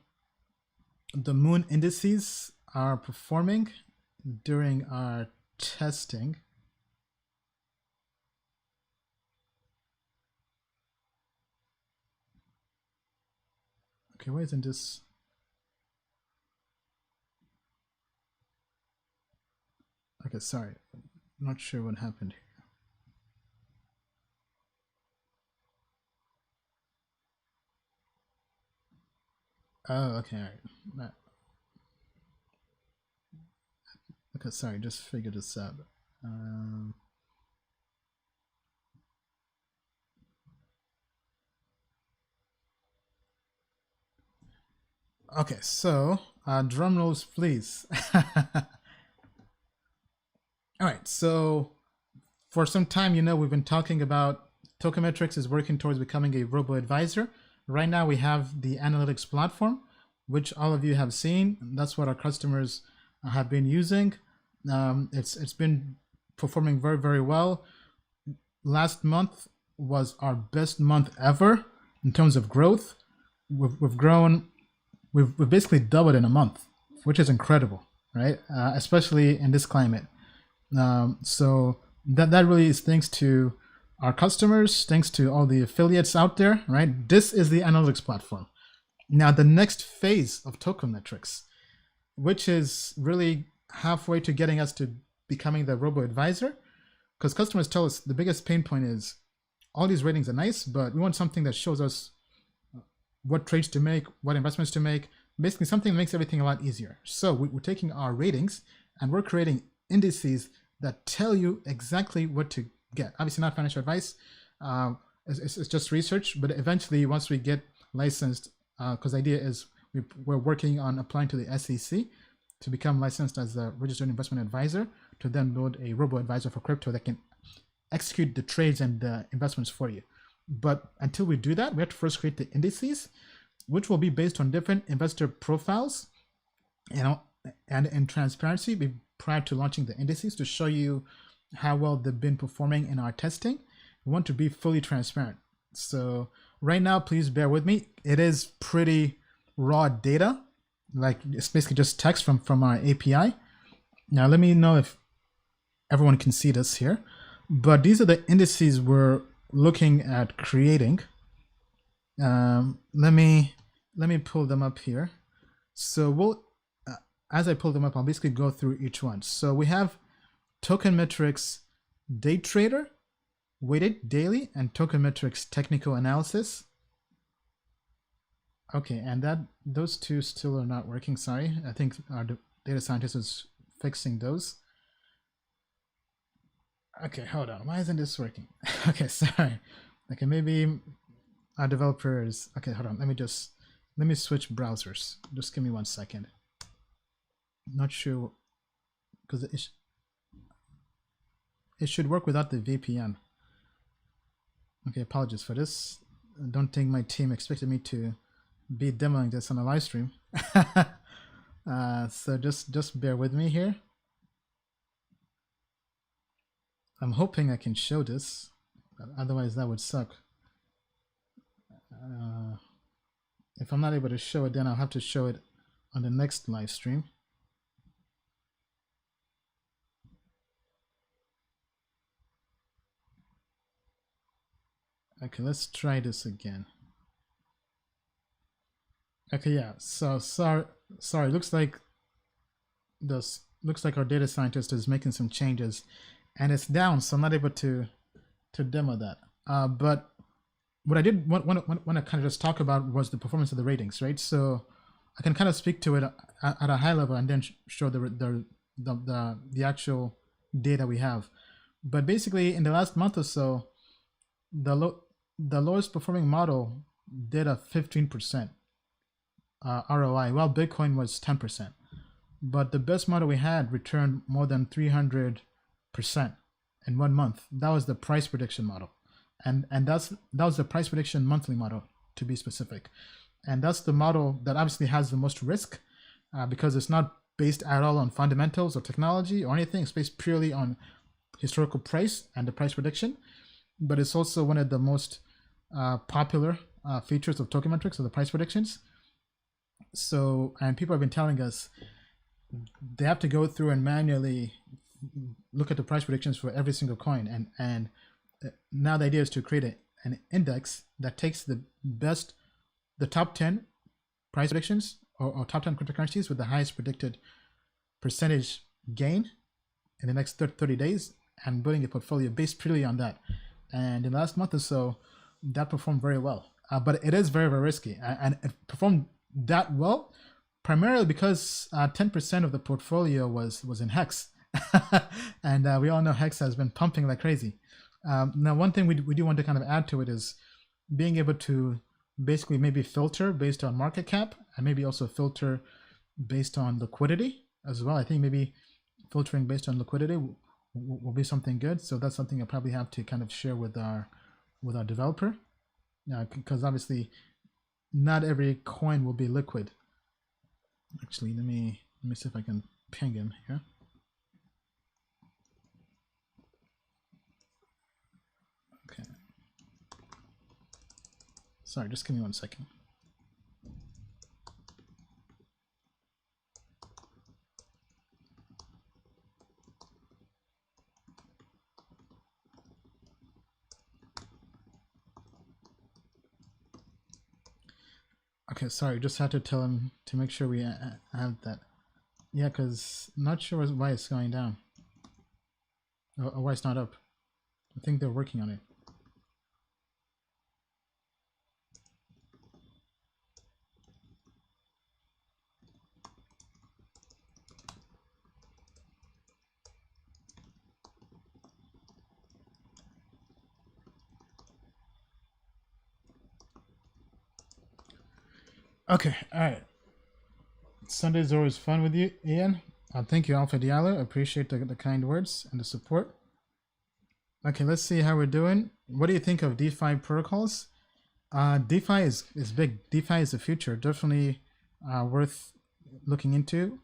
the moon indices are performing during our testing. Okay, why isn't this? Okay, sorry. I'm not sure what happened here. Oh, okay, all right. Okay, sorry, just figured this out. Okay, so drum rolls, please. All right, so for some time, we've been talking about Token Metrics is working towards becoming a robo-advisor. Right now, we have the analytics platform, which all of you have seen. That's what our customers have been using. It's been performing very, very well. Last month was our best month ever in terms of growth. We've grown, we've basically doubled in a month, which is incredible, right? Especially in this climate. So that really is thanks to our customers, thanks to all the affiliates out there, right? This is the analytics platform. Now, the next phase of Token Metrics, which is really halfway to getting us to becoming the robo-advisor, because customers tell us the biggest pain point is all these ratings are nice, but we want something that shows us what trades to make, what investments to make, basically something that makes everything a lot easier. So we're taking our ratings and we're creating indices that tell you exactly what to get. Obviously not financial advice, it's just research, but eventually once we get licensed, because the idea is we're working on applying to the SEC to become licensed as a registered investment advisor, to then build a robo-advisor for crypto that can execute the trades and the investments for you. But until we do that, we have to first create the indices, which will be based on different investor profiles, and in transparency prior to launching the indices to show you how well they've been performing in our testing. We want to be fully transparent. So right now, please bear with me. It is pretty raw data, like it's basically just text from our API. Now let me know if everyone can see this here. But these are the indices we're looking at creating. Let me pull them up here. So we'll, as I pull them up, I'll basically go through each one. So we have Token Metrics Day Trader, Weighted Daily, and Token Metrics Technical Analysis. Okay, and those two still are not working. Sorry, I think our data scientist is fixing those. Okay, hold on. Why isn't this working? Okay, sorry. Okay, maybe our developers. Okay, hold on. Let me switch browsers. Just give me 1 second. Not sure because it should work without the VPN. Okay, apologies for this. I don't think my team expected me to be demoing this on a live stream. So just bear with me here. I'm hoping I can show this, otherwise that would suck. If I'm not able to show it, then I'll have to show it on the next live stream. Okay, let's try this again. Okay, yeah. So sorry. Looks like our data scientist is making some changes, and it's down, so I'm not able to demo that. But what I did want to kind of just talk about was the performance of the ratings, right? So I can kind of speak to it at a high level and then show the actual data we have. But basically, in the last month or so, the lowest performing model did a 15% ROI, while Bitcoin was 10%. But the best model we had returned more than 300% in 1 month. That was the price prediction model. And that was the price prediction monthly model, to be specific. And that's the model that obviously has the most risk because it's not based at all on fundamentals or technology or anything. It's based purely on historical price and the price prediction. But it's also one of the most popular features of token metrics, or the price predictions. So, and people have been telling us they have to go through and manually look at the price predictions for every single coin. And now the idea is to create an index that takes the top 10 price predictions or top 10 cryptocurrencies with the highest predicted percentage gain in the next 30 days and building a portfolio based purely on that. And in the last month or so, that performed very well. But it is very, very risky. And it performed that well primarily because 10% of the portfolio was in Hex. And we all know Hex has been pumping like crazy. Now, one thing we do want to kind of add to it is being able to basically maybe filter based on market cap and maybe also filter based on liquidity as well. I think maybe filtering based on liquidity will be something good. So that's something I'll probably have to kind of share with our developer, because obviously not every coin will be liquid. Actually, let me see if I can ping him here. Okay. Sorry, just give me 1 second. Okay, sorry, just had to tell him to make sure we have that. Yeah, because not sure why it's going down. Or why it's not up. I think they're working on it. Okay, all right. Sunday's always fun with you, Ian. Thank you, Alpha Diallo. Appreciate the kind words and the support. Okay, let's see how we're doing. What do you think of DeFi protocols? DeFi is big. DeFi is the future. Definitely worth looking into.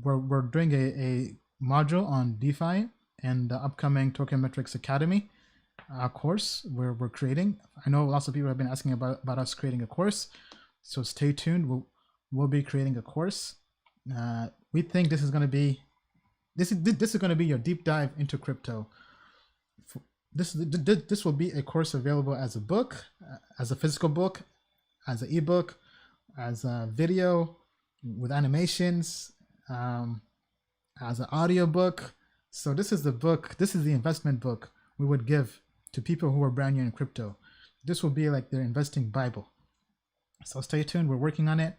We're doing a module on DeFi and the upcoming Token Metrics Academy course we're creating. I know lots of people have been asking about us creating a course. So stay tuned. We'll be creating a course. We think this is going to be this is going to be your deep dive into crypto. This will be a course available as a book, as a physical book, as an ebook, as a video with animations, as an audio book. So this is the book. This is the investment book we would give to people who are brand new in crypto. This will be like their investing Bible. So stay tuned. We're working on it.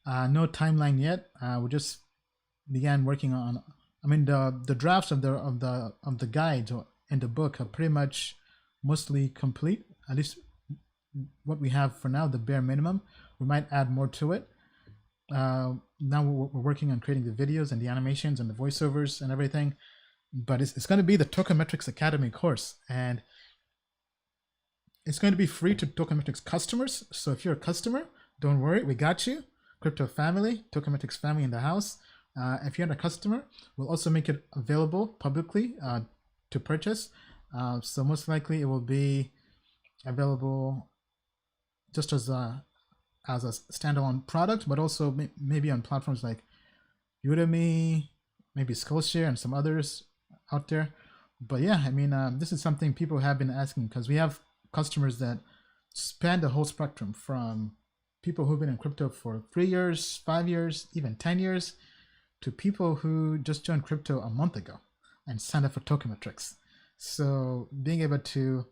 No timeline yet. We just began working on. I mean, the drafts of the guides in the book are pretty much mostly complete. At least what we have for now, the bare minimum. We might add more to it. Now we're working on creating the videos and the animations and the voiceovers and everything. But it's going to be the Token Metrics Academy course, and it's going to be free to Token Metrics customers. So if you're a customer, don't worry, we got you. Crypto family, Token Metrics family in the house. If you're not a customer, we'll also make it available publicly to purchase. So most likely it will be available just as a standalone product, but also maybe on platforms like Udemy, maybe Skillshare, and some others out there. But yeah, I mean, this is something people have been asking, because we have customers that span the whole spectrum, from people who've been in crypto for 3 years, 5 years, even 10 years, to people who just joined crypto a month ago and signed up for Token Metrics. So being able to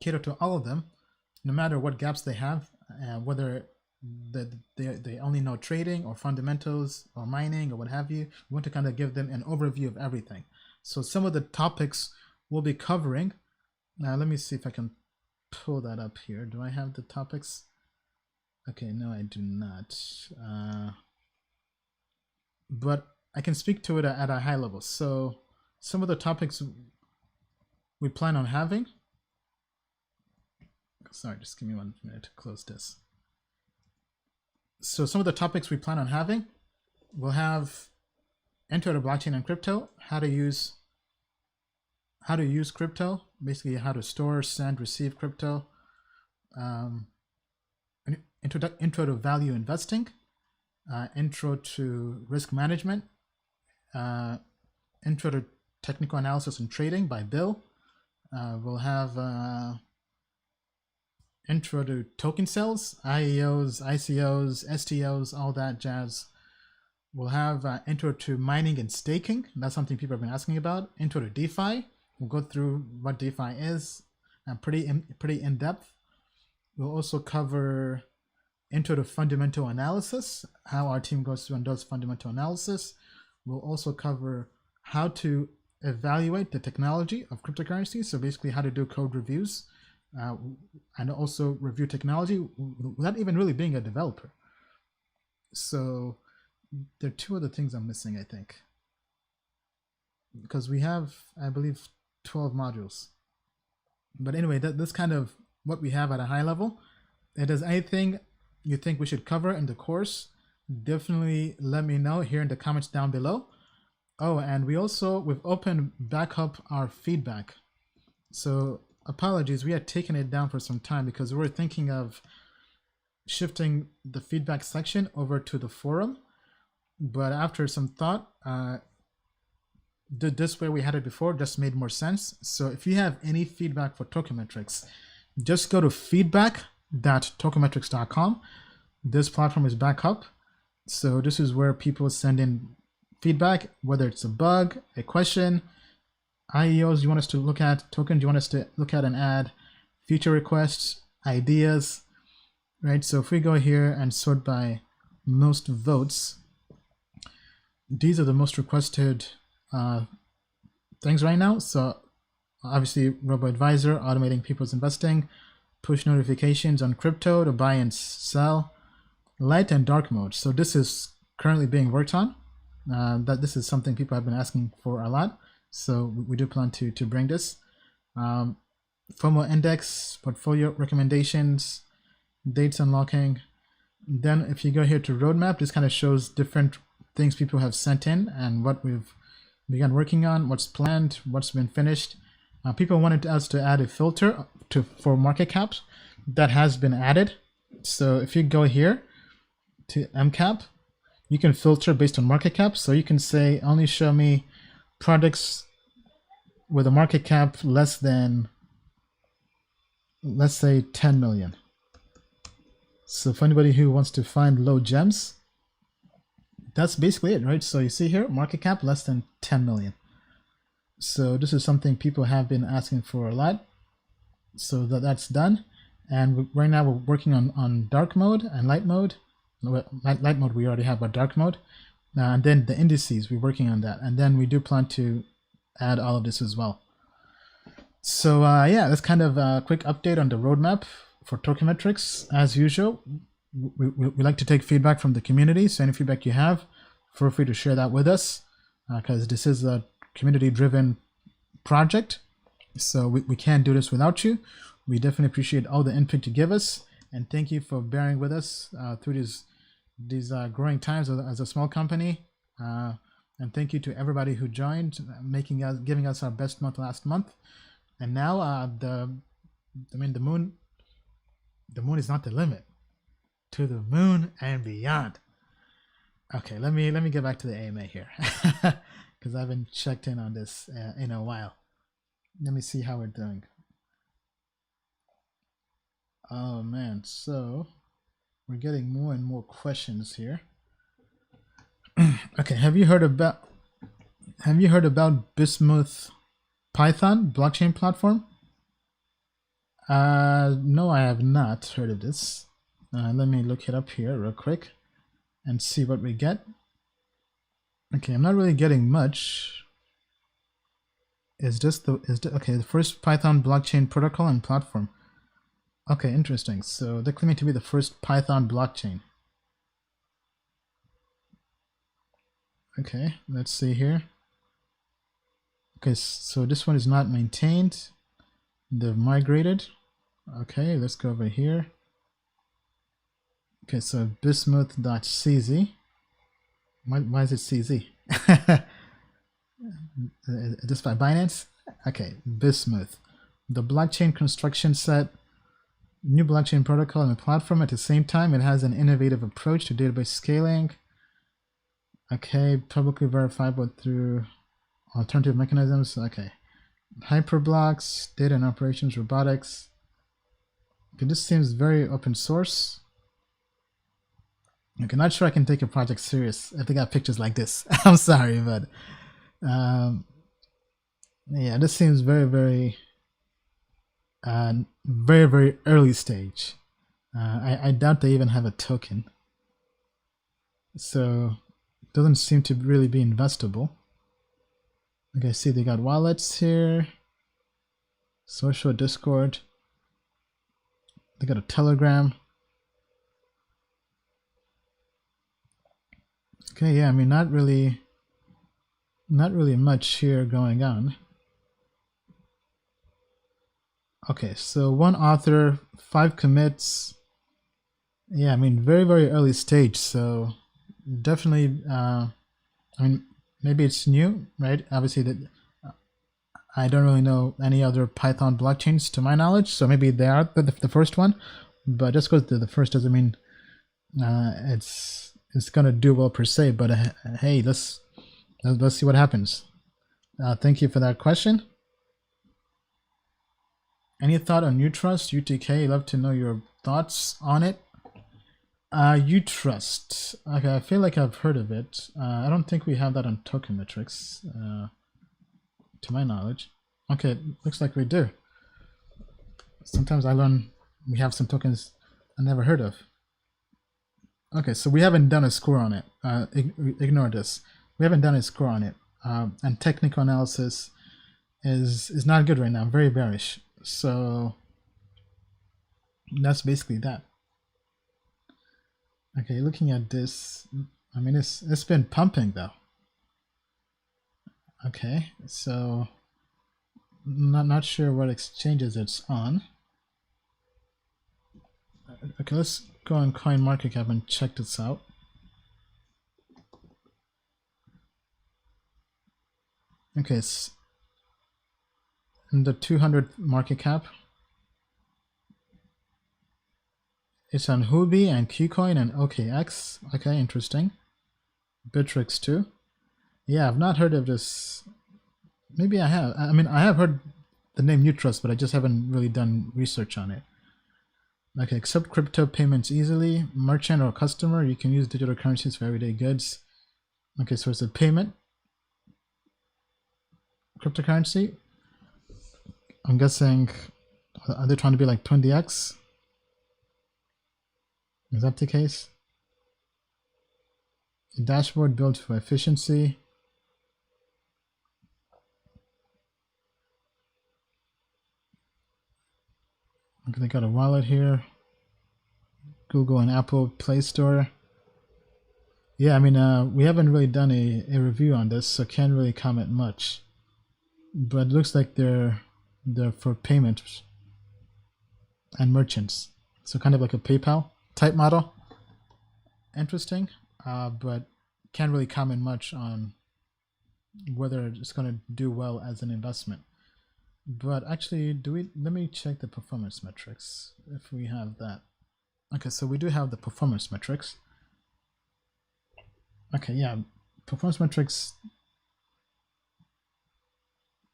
cater to all of them, no matter what gaps they have, whether they only know trading or fundamentals or mining or what have you, we want to kind of give them an overview of everything. So some of the topics we'll be covering. Now let me see if I can pull that up here. Do I have the topics? Okay, no, I do not. But I can speak to it at a high level. So some of the topics we plan on having. Sorry, just give me 1 minute to close this. So some of the topics we plan on having, we'll have intro to blockchain and crypto, how to use crypto, basically how to store, send, receive crypto, intro to value investing, intro to risk management, intro to technical analysis and trading by Bill. We'll have intro to token sales, IEOs, ICOs, STOs, all that jazz. We'll have intro to mining and staking. That's something people have been asking about. Intro to DeFi. We'll go through what DeFi is, pretty in depth. We'll also cover intro to fundamental analysis, how our team goes through and does fundamental analysis. We'll also cover how to evaluate the technology of cryptocurrency. So basically how to do code reviews, and also review technology without even really being a developer. So there are two other things I'm missing, I think, because we have, I believe, 12 modules. But anyway, that's kind of what we have at a high level. If there's anything you think we should cover in the course, definitely let me know here in the comments down below. Oh, and we've opened back up our feedback. So apologies, we had taken it down for some time because we were thinking of shifting the feedback section over to the forum. But after some thought, this way we had it before just made more sense. So if you have any feedback for Token Metrics, just go to feedback.tokenmetrics.com. This platform is back up. So this is where people send in feedback, whether it's a bug, a question, IEOs you want us to look at, tokens you want us to look at and add, feature requests, ideas, right? So if we go here and sort by most votes, these are the most requested things right now. So obviously robo-advisor, automating people's investing, push notifications on crypto to buy and sell, light and dark mode. So this is currently being worked on. This is something people have been asking for a lot. So we do plan to bring this. FOMO index, portfolio recommendations, dates unlocking. Then if you go here to roadmap, this kind of shows different things people have sent in and what we've begun working on, what's planned, what's been finished. People wanted us to add a filter for market caps. That has been added. So if you go here to MCAP, you can filter based on market cap. So you can say only show me projects with a market cap less than, let's say, 10 million. So for anybody who wants to find low gems, that's basically it, right? So you see here, market cap less than 10 million. So this is something people have been asking for a lot. So that's done. And right now we're working on dark mode and light mode. Light mode we already have, but dark mode. And then the indices, we're working on that. And then we do plan to add all of this as well. So yeah, that's kind of a quick update on the roadmap for Token Metrics. As usual, we like to take feedback from the community. So any feedback you have, feel free to share that with us, because this is a community-driven project. So we can't do this without you. We definitely appreciate all the input you give us, and thank you for bearing with us through these growing times as a small company. And thank you to everybody who joined, giving us our best month last month. And now the moon is not the limit. To the moon and beyond. Okay, let me get back to the AMA here, because I haven't checked in on this in a while. Let me see how we're doing. Oh man, so we're getting more and more questions here. Okay, have you heard about Bismuth Python blockchain platform? No, I have not heard of this. Let me look it up here real quick and see what we get. Okay, I'm not really getting much. Is this okay, the first Python blockchain protocol and platform. Okay, interesting. So they're claiming to be the first Python blockchain. Okay, let's see here. Okay, so this one is not maintained. They've migrated. Okay, let's go over here. Okay, so bismuth.cz. Why is it CZ? Is this by Binance? Okay, Bismuth. The blockchain construction set, new blockchain protocol and a platform. At the same time, it has an innovative approach to database scaling. Okay, publicly verifiable through alternative mechanisms. Okay, hyperblocks, data and operations, robotics. Okay, this seems very open source. Okay, not sure I can take a project serious if they got pictures like this. I'm sorry, but yeah, this seems very, very early stage. I doubt they even have a token, so it doesn't seem to really be investable. Okay, see they got wallets here, social, Discord. They got a Telegram. Okay, yeah, I mean, not really much here going on. Okay, so one author, 5 commits. Yeah, I mean, very, very early stage. So definitely, I mean, maybe it's new, right? Obviously, that I don't really know any other Python blockchains to my knowledge. So maybe they are the first one, but just because they're the first doesn't mean it's gonna do well per se. But hey, let's see what happens. Thank you for that question. Any thought on Utrust, UTK? Love to know your thoughts on it. Utrust. Okay, I feel like I've heard of it. I don't think we have that on Token Metrics, to my knowledge. Okay, looks like we do. Sometimes I learn we have some tokens I never heard of. Okay, so we haven't done a score on it. Ignore this. We haven't done a score on it. And technical analysis is not good right now. Very bearish. So that's basically that. Okay, looking at this, I mean, it's been pumping though. Okay, so not sure what exchanges it's on. Okay, let's go on CoinMarketCap and check this out. Okay, it's in the 200 market cap. It's on Huobi and KuCoin and OKX. Okay, interesting. Bittrex too. Yeah, I've not heard of this Maybe I have. I mean, I have heard the name Utrust, but I just haven't really done research on it. Okay, accept crypto payments easily. Merchant or customer, you can use digital currencies for everyday goods. Okay, so it's a payment. Cryptocurrency. I'm guessing, are they trying to be like 20x? Is that the case? A dashboard built for efficiency. Okay, they got a wallet here. Google and Apple Play Store. Yeah, I mean, we haven't really done a review on this, so can't really comment much. But it looks like they're for payments and merchants. So kind of like a PayPal type model. Interesting, but can't really comment much on whether it's going to do well as an investment. But actually, let me check the performance metrics if we have that. Okay, so we do have the performance metrics. Okay, yeah, performance metrics.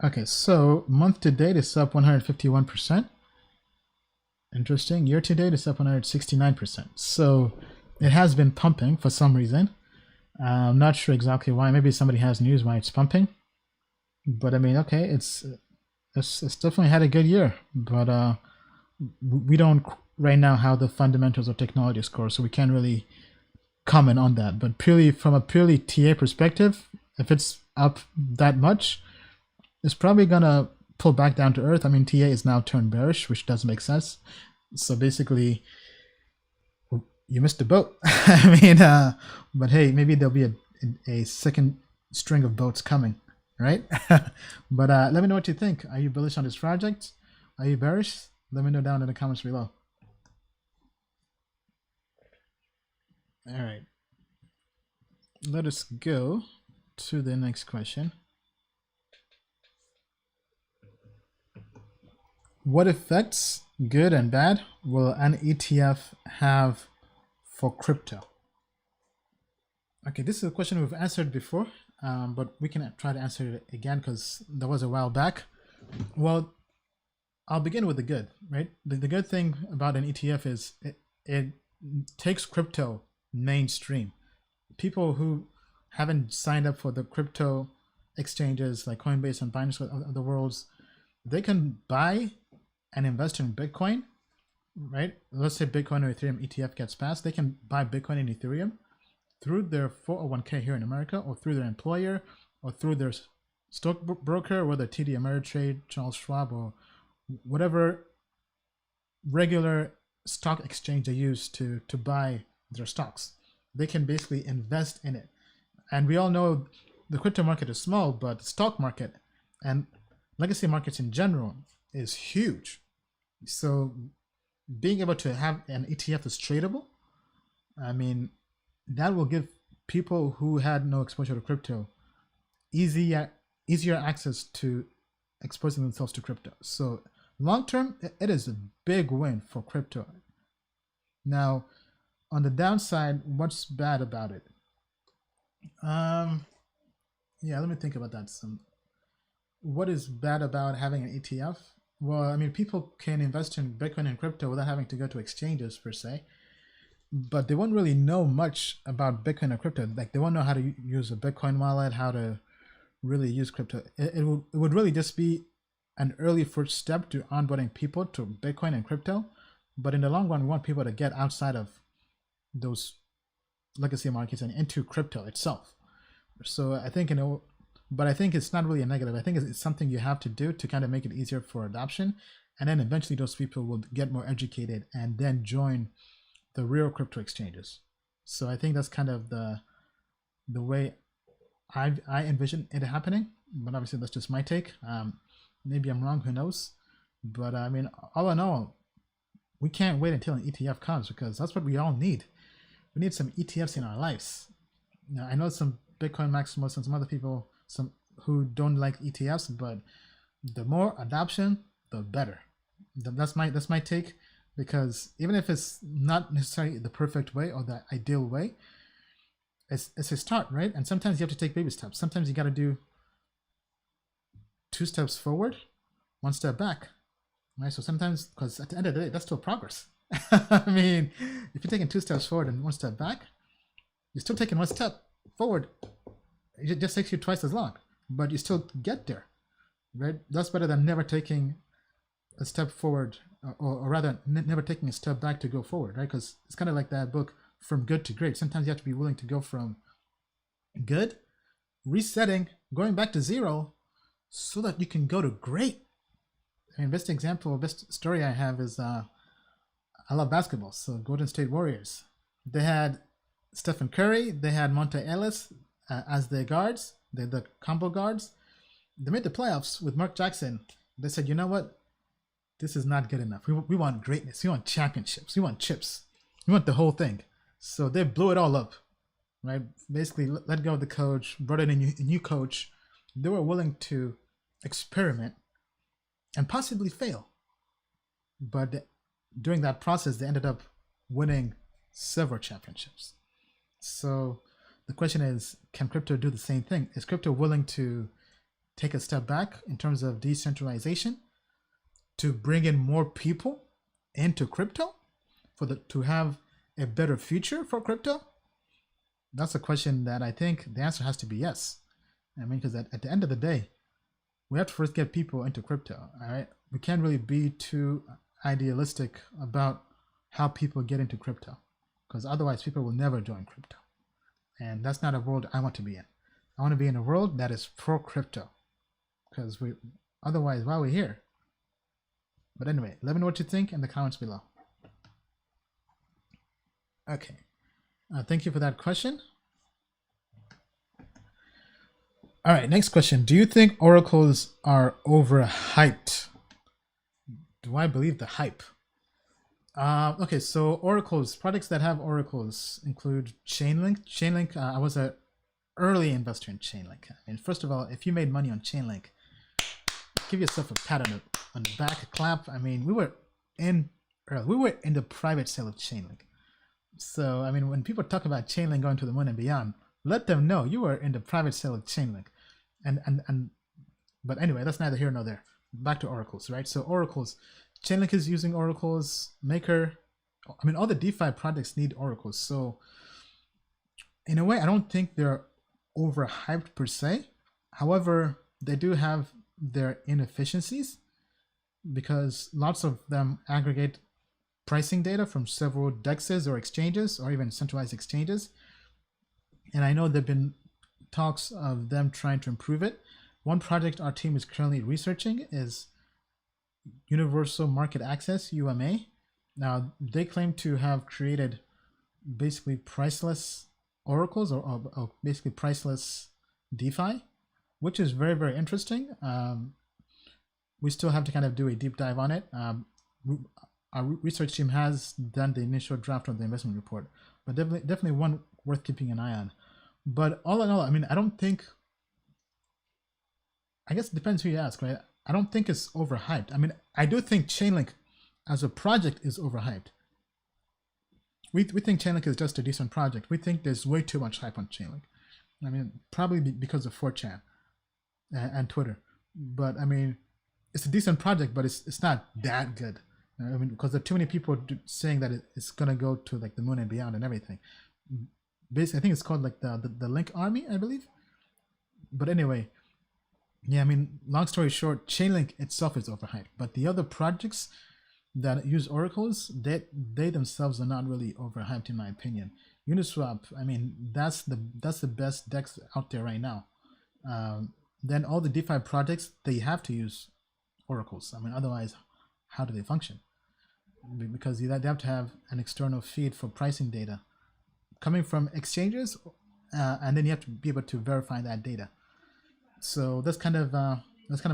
Okay, so month to date is up 151%. Interesting. Year to date is up 169%. So it has been pumping for some reason. I'm not sure exactly why. Maybe somebody has news why it's pumping. But I mean, okay, it's definitely had a good year. But we don't right now have the fundamentals of technology score, so we can't really comment on that. But from a purely TA perspective, if it's up that much, it's probably gonna pull back down to earth. I mean, TA is now turned bearish, which does make sense. So basically, you missed the boat. I mean, but hey, maybe there'll be a second string of boats coming, right? But let me know what you think. Are you bullish on this project? Are you bearish? Let me know down in the comments below. All right. Let us go to the next question. What effects, good and bad, will an ETF have for crypto? Okay, this is a question we've answered before, but we can try to answer it again because that was a while back. Well, I'll begin with the good, right? The good thing about an ETF is it takes crypto mainstream. People who haven't signed up for the crypto exchanges like Coinbase and Binance of the worlds, they can buy and invest in Bitcoin, right? Let's say Bitcoin or Ethereum ETF gets passed. They can buy Bitcoin and Ethereum through their 401k here in America, or through their employer, or through their stockbroker, whether TD Ameritrade, Charles Schwab, or whatever regular stock exchange they use to buy their stocks. They can basically invest in it. And we all know the crypto market is small, but the stock market and legacy markets in general is huge. So being able to have an ETF that's tradable, I mean, that will give people who had no exposure to crypto easier access to exposing themselves to crypto. So long term, it is a big win for crypto. Now, on the downside, what's bad about it? Yeah, let me think about that. What is bad about having an ETF? Well, I mean, people can invest in Bitcoin and crypto without having to go to exchanges per se, but they won't really know much about Bitcoin or crypto. Like, they won't know how to use a Bitcoin wallet, how to really use crypto. It would really just be an early first step to onboarding people to Bitcoin and crypto. But in the long run, we want people to get outside of those legacy markets and into crypto itself. So I think, but I think it's not really a negative. I think it's something you have to do to kind of make it easier for adoption. And then eventually those people will get more educated and then join the real crypto exchanges. So I think that's kind of the way I envision it happening. But obviously that's just my take. Maybe I'm wrong, who knows? But I mean, all in all, we can't wait until an ETF comes, because that's what we all need. We need some ETFs in our lives. Now, I know some Bitcoin maximalists and some other people, some who don't like ETFs, but the more adoption, the better. That's my take, because even if it's not necessarily the perfect way or the ideal way, it's a start, right? And sometimes you have to take baby steps. Sometimes you got to do 2 steps forward, 1 step back, right? So sometimes, because at the end of the day, that's still progress. I mean, if you're taking 2 steps forward and 1 step back, you're still taking 1 step forward. It just takes you twice as long, but you still get there, right? That's better than never taking a step forward, or rather, never taking a step back to go forward, right? Because it's kind of like that book, From Good to Great. Sometimes you have to be willing to go from good, resetting, going back to zero, so that you can go to great. I mean, best example, best story I have is I love basketball. So Golden State Warriors, they had Stephen Curry, they had Monte Ellis as their guards, the combo guards. They made the playoffs with Mark Jackson. They said, you know what? This is not good enough. We want greatness. We want championships. We want chips. We want the whole thing. So they blew it all up, right? Basically, let go of the coach, brought in a new coach. They were willing to experiment and possibly fail. But during that process, they ended up winning several championships. So the question is, can crypto do the same thing? Is crypto willing to take a step back in terms of decentralization to bring in more people into crypto to have a better future for crypto? That's a question that I think the answer has to be yes. I mean, because at the end of the day, we have to first get people into crypto. All right, we can't really be too idealistic about how people get into crypto, because otherwise people will never join crypto, and that's not a world I want to be in. I want to be in a world that is pro crypto, because otherwise why are we here? But anyway, let me know what you think in the comments below. Okay, thank you for that question. All right, next question. Do you think oracles are overhyped? Do I believe the hype? Okay, so oracles, products that have oracles include Chainlink. Chainlink, I was an early investor in Chainlink. And first of all, if you made money on Chainlink, give yourself a pat on the back, a clap. I mean, we were in the private sale of Chainlink. So, I mean, when people talk about Chainlink going to the moon and beyond, let them know you were in the private sale of Chainlink. But anyway, that's neither here nor there. Back to oracles, right? So oracles, Chainlink is using oracles, Maker. I mean, all the DeFi projects need oracles. So in a way, I don't think they're overhyped per se. However, they do have their inefficiencies because lots of them aggregate pricing data from several DEXs or exchanges or even centralized exchanges. And I know there have been talks of them trying to improve it. One project our team is currently researching is Universal Market Access, UMA. Now, they claim to have created basically priceless oracles or basically priceless DeFi, which is very, very interesting. We still have to kind of do a deep dive on it. Our research team has done the initial draft of the investment report, but definitely one worth keeping an eye on. But all in all, I mean, I guess it depends who you ask, right? I don't think it's overhyped. I mean, I do think Chainlink as a project is overhyped. We think Chainlink is just a decent project. We think there's way too much hype on Chainlink. I mean, probably because of 4chan and Twitter. But I mean, it's a decent project, but it's not that good. I mean, because there are too many people saying that it's gonna go to like the moon and beyond and everything. Basically, I think it's called like the Link Army, I believe. But anyway, yeah, I mean, long story short, Chainlink itself is overhyped, but the other projects that use oracles, they themselves are not really overhyped in my opinion. Uniswap, I mean, that's the best DEX out there right now. Then all the DeFi projects, they have to use oracles. I mean, otherwise, how do they function? Because they have to have an external feed for pricing data coming from exchanges, and then you have to be able to verify that data. So that's kind of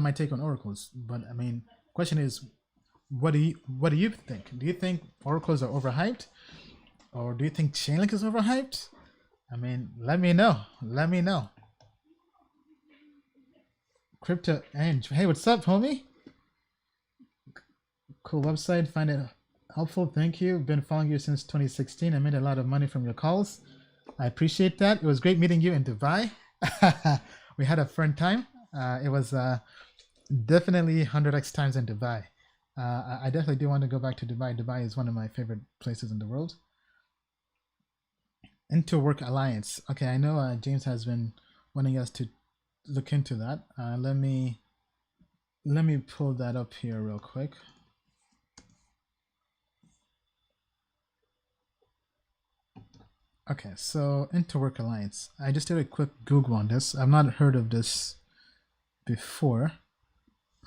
my take on oracles. But I mean, question is, what do you think? Do you think oracles are overhyped, or do you think Chainlink is overhyped? I mean, let me know. Crypto Eng, hey, what's up, homie? Cool website, find it helpful. Thank you. Been following you since 2016. I made a lot of money from your calls. I appreciate that. It was great meeting you in Dubai. We had a fun time. It was definitely 100x times in Dubai. I definitely do want to go back to Dubai. Dubai is one of my favorite places in the world. Interwork Alliance. Okay, I know James has been wanting us to look into that. Let me pull that up here real quick. Okay, so Interwork Alliance. I just did a quick Google on this. I've not heard of this before.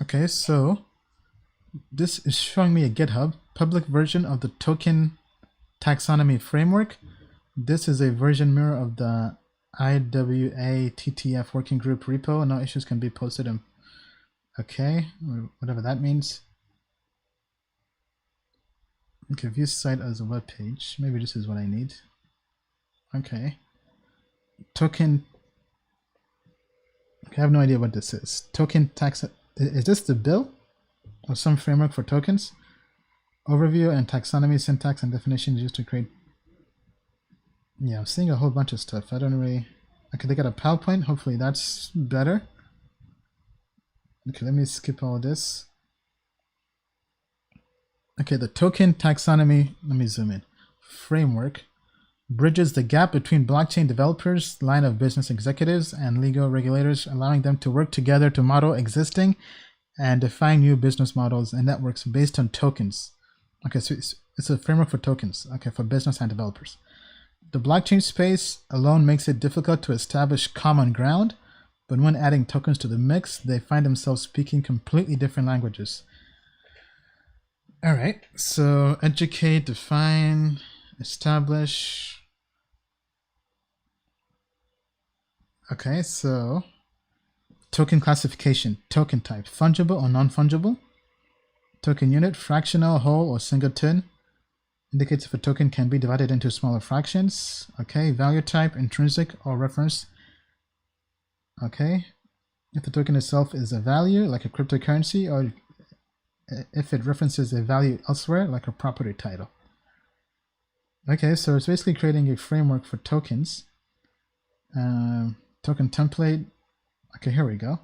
Okay, so this is showing me a GitHub public version of the token taxonomy framework. This is a version mirror of the IWA TTF working group repo. No issues can be posted in. Okay, whatever that means. Okay, view site as a web page. Maybe this is what I need. Okay. Token. Okay, I have no idea what this is. Token tax. Is this the bill? Or some framework for tokens? Overview and taxonomy, syntax, and definitions used to create. Yeah, I'm seeing a whole bunch of stuff. I don't really. Okay, they got a PowerPoint. Hopefully that's better. Okay, let me skip all this. Okay, the token taxonomy. Let me zoom in. Framework bridges the gap between blockchain developers, line of business executives, and legal regulators, allowing them to work together to model existing and define new business models and networks based on tokens. Okay, so it's a framework for tokens, okay, for business and developers. The blockchain space alone makes it difficult to establish common ground, but when adding tokens to the mix, they find themselves speaking completely different languages. All right, so educate, define, establish. Okay, so token classification, token type, fungible or non-fungible. Token unit, fractional, whole, or singleton. Indicates if a token can be divided into smaller fractions. Okay, value type, intrinsic or reference. Okay, if the token itself is a value, like a cryptocurrency, or if it references a value elsewhere, like a property title. Okay, so it's basically creating a framework for tokens. Token template. Okay, here we go.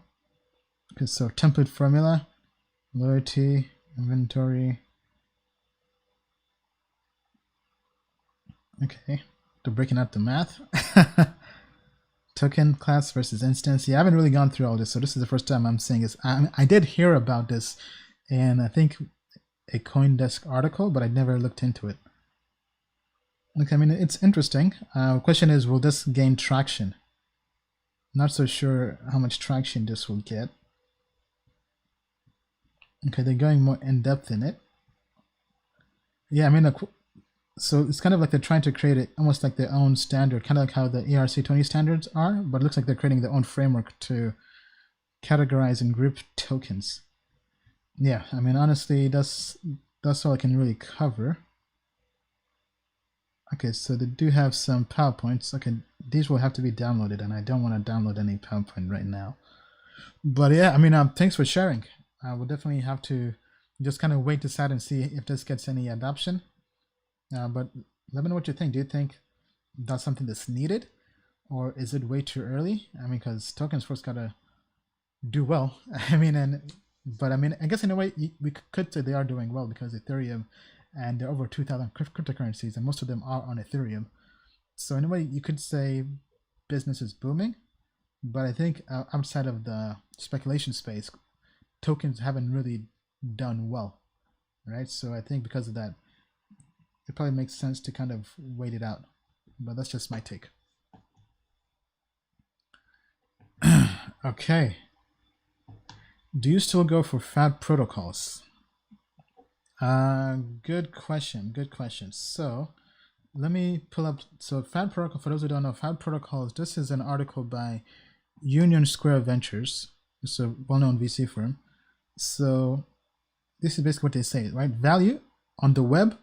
Okay, so template formula, loyalty, inventory. Okay, they're breaking out the math. Token class versus instance. Yeah, I haven't really gone through all this, so this is the first time I'm seeing this. I did hear about this in, I think, a CoinDesk article, but I never looked into it. Okay, I mean, it's interesting. Question is, will this gain traction? Not so sure how much traction this will get. Okay, they're going more in depth in it. Yeah, I mean, so it's kind of like they're trying to create it almost like their own standard, kind of like how the ERC20 standards are, but it looks like they're creating their own framework to categorize and group tokens. Yeah, I mean, honestly, that's all I can really cover. Okay, so they do have some PowerPoints. Okay, these will have to be downloaded, and I don't want to download any PowerPoint right now. But yeah, I mean, thanks for sharing. I will definitely have to just kind of wait this out and see if this gets any adoption. But let me know what you think. Do you think that's something that's needed, or is it way too early? I mean, because tokens first gotta do well. I mean, but I mean, I guess in a way we could say they are doing well because Ethereum, and there are over 2,000 cryptocurrencies, and most of them are on Ethereum. So in a way, you could say business is booming. But I think outside of the speculation space, tokens haven't really done well, right? So I think because of that, it probably makes sense to kind of wait it out. But that's just my take. Okay. Do you still go for FAT protocols? Good question. Good question. So let me pull up. So FAT protocol, for those who don't know, FAT protocols, this is an article by Union Square Ventures. It's a well-known VC firm. So this is basically what they say, right? Value on the web,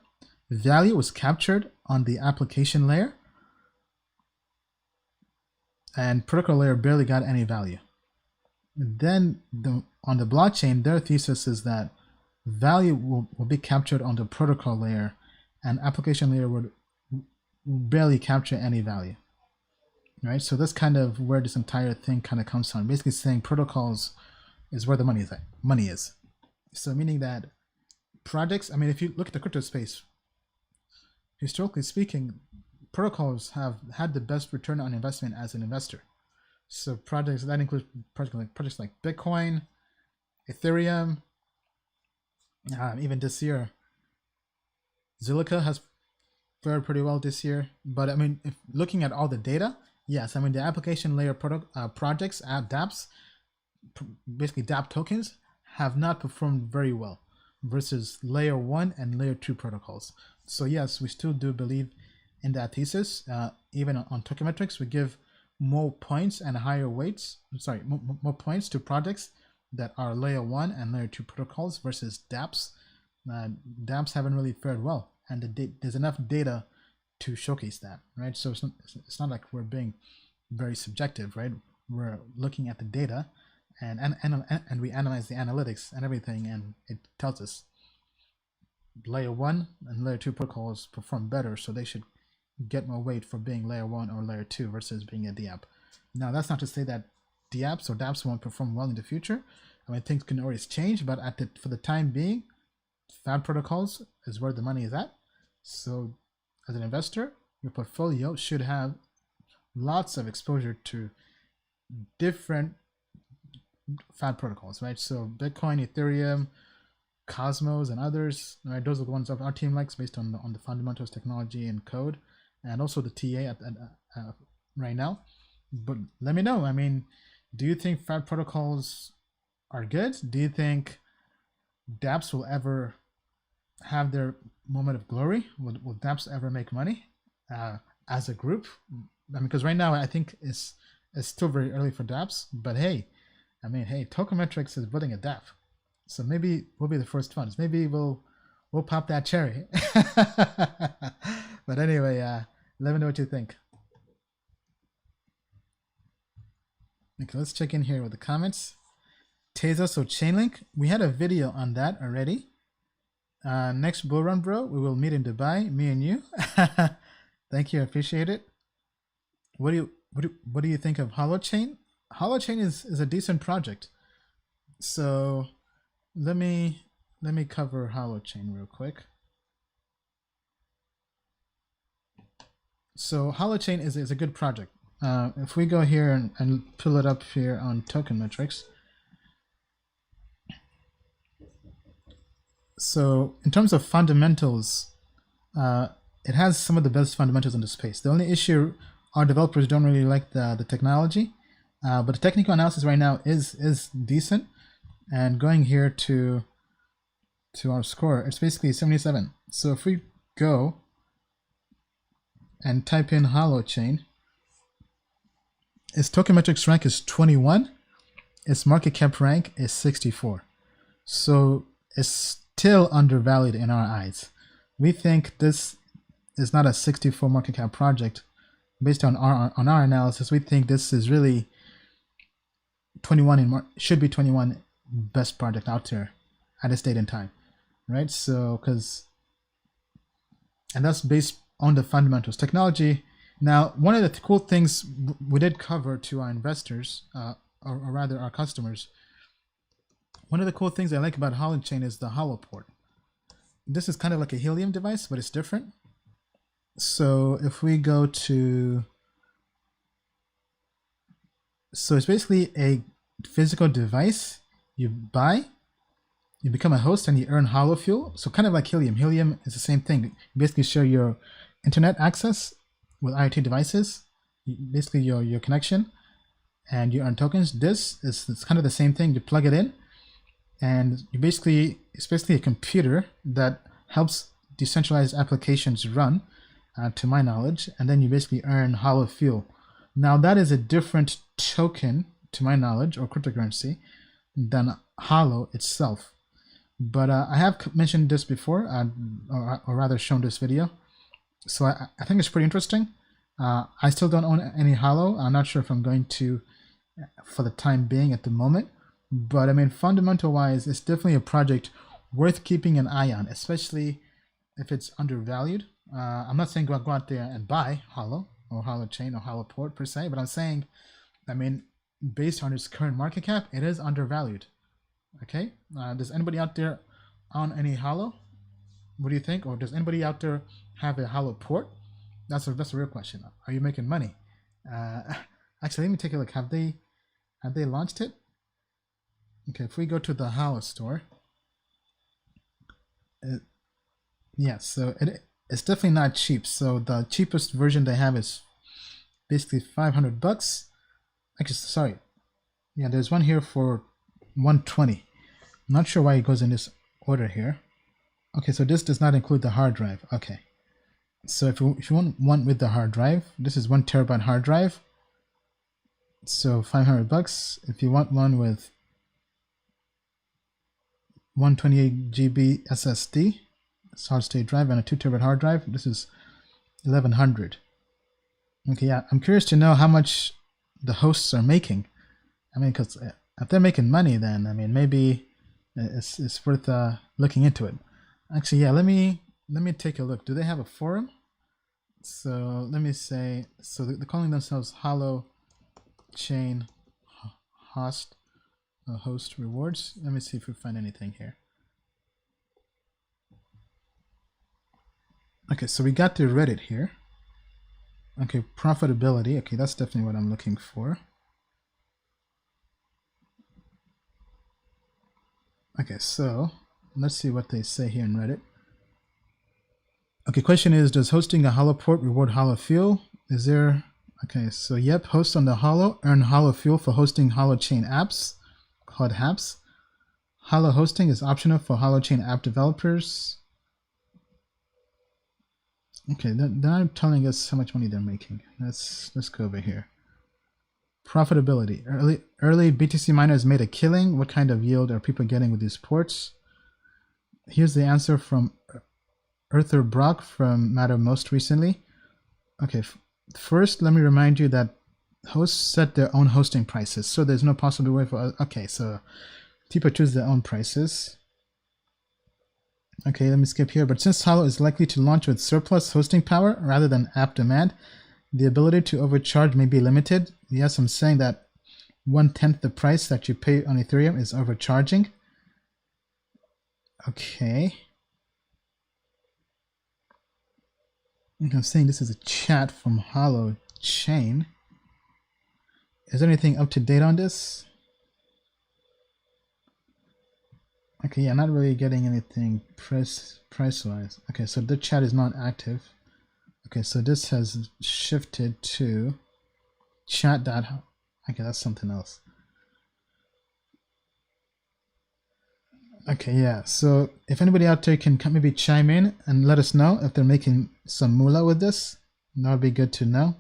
value was captured on the application layer, and protocol layer barely got any value. Then on the blockchain, their thesis is that value will be captured on the protocol layer, and application layer would barely capture any value, right? So that's kind of where this entire thing kind of comes from, basically saying protocols is where the money is. So meaning that projects, I mean, if you look at the crypto space, historically speaking, protocols have had the best return on investment as an investor. So projects that include projects like Bitcoin, Ethereum, even this year, Zilliqa has fared pretty well this year. But I mean, if looking at all the data, yes, I mean the application layer projects, dApps, basically dApp tokens, have not performed very well versus layer 1 and layer 2 protocols. So yes, we still do believe in that thesis. Even on Token Metrics, we give more points and higher weights, more points to projects that are layer 1 and layer 2 protocols versus dApps. dApps haven't really fared well, and there's enough data to showcase that, right? So it's not like we're being very subjective, right? We're looking at the data and we analyze the analytics and everything, and it tells us layer 1 and layer 2 protocols perform better, so they should get more weight for being layer 1 or layer 2 versus being a dApp. Now, that's not to say that dApps or dApps won't perform well in the future. I mean, things can always change, but for the time being, fab protocols is where the money is at. So as an investor, your portfolio should have lots of exposure to different fab protocols, right? So Bitcoin, Ethereum, Cosmos, and others, right? Those are the ones that our team likes based on the fundamentals, technology, and code, and also the TA right now. But let me know. I mean, do you think fab protocols are good? Do you think dApps will ever have their moment of glory? Will dApps ever make money as a group? I mean, because right now I think it's still very early for dApps. But hey, I mean, hey, Token Metrics is building a dApp, so maybe we'll be the first ones. Maybe we'll pop that cherry. But anyway, let me know what you think. Okay, let's check in here with the comments. Tezos or Chainlink, we had a video on that already. Next bull run, bro, we will meet in Dubai, me and you. Thank you, I appreciate it. What do you think of Holochain? Holochain is a decent project. So let me cover Holochain real quick. So Holochain is a good project. If we go here and pull it up here on Token Metrics. So in terms of fundamentals, it has some of the best fundamentals in the space. The only issue, our developers don't really like the technology, but the technical analysis right now is decent. And going here to our score, it's basically 77. So if we go and type in Holochain, its Token Metrics rank is 21. Its market cap rank is 64. So it's still undervalued in our eyes. We think this is not a 64 market cap project. Based on our analysis, we think this is really 21 should be 21 best project out there at this date and time, right? So and that's based on the fundamentals, technology. Now, one of the cool things we did cover to our investors, or rather our customers, one of the cool things I like about Holochain is the Holo port. This is kind of like a helium device, but it's different. So if we go to, so it's basically a physical device you buy, you become a host, and you earn Holo fuel. So kind of like helium. Helium is the same thing. You basically share your internet access with IoT devices, basically your connection, and you earn tokens. This is kind of the same thing. You plug it in, and it's basically a computer that helps decentralized applications run, to my knowledge, and then you basically earn Holo fuel. Now that is a different token, to my knowledge, or cryptocurrency than Holo itself. But I have mentioned this before, or rather shown this video. So I think it's pretty interesting. I still don't own any Holo. I'm not sure if I'm going to for the time being at the moment. But I mean, fundamental wise, it's definitely a project worth keeping an eye on, especially if it's undervalued. I'm not saying go out there and buy Holo or Holochain or Holoport per se, but I'm saying, I mean, based on its current market cap, it is undervalued. Okay. Does anybody out there own any Holo? What do you think? Or does anybody out there have a Holo port? That's a real question. Are you making money? Actually, let me take a look. Have they launched it? Okay, if we go to the Holo store, so it's definitely not cheap. So the cheapest version they have is basically $500. Actually, sorry. Yeah, there's one here for $120. I'm not sure why it goes in this order here. Okay, so this does not include the hard drive. Okay. So if you want one with the hard drive, this is 1 terabyte hard drive. So $500. If you want one with 128 GB SSD, solid state drive, and a 2 terabyte hard drive, this is $1,100. Okay, yeah, I'm curious to know how much the hosts are making. I mean, because if they're making money, then I mean maybe it's worth looking into it. Actually, yeah, let me take a look. Do they have a forum? So let me say, so they're calling themselves Holo Chain Host Rewards. Let me see if we find anything here. Okay, so we got the Reddit here. Okay, profitability. Okay, that's definitely what I'm looking for. Okay, so let's see what they say here in Reddit. Okay, question is, does hosting a Holo port reward Holo fuel? Is there... Okay, so yep, hosts on the Holo earn Holo fuel for hosting Holo Chain apps, called HAPs. Holo hosting is optional for Holo Chain app developers. Okay, they're not telling us how much money they're making. Let's go over here. Profitability. Early BTC miners made a killing. What kind of yield are people getting with these ports? Here's the answer from Arthur Brock from Matter most recently. Okay, first let me remind you that hosts set their own hosting prices, so there's no possible way for... Okay, so people choose their own prices. Okay, let me skip here. But since Holo is likely to launch with surplus hosting power rather than app demand, the ability to overcharge may be limited. Yes, I'm saying that 1/10 the price that you pay on Ethereum is overcharging. Okay. I'm saying this is a chat from Holo Chain. Is there anything up to date on this? Okay, yeah, not really getting anything price-wise. Okay, so the chat is not active. Okay, so this has shifted to chat. Okay, that's something else. Okay, yeah, so if anybody out there can maybe chime in and let us know if they're making some moolah with this, that would be good to know.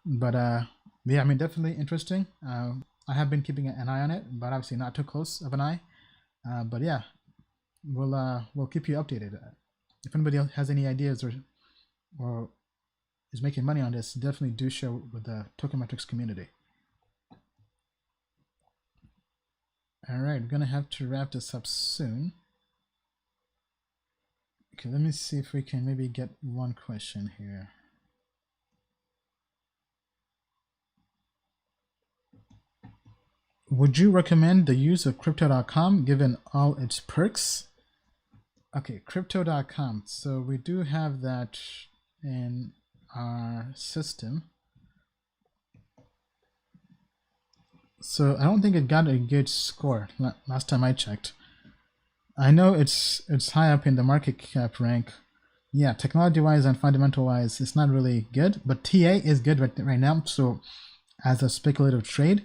But yeah, I mean, definitely interesting. I have been keeping an eye on it, but obviously not too close of an eye. But yeah, we'll keep you updated. If anybody else has any ideas or is making money on this, definitely do share with the Token Metrics community. All right, we're gonna have to wrap this up soon. Okay, let me see if we can maybe get one question here. Would you recommend the use of Crypto.com given all its perks? Okay, Crypto.com. So we do have that in our system. So I don't think it got a good score last time I checked. I know it's high up in the market cap rank. Yeah, technology-wise and fundamental-wise, it's not really good, but TA is good right now. So as a speculative trade,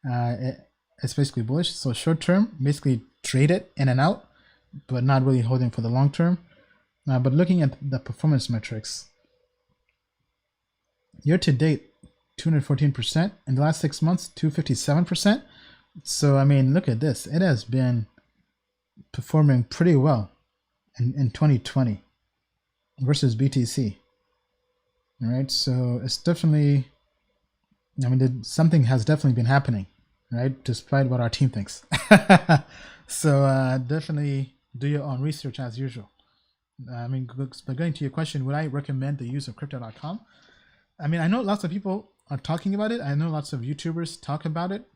it's basically bullish. So short term, basically trade it in and out, but not really holding for the long term. But looking at the performance metrics, year to date, 214%. In the last 6 months, 257%. So I mean, look at this. It has been performing pretty well in 2020 versus BTC. All right, so it's definitely, I mean, something has definitely been happening, right? Despite what our team thinks. So definitely do your own research as usual. I mean, but going to your question, would I recommend the use of Crypto.com? I mean, I know lots of people are talking about it. I know lots of YouTubers talk about it.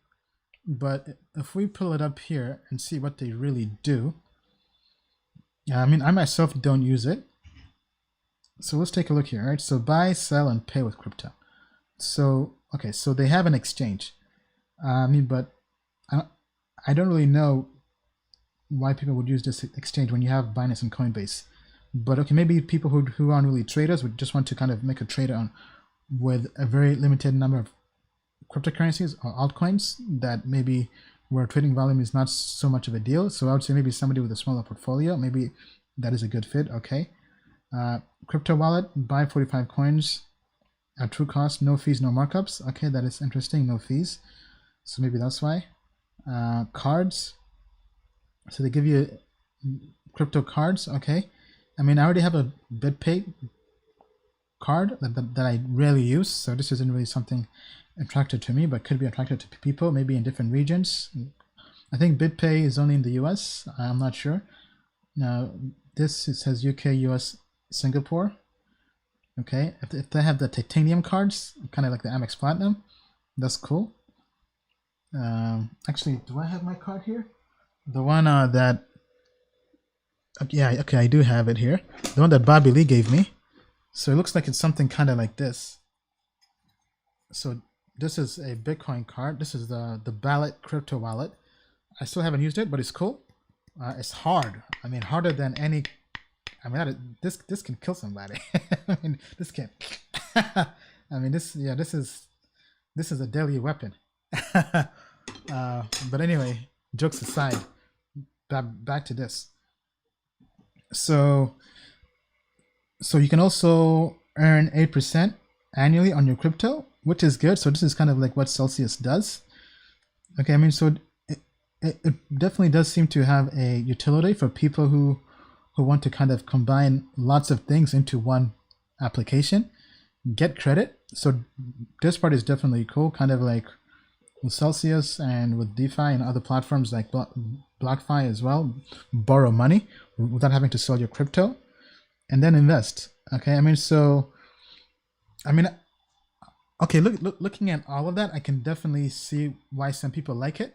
But if we pull it up here and see what they really do, I mean, I myself don't use it. So let's take a look here, right? So buy, sell, and pay with crypto. So, okay, so they have an exchange. But I don't really know why people would use this exchange when you have Binance and Coinbase. But okay, maybe people who aren't really traders would just want to kind of make a trade on with a very limited number of cryptocurrencies or altcoins that maybe where trading volume is not so much of a deal. So I would say maybe somebody with a smaller portfolio, maybe that is a good fit. Okay. Crypto wallet, buy 45 coins at true cost, no fees, no markups. Okay, that is interesting, no fees. So maybe that's why. Cards. So they give you crypto cards. Okay. I mean, I already have a BitPay card that I rarely use. So this isn't really something attractive to me, but could be attractive to people, maybe in different regions. I think BitPay is only in the US. I'm not sure. Now, this it says UK, US, Singapore. Okay, if they have the titanium cards, kind of like the Amex Platinum, that's cool. Actually, do I have my card here? The one that, yeah, okay, I do have it here. The one that Bobby Lee gave me. So it looks like it's something kind of like this. So this is a Bitcoin card. This is the Ballot crypto wallet. I still haven't used it, but it's cool. It's hard. I mean, harder than any. I mean, this can kill somebody. I mean, this can. I mean, this is a deadly weapon. But anyway, jokes aside, back to this. So you can also earn 8% annually on your crypto, which is good. So this is kind of like what Celsius does. Okay, I mean, so it definitely does seem to have a utility for people who want to kind of combine lots of things into one application, get credit. So this part is definitely cool, kind of like with Celsius and with DeFi and other platforms like BlockFi as well, borrow money without having to sell your crypto and then invest. Okay, I mean, so, I mean, okay, looking at all of that, I can definitely see why some people like it.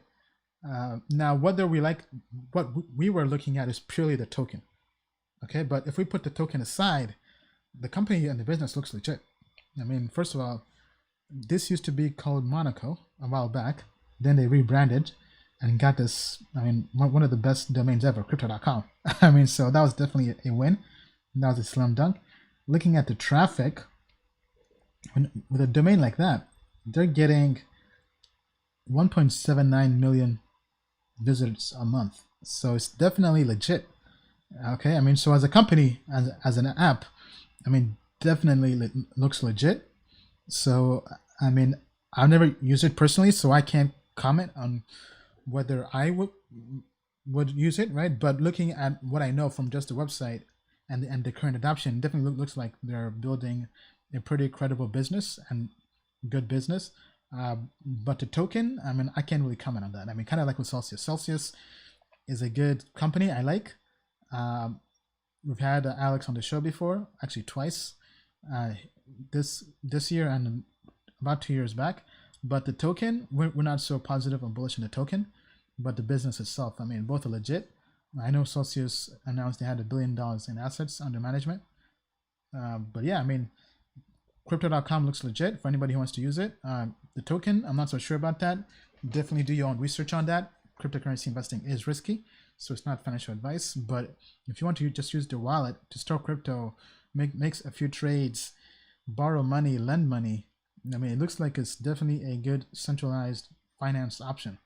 Now, whether we like, what we were looking at is purely the token. Okay, but if we put the token aside, the company and the business looks legit. I mean, first of all, this used to be called Monaco a while back. Then they rebranded and got this, I mean, one of the best domains ever, crypto.com. I mean, so that was definitely a win. That was a slam dunk. Looking at the traffic, with a domain like that, they're getting 1.79 million visitors a month. So it's definitely legit. Okay, I mean, so as a company, as an app, I mean, definitely looks legit. So, I mean, I've never used it personally, so I can't comment on whether I would use it, right? But looking at what I know from just the website and the current adoption, definitely looks like they're building a pretty credible business and good business. But the token, I mean, I can't really comment on that. I mean, kind of like with Celsius. Celsius is a good company I like. We've had Alex on the show before, actually twice, this year and about 2 years back. But the token, we're not so positive and bullish on the token, but the business itself, I mean, both are legit. I know Celsius announced they had $1 billion in assets under management. But yeah, I mean, crypto.com looks legit for anybody who wants to use it. The token, I'm not so sure about that. Definitely do your own research on that. Cryptocurrency investing is risky, so it's not financial advice. But if you want to just use the wallet to store crypto, makes a few trades, borrow money, lend money, I mean, it looks like it's definitely a good centralized finance option.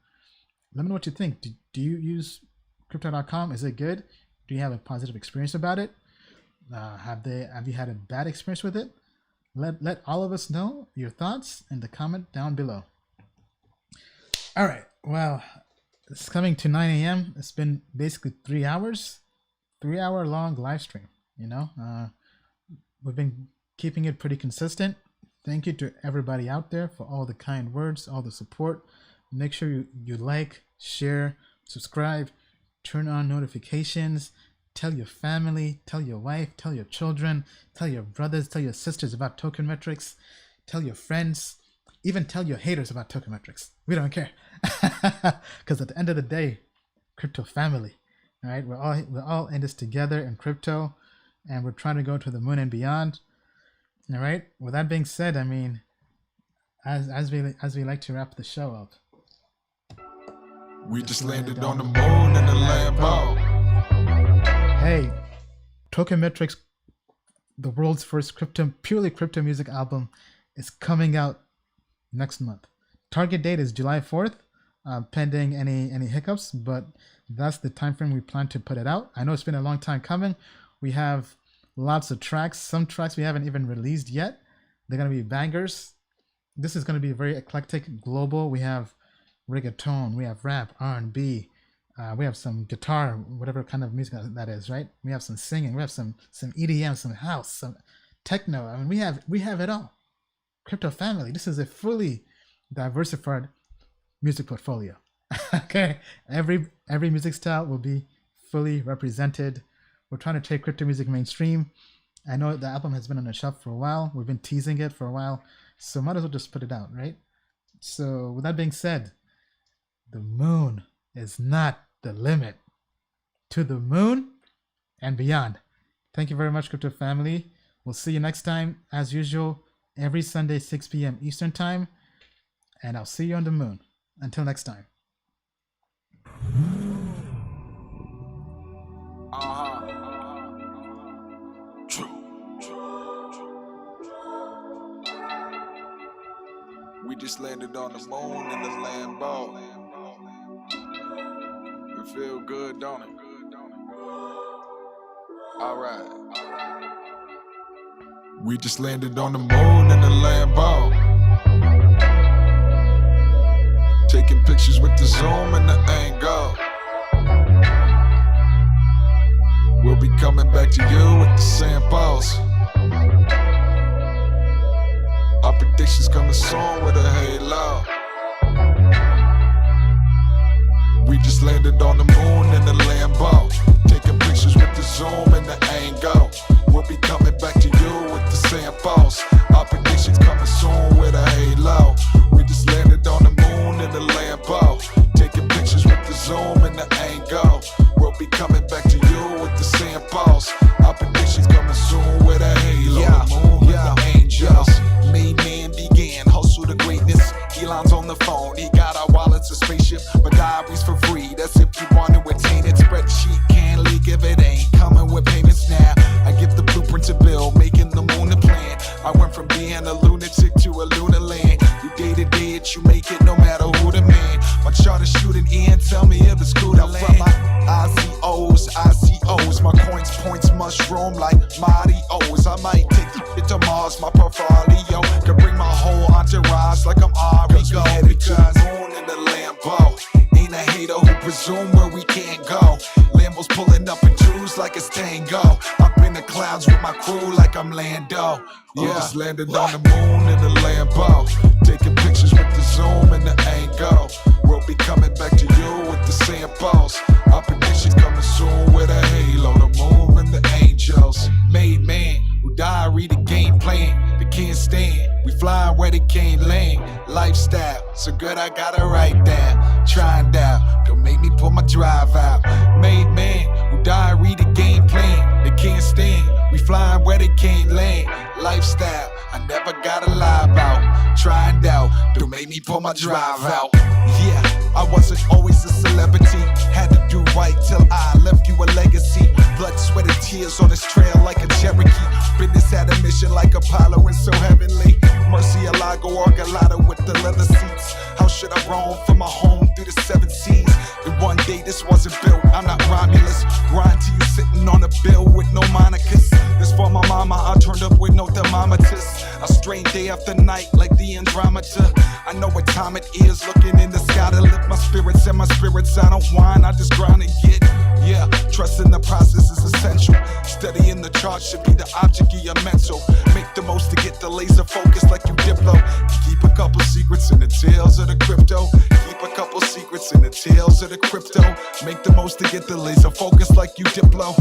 Let me know what you think. Do you use crypto.com? Is it good? Do you have a positive experience about it? Have you had a bad experience with it? Let all of us know your thoughts in the comment down below. All right. Well, it's coming to 9 a.m. It's been basically 3 hours, 3-hour long live stream. You know, we've been keeping it pretty consistent. Thank you to everybody out there for all the kind words, all the support. Make sure you like, share, subscribe, turn on notifications, tell your family, tell your wife, tell your children, tell your brothers, tell your sisters about Token Metrics, tell your friends, even tell your haters about Token Metrics. We don't care. Because at the end of the day, crypto family, all right? We're all in this together in crypto, and we're trying to go to the moon and beyond. All right. With that being said, I mean, as we like to wrap the show up, We just landed on the moon in the Lambo. Hey, Token Metrics, the world's first purely crypto music album, is coming out next month. Target date is July 4th, pending any hiccups, but that's the time frame we plan to put it out. I know it's been a long time coming. We have lots of tracks. Some tracks we haven't even released yet. They're going to be bangers. This is going to be very eclectic, global. We have reggaeton, we have rap, R&B, we have some guitar, whatever kind of music that is, right? We have some singing, we have some EDM, some house, some techno. I mean, we have it all. Crypto family. This is a fully diversified music portfolio. Okay, every music style will be fully represented. We're trying to take crypto music mainstream. I know the album has been on the shelf for a while. We've been teasing it for a while, so might as well just put it out, right? So with that being said, the moon is not the limit. To the moon and beyond. Thank you very much, crypto family. We'll see you next time, as usual, every Sunday, 6 p.m. Eastern time, and I'll see you on the moon. Until next time. We just landed on the moon in the Lambo. It feel good, don't it? Alright. We just landed on the moon in the Lambo. Taking pictures with the zoom and the angle. We'll be coming back to you with the samples. Our predictions coming soon with a halo. We just landed on the moon in the Lambo. Taking pictures with the zoom and the angle. We'll be coming back to you with the samples. Our predictions coming soon with a halo. We just landed on the moon in the Lambo. Taking pictures with the zoom and the angle. We'll be coming back to you with the samples. Our predictions coming soon with a halo. The moon with the angels. Made man began, hustle to greatness. Elon's on the phone, he got our wallets, a spaceship, but diaries for free. That's if you want to attain it. Spreadsheet can't leak if it ain't coming with payments now. I give the blueprint to build, making the moon a plan. I went from being a lunatic to a lunar land. You day to day it, you make it no matter who the man. My chart is shooting in, tell me if it's cool to land. ICOs, my coins points mushroom like Marios. I might take it to Mars, my portfolio could bring my whole entourage like I'm Arigo. Because moon in the Lambo, ain't a hater who presume where we can't go. Lambos pulling up in twos like it's tango. Up in the clouds with my crew like I'm Lando. Yeah, just landed on the moon in the Lambo. Taking pictures with the zoom and the angle. We'll be coming back to you with the samples. Our predictions coming soon with a halo. The moon and the angels. Made man who diary the game plan. They can't stand. We fly where they can't land. Lifestyle so good I gotta write down. Trying out, don't make me pull my drive out. Made man who diary the game plan. They can't stand. We fly where they can't land. Lifestyle I never gotta lie about. Trying out, don't make me pull my drive out. Yeah, I wasn't always a celebrity. Had to do right till I left you a legacy. Blood, sweat, and tears on this trail like a Cherokee. Business had a mission like Apollo and so heavenly. Mercy, Alago, or Galata with the leather seats. How should I roam from my home through the 7 seas? And one day this wasn't built, I'm not Romulus. Grind till you sitting on a bill with no monikers. This for my mama, I turned up with no thermometers. I strain day after night like the Andromeda. I know what time it is, looking in the sky to lift my spirits. And my spirits, I don't whine, I just grind and get. Yeah, trusting the process is essential. Studying the chart should be the object of your mental. Make the most to get the laser focus like you Diplo. Keep a couple secrets in the tails of the crypto. Keep a couple secrets in the tales of the crypto. Make the most to get the laser focus like you Diplo.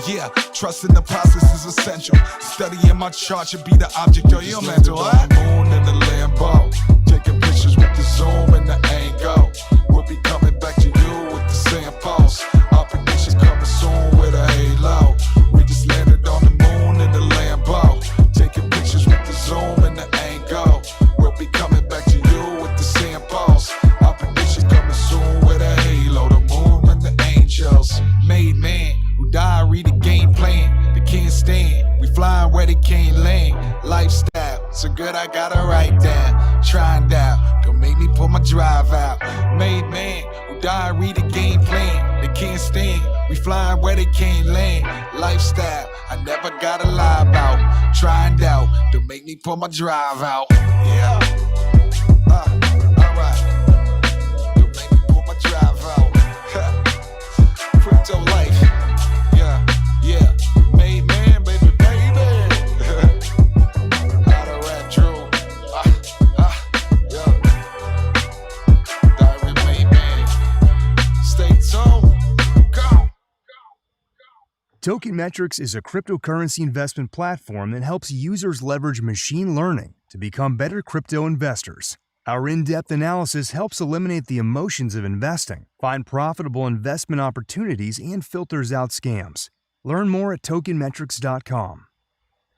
Yeah, trust in the process is essential. Studying my chart should be the object of your mental. Moon in the Lambo, taking pictures with the zoom and the angle. We'll be coming back to you with the samples. Our predictions coming soon with a halo. We just landed on the moon in the Lambo, taking pictures with the zoom and the angle. We'll be coming back to you with the samples. Our predictions coming soon with a halo. The moon and the angels. Made man who died, read the game plan. They can't stand. We flying where they can't land. Lifestyle so good I gotta write down. Trying down, don't make me pull my drive out. Made man who died, read the game plan. They can't stand. We flying where they can't land. Lifestyle I never gotta lie about. Trying out, don't make me pull my drive out. Yeah. Alright. Don't make me pull my drive out. Crypto life. Yeah, yeah. Made man, baby, baby. How to rap true. Yeah. Direct made man. Stay tuned. Go. Token Metrics is a cryptocurrency investment platform that helps users leverage machine learning to become better crypto investors. Our in-depth analysis helps eliminate the emotions of investing, find profitable investment opportunities, and filters out scams. Learn more at tokenmetrics.com.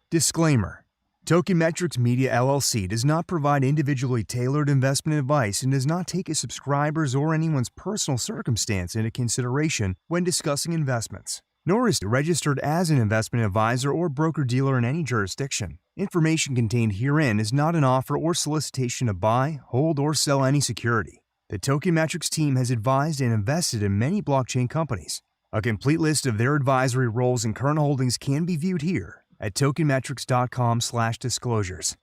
Disclaimer: Token Metrics Media LLC does not provide individually tailored investment advice and does not take a subscriber's or anyone's personal circumstance into consideration when discussing investments, nor is it registered as an investment advisor or broker-dealer in any jurisdiction. Information contained herein is not an offer or solicitation to buy, hold, or sell any security. The Token Metrics team has advised and invested in many blockchain companies. A complete list of their advisory roles and current holdings can be viewed here at tokenmetrics.com/disclosures.